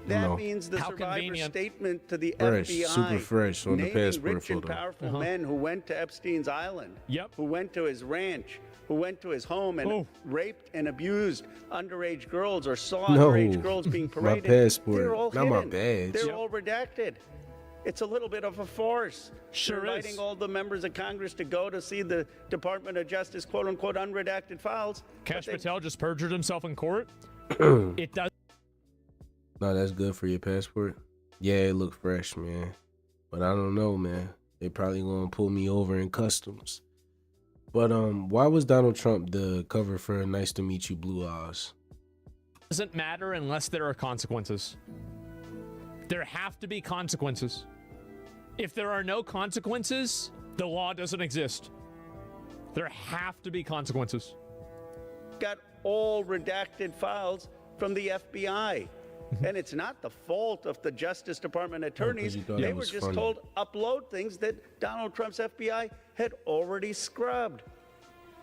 Speaker 22: That
Speaker 1: No.
Speaker 22: means the
Speaker 6: How
Speaker 22: survivor
Speaker 6: convenient.
Speaker 22: statement to the
Speaker 1: Fresh,
Speaker 22: FBI,
Speaker 1: super fresh on the
Speaker 22: naming
Speaker 1: passport
Speaker 22: rich and
Speaker 1: photo.
Speaker 22: powerful men who went to Epstein's island,
Speaker 6: Yep.
Speaker 22: who went to his ranch, who went to his home and raped and abused underage girls or saw
Speaker 1: No,
Speaker 22: underage girls being
Speaker 1: my
Speaker 22: paraded.
Speaker 1: passport,
Speaker 22: They're all
Speaker 1: not my
Speaker 22: hidden.
Speaker 1: badge.
Speaker 22: They're
Speaker 1: Yep.
Speaker 22: all redacted. It's a little bit of a farce.
Speaker 6: Sure
Speaker 22: They're
Speaker 6: is.
Speaker 22: inviting all the members of Congress to go to see the Department of Justice, quote unquote, unredacted files.
Speaker 6: Cash
Speaker 22: but they-
Speaker 6: Patel just perjured himself in court. It does.
Speaker 1: No, that's good for your passport. Yeah, it look fresh, man. But I don't know, man. They probably gonna pull me over in customs. But why was Donald Trump the cover for Nice to Meet You, Blue Eyes?
Speaker 6: Doesn't matter unless there are consequences. There have to be consequences. If there are no consequences, the law doesn't exist. There have to be consequences.
Speaker 22: got all redacted files from the FBI. And it's not the fault of the Justice Department attorneys.
Speaker 1: you thought
Speaker 22: They
Speaker 1: that
Speaker 22: were
Speaker 1: was
Speaker 22: just
Speaker 1: funny.
Speaker 22: told upload things that Donald Trump's FBI had already scrubbed.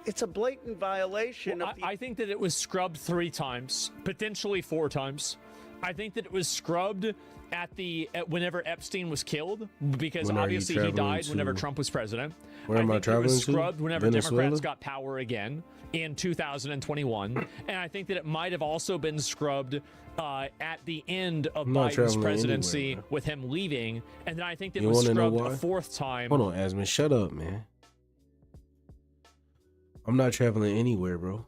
Speaker 22: It's a blatant violation
Speaker 6: Well,
Speaker 22: of the
Speaker 6: I think that it was scrubbed 3 times, potentially 4 times. I think that it was scrubbed at whenever Epstein was killed, because
Speaker 1: When are you
Speaker 6: obviously he
Speaker 1: traveling
Speaker 6: died whenever
Speaker 1: to-
Speaker 6: Trump was president.
Speaker 1: Where am I
Speaker 6: think it
Speaker 1: traveling
Speaker 6: was
Speaker 1: to?
Speaker 6: scrubbed whenever
Speaker 1: Venezuela?
Speaker 6: Democrats got power again in 2021, and I think that it might have also been scrubbed at the end of
Speaker 1: I'm not
Speaker 6: Biden's
Speaker 1: traveling
Speaker 6: presidency
Speaker 1: anywhere, man.
Speaker 6: with him leaving, and then I think that it
Speaker 1: You
Speaker 6: was
Speaker 1: wanna know
Speaker 6: scrubbed a
Speaker 1: why?
Speaker 6: 4th time.
Speaker 1: Hold on, Asman, shut up, man. I'm not traveling anywhere, bro.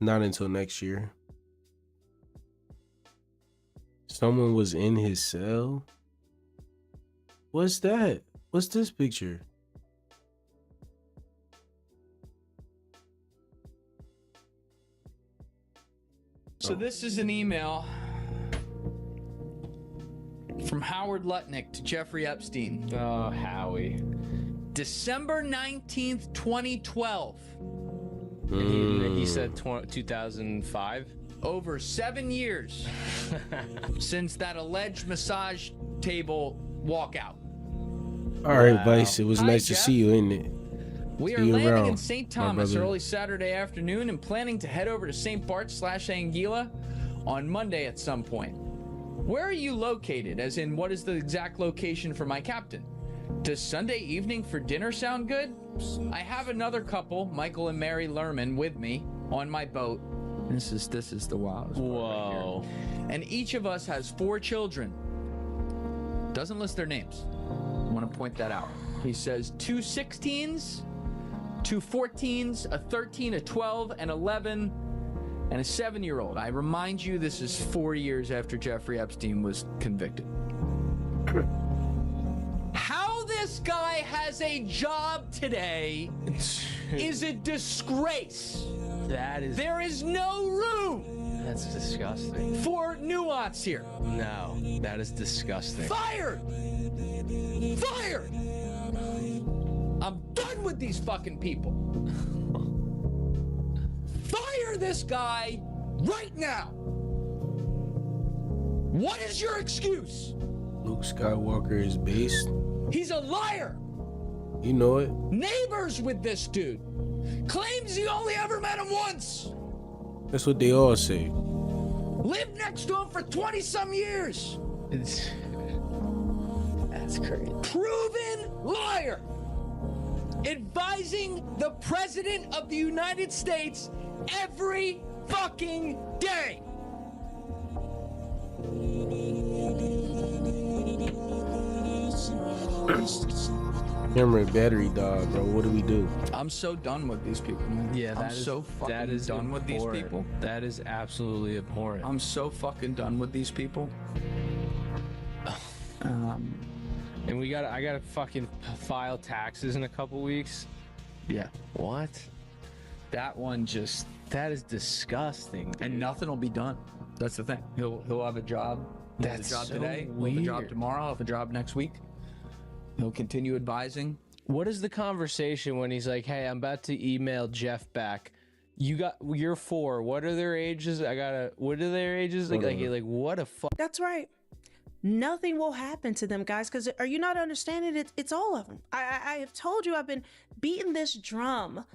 Speaker 1: Not until next year. Someone was in his cell? What's that? What's this picture?
Speaker 2: So this is an email from Howard Lutnick to Jeffrey Epstein.
Speaker 5: Oh, Howie.
Speaker 2: December 19th, 2012.
Speaker 5: And he said 2005?
Speaker 2: Over 7 years since that alleged massage table walkout.
Speaker 1: All right, Vice. It was nice to see you, isn't it?
Speaker 2: We are
Speaker 1: See you
Speaker 2: landing
Speaker 1: around,
Speaker 2: in St.
Speaker 1: my
Speaker 2: Thomas
Speaker 1: brother.
Speaker 2: early Saturday afternoon and planning to head over to St. Bart/Anguilla on Monday at some point. Where are you located? As in, what is the exact location for my captain? Does Sunday evening for dinner sound good? I have another couple, Michael and Mary Lerman, with me on my boat. This is the wildest part right here. And each of us has 4 children. Doesn't list their names. I want to point that out. He says 2 16s, 2 14s, a 13, a 12, an 11, and a 7-year-old. I remind you, this is 4 years after Jeffrey Epstein was convicted. How this guy has a job today is a disgrace. There is no room.
Speaker 5: That's disgusting.
Speaker 2: For nuance here.
Speaker 5: No, that is disgusting.
Speaker 2: Fired! Fired! I'm done with these fucking people. Fire this guy right now. What is your excuse?
Speaker 1: Luke Skywalker is based.
Speaker 2: He's a liar.
Speaker 1: You know it.
Speaker 2: Neighbors with this dude. Claims he only ever met him once.
Speaker 1: That's what they all say.
Speaker 2: Lived next to him for 20-some years.
Speaker 5: That's crazy.
Speaker 2: Proven liar. Advising the President of the United States every fucking day.
Speaker 1: Camera battery died, bro. What do we do?
Speaker 2: I'm so done with these people, man.
Speaker 5: Yeah,
Speaker 2: I'm so fucking done with these people.
Speaker 5: That is absolutely abhorrent.
Speaker 2: I'm so fucking done with these people.
Speaker 5: And I gotta fucking file taxes in a couple weeks.
Speaker 2: Yeah.
Speaker 5: What? That is disgusting. Dude.
Speaker 2: And nothing will be done. That's the thing. He'll have a job. He'll have a job today. He'll have a job tomorrow. He'll have a job next week. He'll continue advising.
Speaker 5: What is the conversation when he's like, "Hey, I'm about to email Jeff back. You're 4. What are their ages? What are their ages? Like what a fuck."
Speaker 20: That's right. Nothing will happen to them, guys, because are you not understanding it? It's all of them. I have told you, I've been beating this drum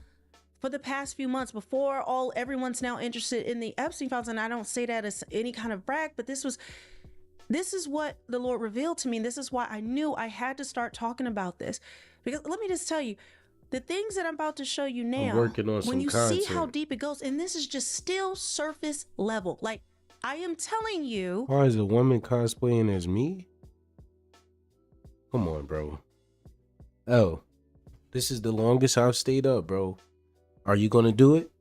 Speaker 20: for the past few months before everyone's now interested in the Epstein files, and I don't say that as any kind of brag, but this is what the Lord revealed to me. This is why I knew I had to start talking about this. Because let me just tell you, the things that I'm about to show you now,
Speaker 1: I'm working on
Speaker 20: when you
Speaker 1: some
Speaker 20: see
Speaker 1: content.
Speaker 20: how deep it goes, and this is just still surface level. Like, I am telling you.
Speaker 1: Why is a woman cosplaying as me? Come on, bro. Oh, this is the longest I've stayed up, bro. Are you gonna do it?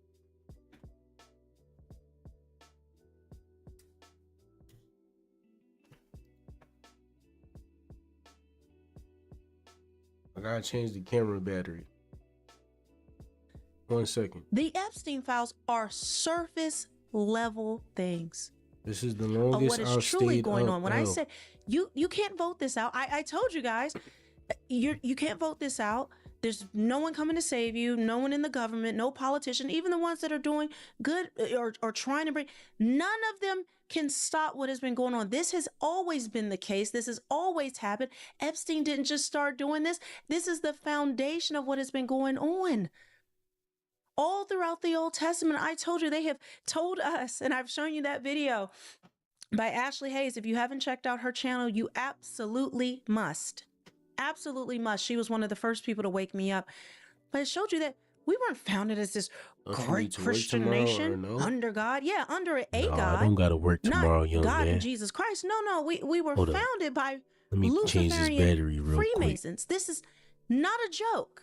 Speaker 1: I gotta change the camera battery. 1 second.
Speaker 20: The Epstein files are surface level things
Speaker 1: This is the
Speaker 20: of
Speaker 1: longest
Speaker 20: what is
Speaker 1: I've
Speaker 20: truly
Speaker 1: stayed
Speaker 20: going
Speaker 1: up.
Speaker 20: on. When I said you can't vote this out, I told you guys, you can't vote this out. There's no one coming to save you, no one in the government, no politician, even the ones that are doing good or trying to bring, none of them can stop what has been going on. This has always been the case. This has always happened. Epstein didn't just start doing this. This is the foundation of what has been going on. All throughout the Old Testament, I told you, they have told us, and I've shown you that video by Ashley Hayes. If you haven't checked out her channel, you absolutely must. Absolutely must. She was one of the first people to wake me up. But it showed you that we weren't founded as this great Christian nation under God. Yeah, under a God.
Speaker 1: I don't gotta work tomorrow, young
Speaker 20: God
Speaker 1: man.
Speaker 20: and Jesus Christ. No, we were
Speaker 1: Hold on.
Speaker 20: founded by
Speaker 1: Let me change this
Speaker 20: Luciferian
Speaker 1: battery real quick.
Speaker 20: Freemasons. This is not a joke.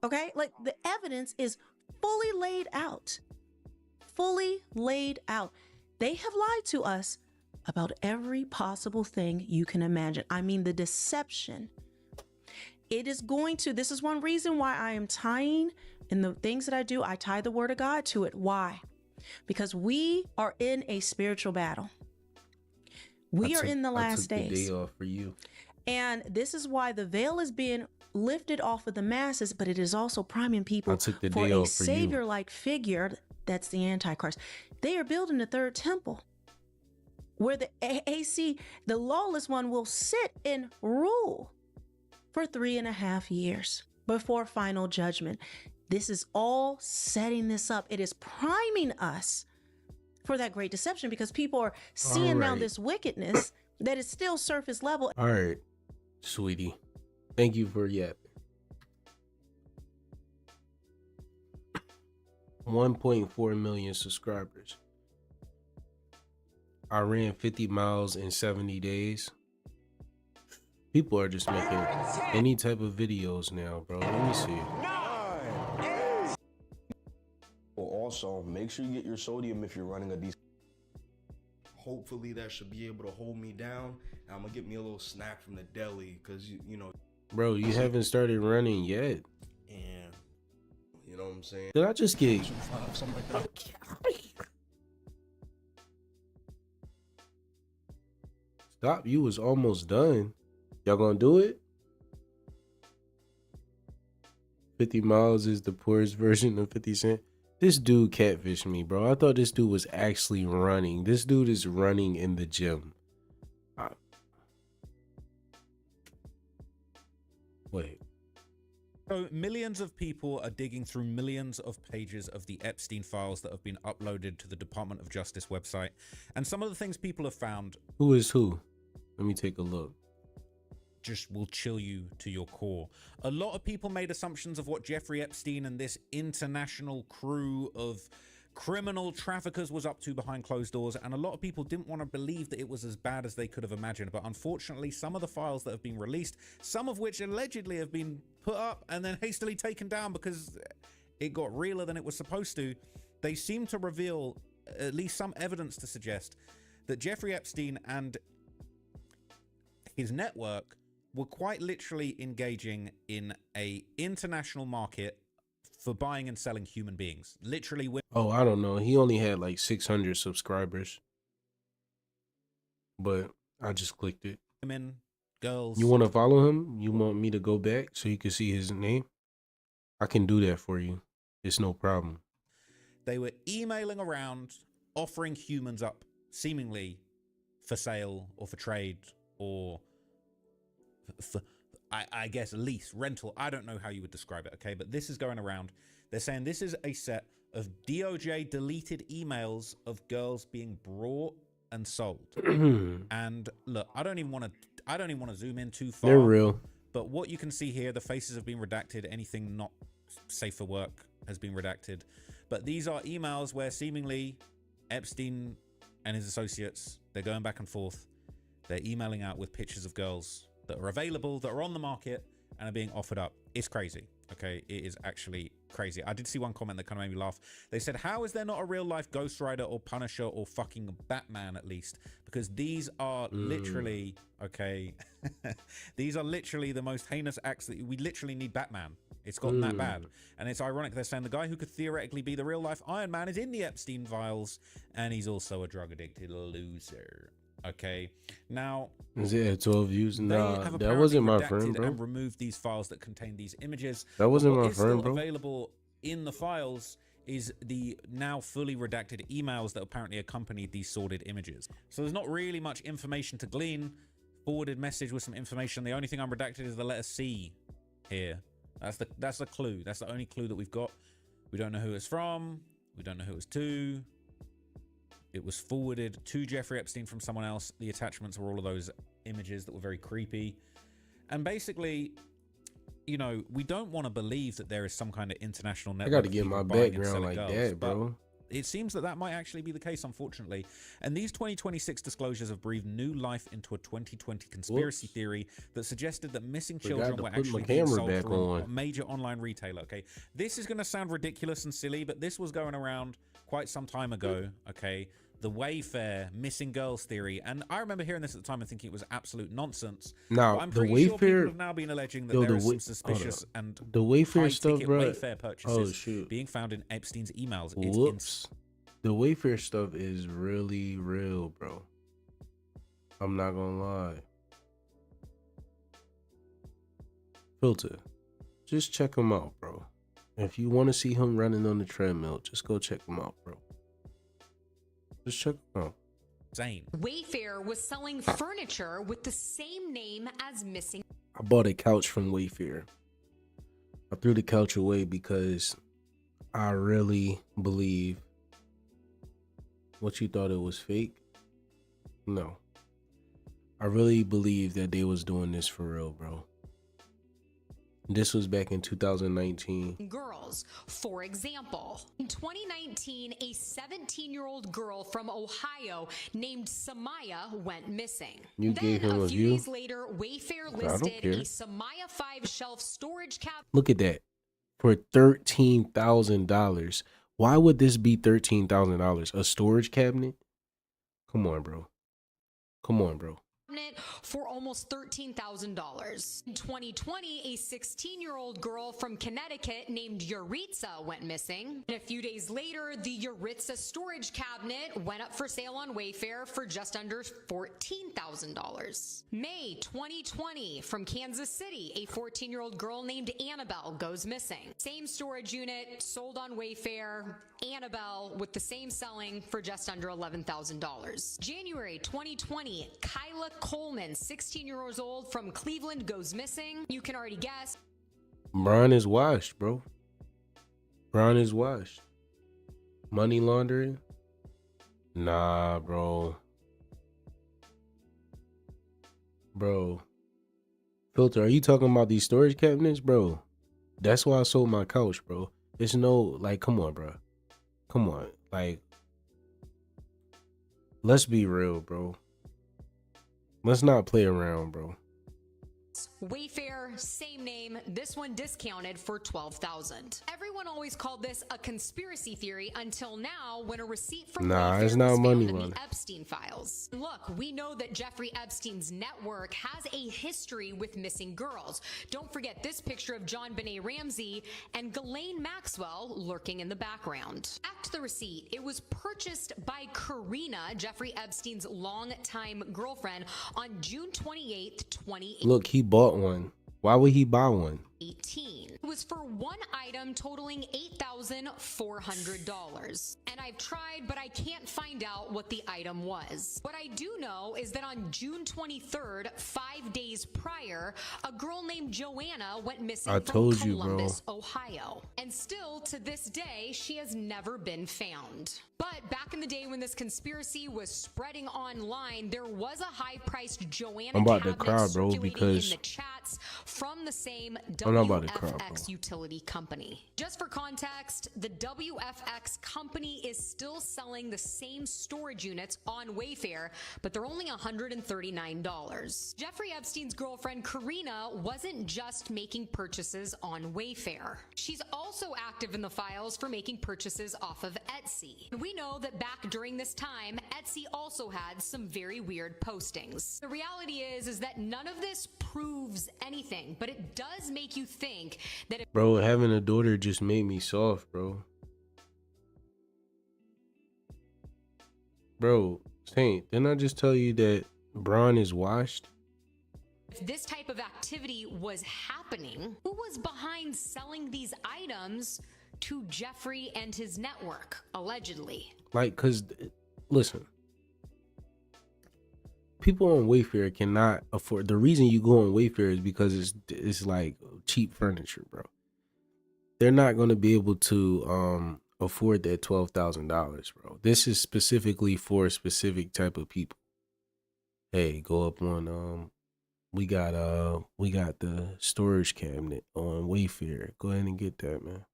Speaker 20: Okay? Like, the evidence is fully laid out. Fully laid out. They have lied to us about every possible thing you can imagine. I mean, the deception. It is going to, this is one reason why I am tying in the things that I do, I tie the word of God to it. Why? because we are in a spiritual battle. We are in the last days.
Speaker 1: I took the day off for you.
Speaker 20: And this is why the veil is being lifted off of the masses, but it is also priming people for a savior-like figure that's the Antichrist. They are building the third temple where the AC, the lawless one, will sit and rule for 3.5 years before final judgment. This is all setting this up. It is priming us for that great deception because people are seeing now this wickedness that is still surface level.
Speaker 1: All right, sweetie. Thank you for yapping. 1.4 million subscribers. I ran 50 miles in 70 days. People are just making any type of videos now, bro. Let me see.
Speaker 10: Well, also, make sure you get your sodium if you're running a decent. Hopefully that should be able to hold me down. And I'm gonna get me a little snack from the deli, cause you know.
Speaker 1: Bro, you haven't started running yet.
Speaker 10: And you know what I'm saying?
Speaker 1: Did I just get?
Speaker 10: Something like that.
Speaker 1: Stop! You was almost done. Y'all gonna do it? 50 miles is the poorest version of 50 Cent. This dude catfished me, bro. I thought this dude was actually running. This dude is running in the gym. Wait.
Speaker 11: So millions of people are digging through millions of pages of the Epstein files that have been uploaded to the Department of Justice website. And some of the things people have found...
Speaker 1: Who is who? Let me take a look.
Speaker 11: Just will chill you to your core. A lot of people made assumptions of what Jeffrey Epstein and this international crew of criminal traffickers was up to behind closed doors, and a lot of people didn't want to believe that it was as bad as they could have imagined. But unfortunately, some of the files that have been released, some of which allegedly have been put up and then hastily taken down because it got realer than it was supposed to, they seem to reveal at least some evidence to suggest that Jeffrey Epstein and his network were quite literally engaging in a international market for buying and selling human beings. Literally.
Speaker 1: Oh, I don't know. He only had like 600 subscribers. But I just clicked it.
Speaker 11: Women, girls.
Speaker 1: You want to follow him? You want me to go back so you can see his name? I can do that for you. It's no problem.
Speaker 11: They were emailing around, offering humans up, seemingly for sale or for trade or for, I guess, lease, rental. I don't know how you would describe it, okay? But this is going around. They're saying this is a set of DOJ deleted emails of girls being brought and sold. And look, I don't even want to zoom in too far.
Speaker 1: They're real.
Speaker 11: But what you can see here, the faces have been redacted. Anything not safe for work has been redacted. But these are emails where seemingly Epstein and his associates, they're going back and forth. They're emailing out with pictures of girls that are available, that are on the market, and are being offered up. It's crazy, okay? It is actually crazy. I did see one comment that kind of made me laugh. They said, how is there not a real-life Ghost Rider or Punisher or fucking Batman, at least? Because these are literally, okay, these are literally the most heinous acts that we literally need Batman. It's gotten that bad. And it's ironic they're saying the guy who could theoretically be the real-life Iron Man is in the Epstein files, and he's also a drug-addicted loser. Okay, now
Speaker 1: is it 12 views? Nah,
Speaker 11: have
Speaker 1: that wasn't my friend, bro.
Speaker 11: And removed these files that contain these images.
Speaker 1: That wasn't my
Speaker 11: what
Speaker 1: friend,
Speaker 11: is still
Speaker 1: bro.
Speaker 11: Available in the files is the now fully redacted emails that apparently accompanied these sordid images. So there's not really much information to glean. Forwarded message with some information. The only thing I'm redacted is the letter C here. That's the clue. That's the only clue that we've got. We don't know who it's from. We don't know who it's to. It was forwarded to Jeffrey Epstein from someone else. The attachments were all of those images that were very creepy. And basically, you know, we don't want to believe that there is some kind of international network.
Speaker 1: I got to get my background like that, bro.
Speaker 11: It seems that might actually be the case, unfortunately. And these 2026 disclosures have breathed new life into a 2020 conspiracy theory that suggested that missing children were actually being sold through a major online retailer. Okay, this is going to sound ridiculous and silly, but this was going around quite some time ago. Okay, the Wayfair missing girls theory, and I remember hearing this at the time and thinking it was absolute nonsense.
Speaker 1: Now,
Speaker 11: I'm pretty sure people have now been alleging that there is some suspicious and
Speaker 1: the Wayfair stuff, bro.
Speaker 11: Wayfair purchases being found in Epstein's emails. It's
Speaker 1: the Wayfair stuff is really real, bro. I'm not gonna lie. Filter, just check him out, bro. If you want to see him running on the treadmill, just go check him out, bro. Just check him out.
Speaker 11: Insane.
Speaker 12: Wayfair was selling furniture with the same name as missing.
Speaker 1: I bought a couch from Wayfair. I threw the couch away because I really believe what you thought it was fake. No. I really believe that they was doing this for real, bro. This was back in 2019.
Speaker 12: Girls, for example, in 2019, a 17-year-old girl from Ohio named Samaya went missing.
Speaker 1: You
Speaker 12: Then,
Speaker 1: gave him
Speaker 12: a
Speaker 1: a
Speaker 12: few
Speaker 1: view?
Speaker 12: days later, Wayfair
Speaker 1: I don't
Speaker 12: listed
Speaker 1: care.
Speaker 12: a Samaya 5-shelf storage cabinet.
Speaker 1: Look at that. For $13,000. Why would this be $13,000? A storage cabinet? Come on, bro. Come on, bro.
Speaker 12: For almost $13,000. In 2020, a 16-year-old girl from Connecticut named Yuritsa went missing. And a few days later, the Yuritsa storage cabinet went up for sale on Wayfair for just under $14,000. May 2020, from Kansas City, a 14-year-old girl named Annabelle goes missing. Same storage unit, sold on Wayfair. Annabelle with the same selling for just under $11,000. January 2020, Kyla Coleman, 16 years old from Cleveland, goes missing. You can already guess.
Speaker 1: Brian is washed, bro. Brian is washed. Money laundering? Nah, bro. Bro. Filter, are you talking about these storage cabinets, bro? That's why I sold my couch, bro. It's no, like, come on, bro. Come on. Like, let's be real, bro. Let's not play around, bro.
Speaker 12: Wayfair, same name, this one discounted for $12,000. Everyone always called this a conspiracy theory until now, when a receipt from Wayfair
Speaker 1: it's not
Speaker 12: was
Speaker 1: money
Speaker 12: found in
Speaker 1: laundering.
Speaker 12: the Epstein files. Look, we know that Jeffrey Epstein's network has a history with missing girls. Don't forget this picture of John Benet Ramsey and Ghislaine Maxwell lurking in the background. Back to the receipt. It was purchased by Karina, Jeffrey Epstein's longtime girlfriend, on June 28th, 2018.
Speaker 1: Look, he bought one. Why would he buy one?
Speaker 12: It was for one item totaling $8,400. And I've tried, but I can't find out what the item was. What I do know is that on June 23rd, 5 days prior, a girl named Joanna went missing from
Speaker 1: told you, bro.
Speaker 12: Columbus, Ohio. And still to this day, she has never been found. But back in the day when this conspiracy was spreading online, there was a high-priced Joanna
Speaker 1: I'm about to
Speaker 12: cabinet
Speaker 1: cry, bro,
Speaker 12: circulating
Speaker 1: because
Speaker 12: in the chats from the same
Speaker 1: I'm not about to cry,
Speaker 12: WFX utility company. Just for context, the WFX company is still selling the same storage units on Wayfair, but they're only $139. Jeffrey Epstein's girlfriend Karina wasn't just making purchases on Wayfair. She's also active in the files for making purchases off of Etsy. And we know that back during this time, Etsy also had some very weird postings. The reality is that none of this proves anything, but it does make you think that if
Speaker 1: Bro, having a daughter just made me soft, bro. Bro, Saint, didn't I just tell you that Braun is washed?
Speaker 12: if this type of activity was happening, who was behind selling these items to Jeffrey and his network, allegedly?
Speaker 1: Like, cause listen, people on Wayfair cannot afford. The reason you go on Wayfair is because it's like cheap furniture, bro. They're not going to be able to afford that $12,000, bro. This is specifically for a specific type of people. Hey, go up on we got the storage cabinet on Wayfair. Go ahead and get that, man.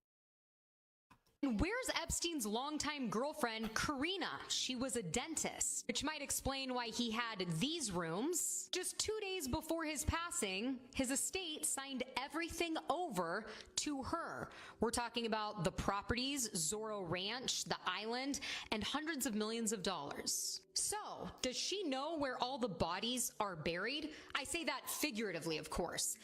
Speaker 12: And where's Epstein's longtime girlfriend, Karina? She was a dentist, which might explain why he had these rooms. Just 2 days before his passing, his estate signed everything over to her. We're talking about the properties, Zorro Ranch, the island, and hundreds of millions of dollars. So, does she know where all the bodies are buried? I say that figuratively, of course.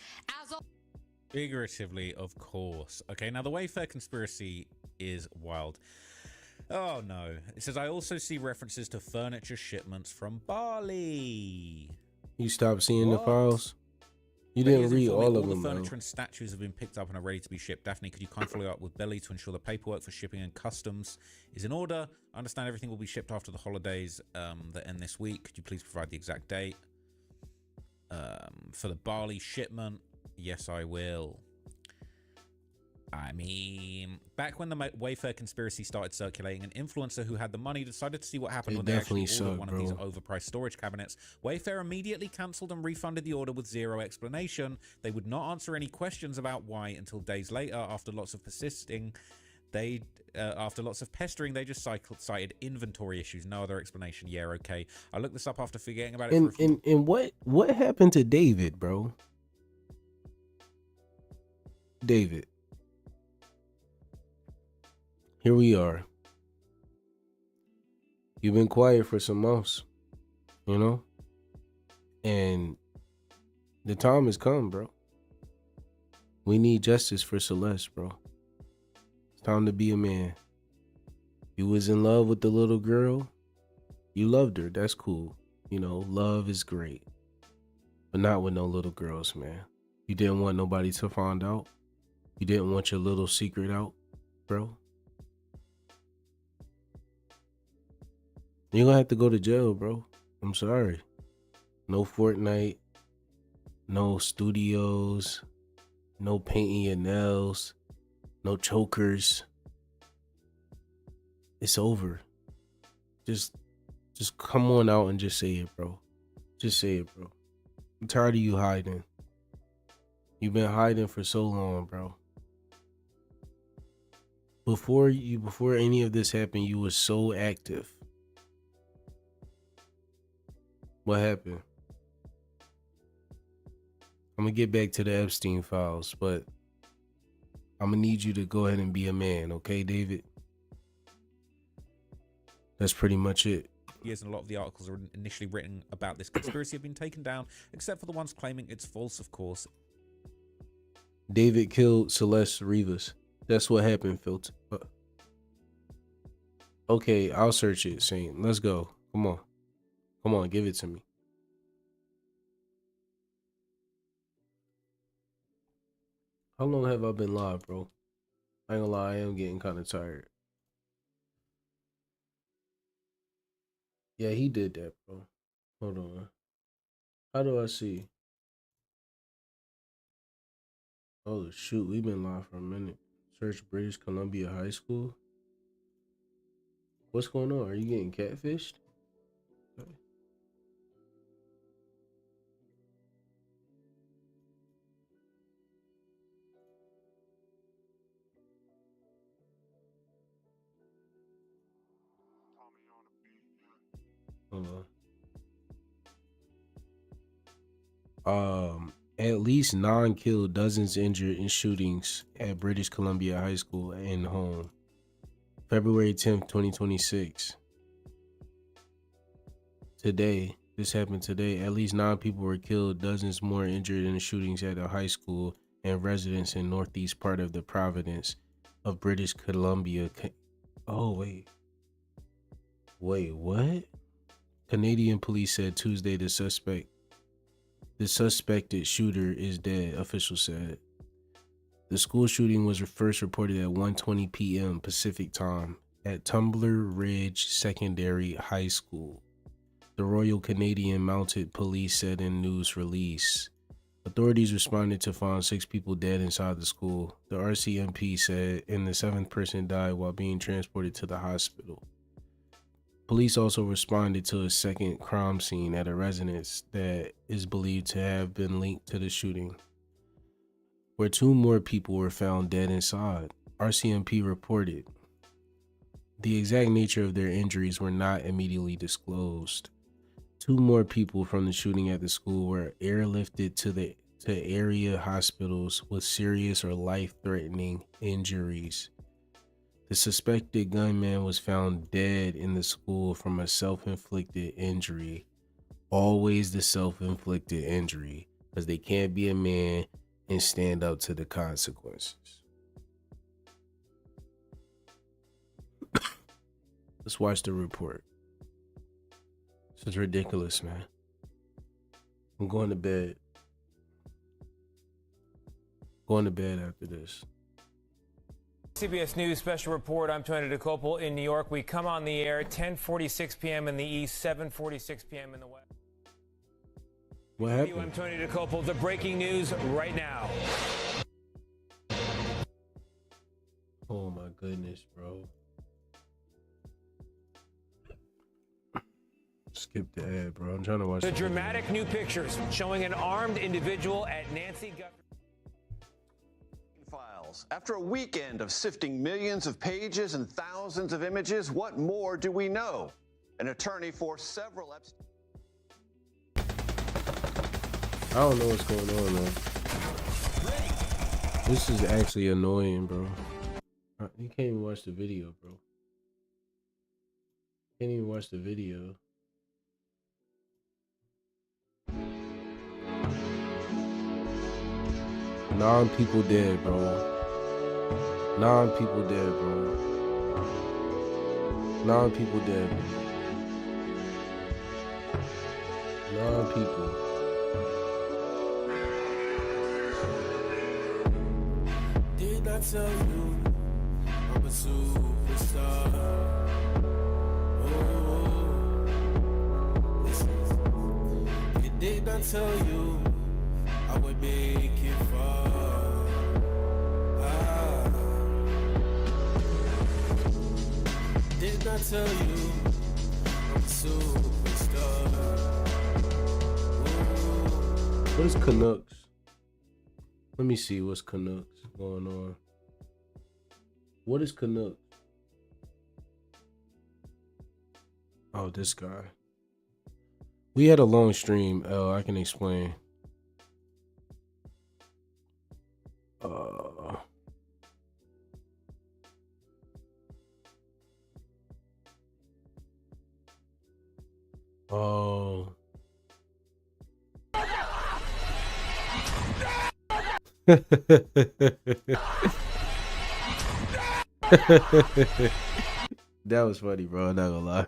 Speaker 11: Figuratively, of course. Okay, now the Wayfair conspiracy is wild. Oh no. It says, I also see references to furniture shipments from Bali.
Speaker 1: You stopped seeing the files? You
Speaker 11: Belly
Speaker 1: didn't
Speaker 11: has
Speaker 1: read
Speaker 11: informed me
Speaker 1: all of
Speaker 11: the
Speaker 1: them,
Speaker 11: furniture
Speaker 1: bro.
Speaker 11: and statues have been picked up and are ready to be shipped. Daphne, could you kindly follow up with Belly to ensure the paperwork for shipping and customs is in order? I understand everything will be shipped after the holidays that end this week. Could you please provide the exact date? For the Bali shipment, yes, I will. I mean, back when the Wayfair conspiracy started circulating, an influencer who had the money decided to see what happened when they actually ordered one of these overpriced storage cabinets. Wayfair immediately cancelled and refunded the order with zero explanation. They would not answer any questions about why until days later, after lots of pestering, they just cited inventory issues. No other explanation. Yeah, okay. I looked this up after forgetting about it for a few.
Speaker 1: And what happened to David, bro? David. Here we are. You've been quiet for some months, you know? And the time has come, bro. We need justice for Celeste, bro. It's time to be a man. You was in love with the little girl. You loved her. That's cool. You know, love is great. But not with no little girls, man. You didn't want nobody to find out. You didn't want your little secret out, bro. You're gonna have to go to jail, bro. I'm sorry. No Fortnite. No studios. No painting your nails. No chokers. It's over. Just come on out and just say it, bro. Just say it, bro. I'm tired of you hiding. You've been hiding for so long, bro. Before any of this happened, you were so active. What happened? I'm gonna get back to the Epstein files, but I'm gonna need you to go ahead and be a man, okay, David? That's pretty much it.
Speaker 11: Years, and a lot of the articles are initially written about this conspiracy have been taken down, except for the ones claiming it's false, of course.
Speaker 1: David killed Celeste Rivas. That's what happened, Filter. Okay, I'll search it, Saint. Let's go. Come on. Come on, give it to me. How long have I been live, bro? I ain't gonna lie, I am getting kind of tired. Yeah, he did that, bro. Hold on. How do I see? Oh, shoot. We've been live for a minute. Search British Columbia High School. What's going on? Are you getting catfished? Okay. Hold on. At least 9 killed, dozens injured in shootings at British Columbia High School and home. February 10th, 2026. Today, this happened today. At least 9 people were killed, dozens more injured in the shootings at a high school and residence in northeast part of the province of British Columbia. Oh, wait. Wait, what? Canadian police said Tuesday the suspected shooter is dead, officials said. The school shooting was first reported at 1:20 p.m. Pacific time at Tumbler Ridge Secondary High School. The Royal Canadian Mounted Police said in news release. Authorities responded to find 6 people dead inside the school. The RCMP said, and the 7th person died while being transported to the hospital. Police also responded to a second crime scene at a residence that is believed to have been linked to the shooting, where 2 more people were found dead inside. RCMP reported. The exact nature of their injuries were not immediately disclosed. 2 more people from the shooting at the school were airlifted to area hospitals with serious or life-threatening injuries. The suspected gunman was found dead in the school from a self-inflicted injury. Always the self-inflicted injury, because they can't be a man and stand up to the consequences. Let's watch the report. This is ridiculous, man. I'm going to bed. Going to bed after this.
Speaker 13: CBS News special report. I'm Tony DeCopel in New York. We come on the air 10:46 p.m. in the east, 7:46 p.m. in the west.
Speaker 1: What happened?
Speaker 13: I'm Tony DeCopel. The breaking news right now.
Speaker 1: Oh my goodness, bro. Skip the ad, bro. I'm trying to watch
Speaker 13: The dramatic new pictures showing an armed individual at Nancy Guthrie.
Speaker 16: Files. After a weekend of sifting millions of pages and thousands of images, what more do we know? An attorney for several Epstein.
Speaker 1: I don't know what's going on, man. This is actually annoying, bro. You can't even watch the video, bro. Can't even watch the video. 9 people dead, bro. 9 people dead, bro. 9 people dead, bro. 9 people.
Speaker 17: Did I tell you I'm a superstar? Oh, listen. Did I tell you I would make it far? Did I tell you I'm a superstar?
Speaker 1: What is Canucks? Let me see what's Canucks going on. What is Canucks? Oh, this guy. We had a long stream. I can explain. Oh. That was funny, bro. I'm not gonna lie.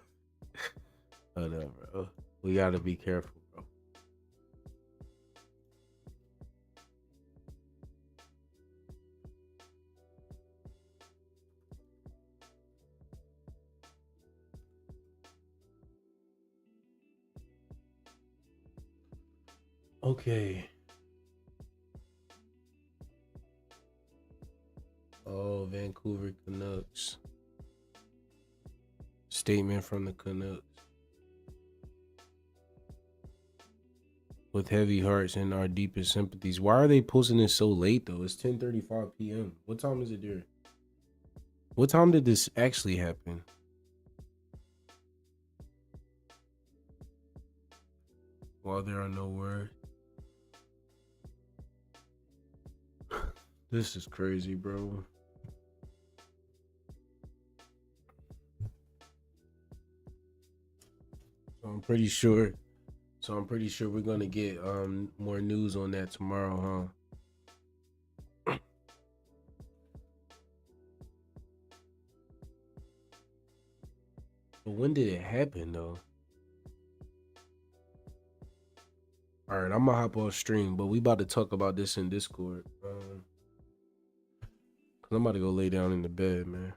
Speaker 1: Oh no, bro. We gotta be careful, bro. Okay. Oh, Vancouver Canucks. Statement from the Canucks. With heavy hearts and our deepest sympathies. Why are they posting this so late though? It's 10:35 p.m. What time is it there? What time did this actually happen? While there are no words. This is crazy, bro. So I'm pretty sure we're gonna get more news on that tomorrow, huh? But when did it happen though? All right, I'm gonna hop off stream, but we about to talk about this in Discord. Cause I'm about to go lay down in the bed, man.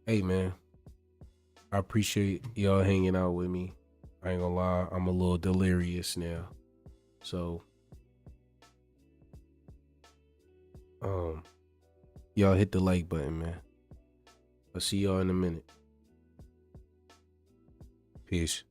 Speaker 1: Hey, man. I appreciate y'all hanging out with me. I ain't gonna lie, I'm a little delirious now. So, y'all hit the like button, man. I'll see y'all in a minute. Peace.